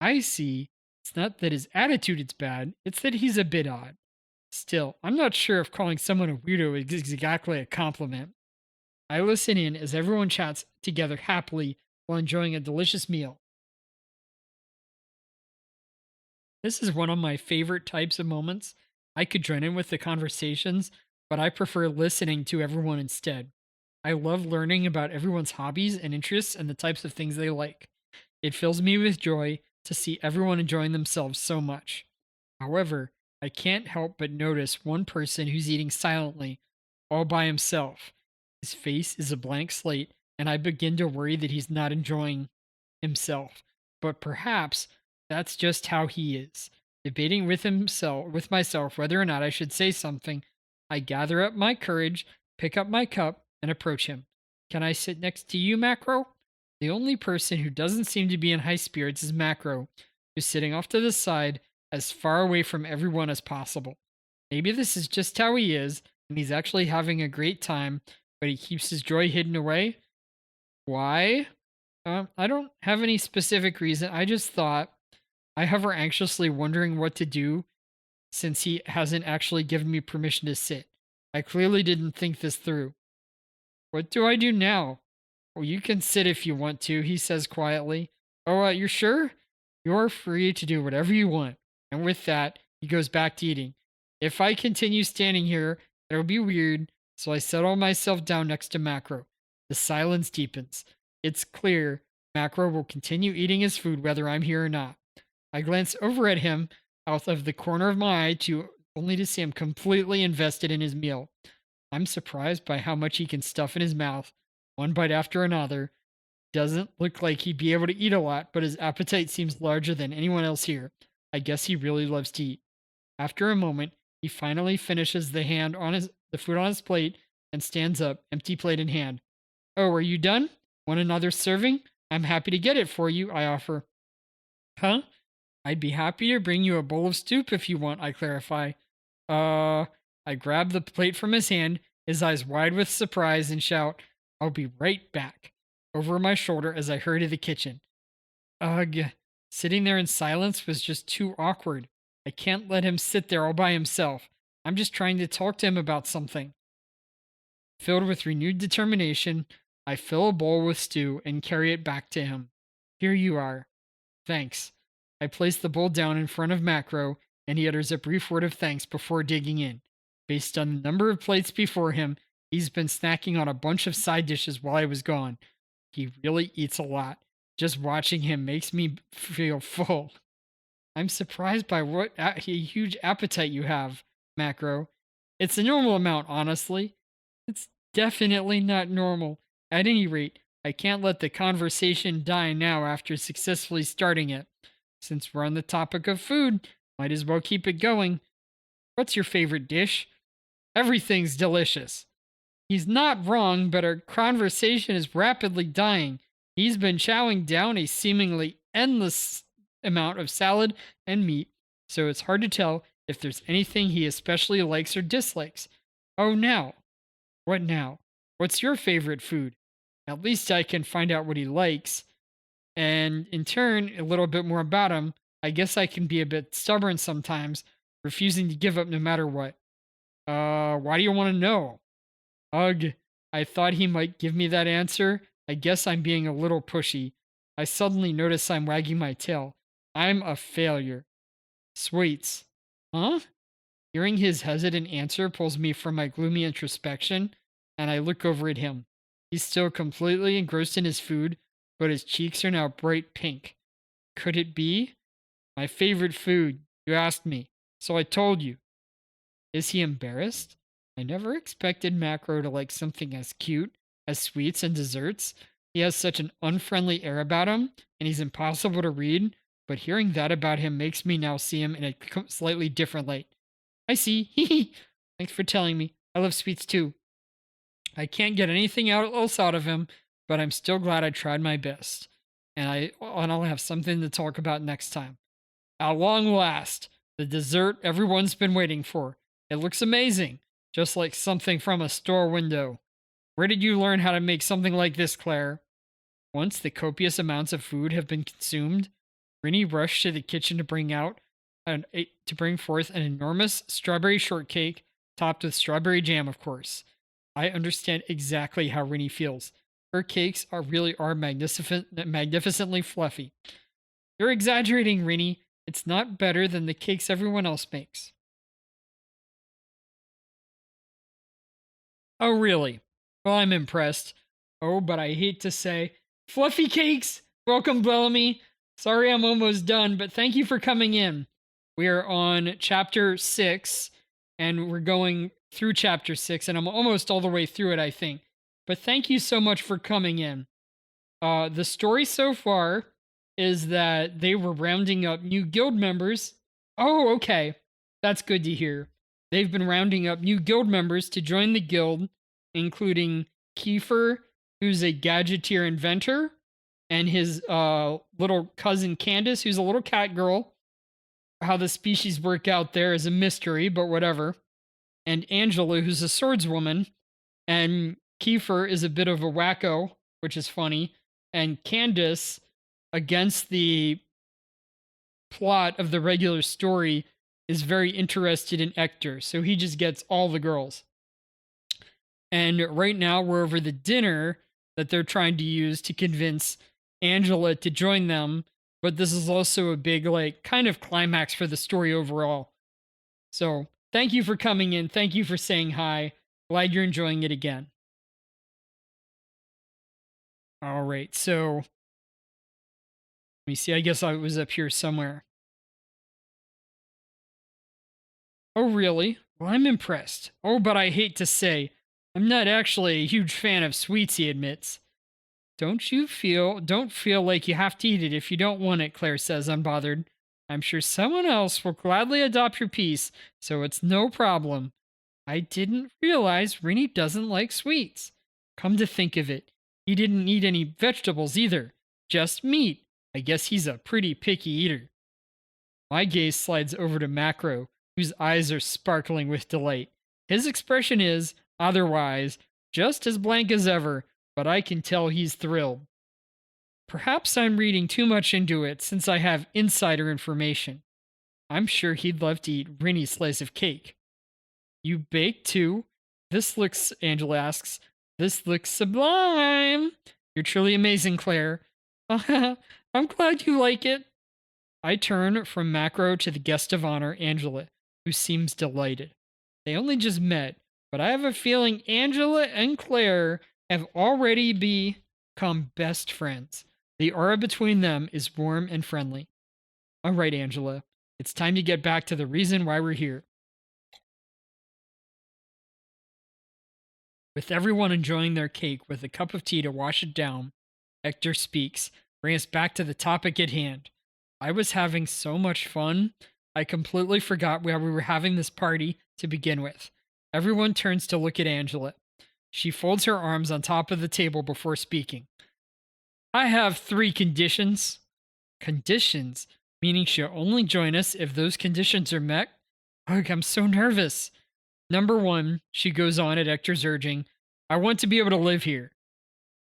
I see. It's not that his attitude is bad, it's that he's a bit odd. Still, I'm not sure if calling someone a weirdo is exactly a compliment. I listen in as everyone chats together happily while enjoying a delicious meal. This is one of my favorite types of moments. I could join in with the conversations, but I prefer listening to everyone instead. I love learning about everyone's hobbies and interests and the types of things they like. It fills me with joy to see everyone enjoying themselves so much. However, I can't help but notice one person who's eating silently, all by himself. His face is a blank slate, and I begin to worry that he's not enjoying himself. But perhaps that's just how he is. Debating with myself whether or not I should say something, I gather up my courage, pick up my cup, and approach him. Can I sit next to you, Macro? The only person who doesn't seem to be in high spirits is Macro, who's sitting off to the side, as far away from everyone as possible. Maybe this is just how he is, and he's actually having a great time, but he keeps his joy hidden away. Why? I don't have any specific reason. I just thought I hover anxiously, wondering what to do since he hasn't actually given me permission to sit. I clearly didn't think this through. What do I do now? Well, you can sit if you want to, he says quietly. Oh, you're sure? You're free to do whatever you want. And with that, he goes back to eating. If I continue standing here, it'll be weird, so I settle myself down next to Macro. The silence deepens. It's clear Macro will continue eating his food whether I'm here or not. I glance over at him out of the corner of my eye to only to see him completely invested in his meal. I'm surprised by how much he can stuff in his mouth, one bite after another. Doesn't look like he'd be able to eat a lot, but his appetite seems larger than anyone else here. I guess he really loves to eat. After a moment, he finally finishes the food on his plate and stands up, empty plate in hand. Oh, are you done? Want another serving? I'm happy to get it for you, I offer. Huh? I'd be happy to bring you a bowl of soup if you want, I clarify. Uh, I grab the plate from his hand, his eyes wide with surprise, and shout, I'll be right back, over my shoulder as I hurry to the kitchen. Ugh, sitting there in silence was just too awkward. I can't let him sit there all by himself. I'm just trying to talk to him about something. Filled with renewed determination, I fill a bowl with stew and carry it back to him. Here you are. Thanks. I place the bowl down in front of Macro, and he utters a brief word of thanks before digging in. Based on the number of plates before him, he's been snacking on a bunch of side dishes while I was gone. He really eats a lot. Just watching him makes me feel full. I'm surprised by what a huge appetite you have, Macro. It's a normal amount, honestly. It's definitely not normal. At any rate, I can't let the conversation die now after successfully starting it. Since we're on the topic of food, might as well keep it going. What's your favorite dish? Everything's delicious. He's not wrong, but our conversation is rapidly dying. He's been chowing down a seemingly endless amount of salad and meat, so it's hard to tell if there's anything he especially likes or dislikes. Oh, now. What now? What's your favorite food? At least I can find out what he likes. And in turn, a little bit more about him. I guess I can be a bit stubborn sometimes, refusing to give up no matter what. Why do you want to know? Ugh, I thought he might give me that answer. I guess I'm being a little pushy. I suddenly notice I'm wagging my tail. I'm a failure. Sweets. Huh? Hearing his hesitant answer pulls me from my gloomy introspection, and I look over at him. He's still completely engrossed in his food, but his cheeks are now bright pink. Could it be? My favorite food. You asked me, so I told you. Is he embarrassed? I never expected Macro to like something as cute as sweets and desserts. He has such an unfriendly air about him, and he's impossible to read, but hearing that about him makes me now see him in a slightly different light. I see. Hee. Thanks for telling me. I love sweets too. I can't get anything else out of him, but I'm still glad I tried my best. And I'll have something to talk about next time. At long last, the dessert everyone's been waiting for. It looks amazing, just like something from a store window. Where did you learn how to make something like this, Claire? Once the copious amounts of food have been consumed, Rennie rushed to the kitchen to bring forth an enormous strawberry shortcake topped with strawberry jam, of course. I understand exactly how Rennie feels. Her cakes are magnificently fluffy. You're exaggerating, Rennie. It's not better than the cakes everyone else makes. Oh, really? Well, I'm impressed. Oh, but I hate to say, fluffy cakes! Welcome, Bellamy. Sorry I'm almost done, but thank you for coming in. We are on chapter 6, and we're going through chapter 6, and I'm almost all the way through it, I think. But thank you so much for coming in. The story so far is that they were rounding up new guild members. Oh, okay. That's good to hear. They've been rounding up new guild members to join the guild, including Kiefer, who's a gadgeteer inventor, and his little cousin Candace, who's a little cat girl. How the species work out there is a mystery, but whatever. And Angela, who's a swordswoman, and Kiefer is a bit of a wacko, which is funny. And Candace, against the plot of the regular story, is very interested in Ector, so he just gets all the girls. And right now we're over the dinner that they're trying to use to convince Angela to join them, but this is also a big, like, kind of climax for the story overall. So, thank you for coming in. Thank you for saying hi. Glad you're enjoying it again. All right, so let me see. I guess I was up here somewhere. Oh, really? Well, I'm impressed. Oh, but I hate to say, I'm not actually a huge fan of sweets, he admits. Don't feel like you have to eat it if you don't want it, Claire says, unbothered. I'm sure someone else will gladly adopt your piece, so it's no problem. I didn't realize Rennie doesn't like sweets. Come to think of it, he didn't eat any vegetables either, just meat. I guess he's a pretty picky eater. My gaze slides over to Macro, whose eyes are sparkling with delight. His expression is, otherwise, just as blank as ever, but I can tell he's thrilled. Perhaps I'm reading too much into it since I have insider information. I'm sure he'd love to eat Rennie's slice of cake. You bake too? Angela asks, this looks sublime. You're truly amazing, Claire. I'm glad you like it. I turn from Macro to the guest of honor, Angela, who seems delighted. They only just met, but I have a feeling Angela and Claire have already become best friends. The aura between them is warm and friendly. All right, Angela, it's time to get back to the reason why we're here. With everyone enjoying their cake with a cup of tea to wash it down, Hector speaks, bringing us back to the topic at hand. I was having so much fun, I completely forgot why we were having this party to begin with. Everyone turns to look at Angela. She folds her arms on top of the table before speaking. I have 3 conditions. Conditions? Meaning she'll only join us if those conditions are met? Ugh, I'm so nervous. Number 1, she goes on at Hector's urging, I want to be able to live here.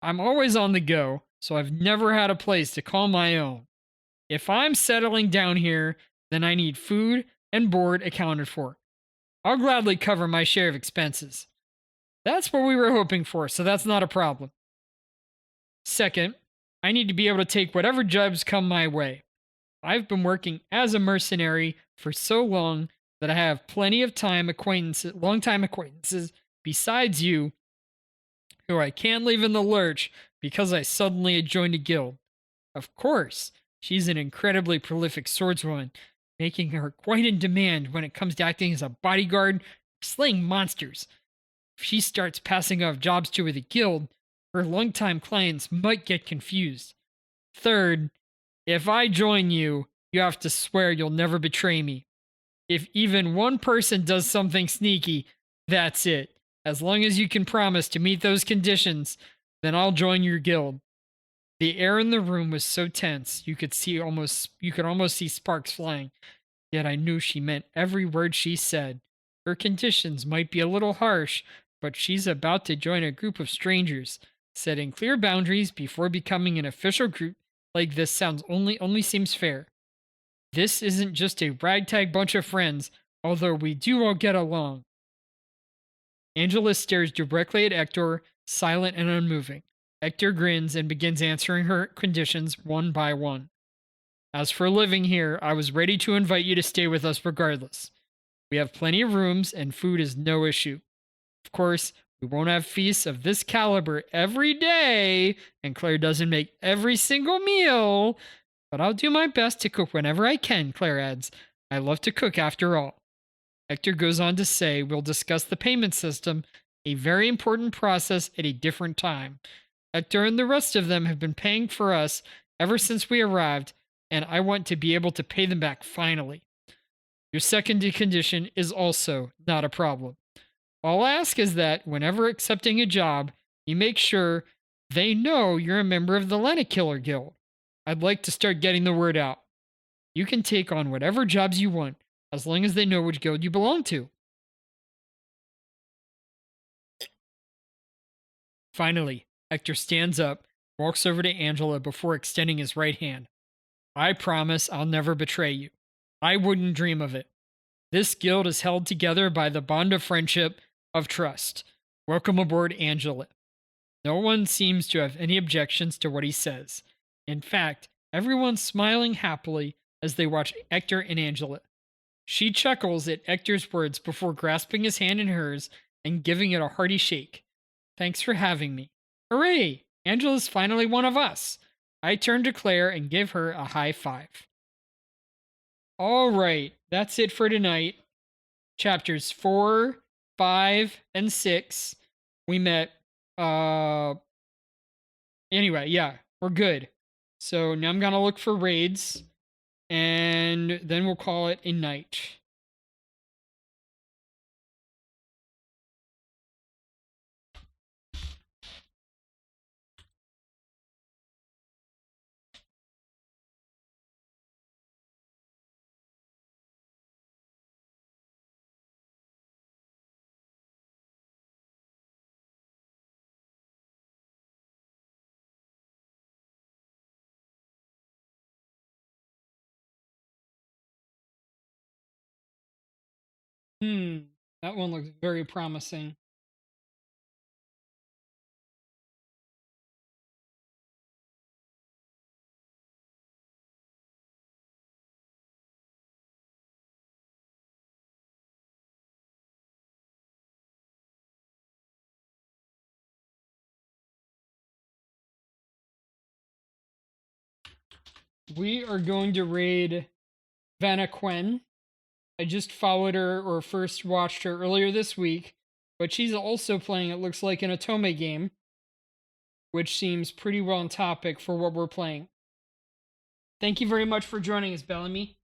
I'm always on the go, so I've never had a place to call my own. If I'm settling down here, then I need food and board accounted for. I'll gladly cover my share of expenses. That's what we were hoping for, so that's not a problem. Second, I need to be able to take whatever jobs come my way. I've been working as a mercenary for so long that I have plenty of long-time acquaintances besides you, who I can't leave in the lurch because I suddenly had joined a guild. Of course, she's an incredibly prolific swordswoman, making her quite in demand when it comes to acting as a bodyguard, slaying monsters. If she starts passing off jobs to the guild, her longtime clients might get confused. Third, if I join you, you have to swear you'll never betray me. If even one person does something sneaky, that's it. As long as you can promise to meet those conditions, then I'll join your guild. The air in the room was so tense you could almost see sparks flying. Yet I knew she meant every word she said. Her conditions might be a little harsh, but she's about to join a group of strangers. Setting clear boundaries before becoming an official group like this only seems fair. This isn't just a ragtag bunch of friends, although we do all get along. Angela stares directly at Hector, silent and unmoving. Hector grins and begins answering her conditions one by one. As for living here, I was ready to invite you to stay with us regardless. We have plenty of rooms and food is no issue. Of course, we won't have feasts of this caliber every day, and Claire doesn't make every single meal, but I'll do my best to cook whenever I can, Claire adds. I love to cook after all. Hector goes on to say we'll discuss the payment system, a very important process, at a different time. Hector and the rest of them have been paying for us ever since we arrived, and I want to be able to pay them back finally. Your second condition is also not a problem. All I ask is that whenever accepting a job, you make sure they know you're a member of the Lenna Killer Guild. I'd like to start getting the word out. You can take on whatever jobs you want, as long as they know which guild you belong to. Finally, Hector stands up, walks over to Angela before extending his right hand. I promise I'll never betray you. I wouldn't dream of it. This guild is held together by the bond of friendship, of trust. Welcome aboard, Angela. No one seems to have any objections to what he says. In fact, everyone's smiling happily as they watch Hector and Angela. She chuckles at Hector's words before grasping his hand in hers and giving it a hearty shake. Thanks for having me. Hooray! Angela's finally one of us. I turn to Claire and give her a high five. All right, that's it for tonight. Chapters 4, 5, and 6. We met, anyway, yeah, we're good. So now I'm going to look for raids, and then we'll call it a night. That one looks very promising. We are going to raid Vanna Quen. I just followed her or first watched her earlier this week, but she's also playing, it looks like, an Otome game, which seems pretty well on topic for what we're playing. Thank you very much for joining us, Bellamy.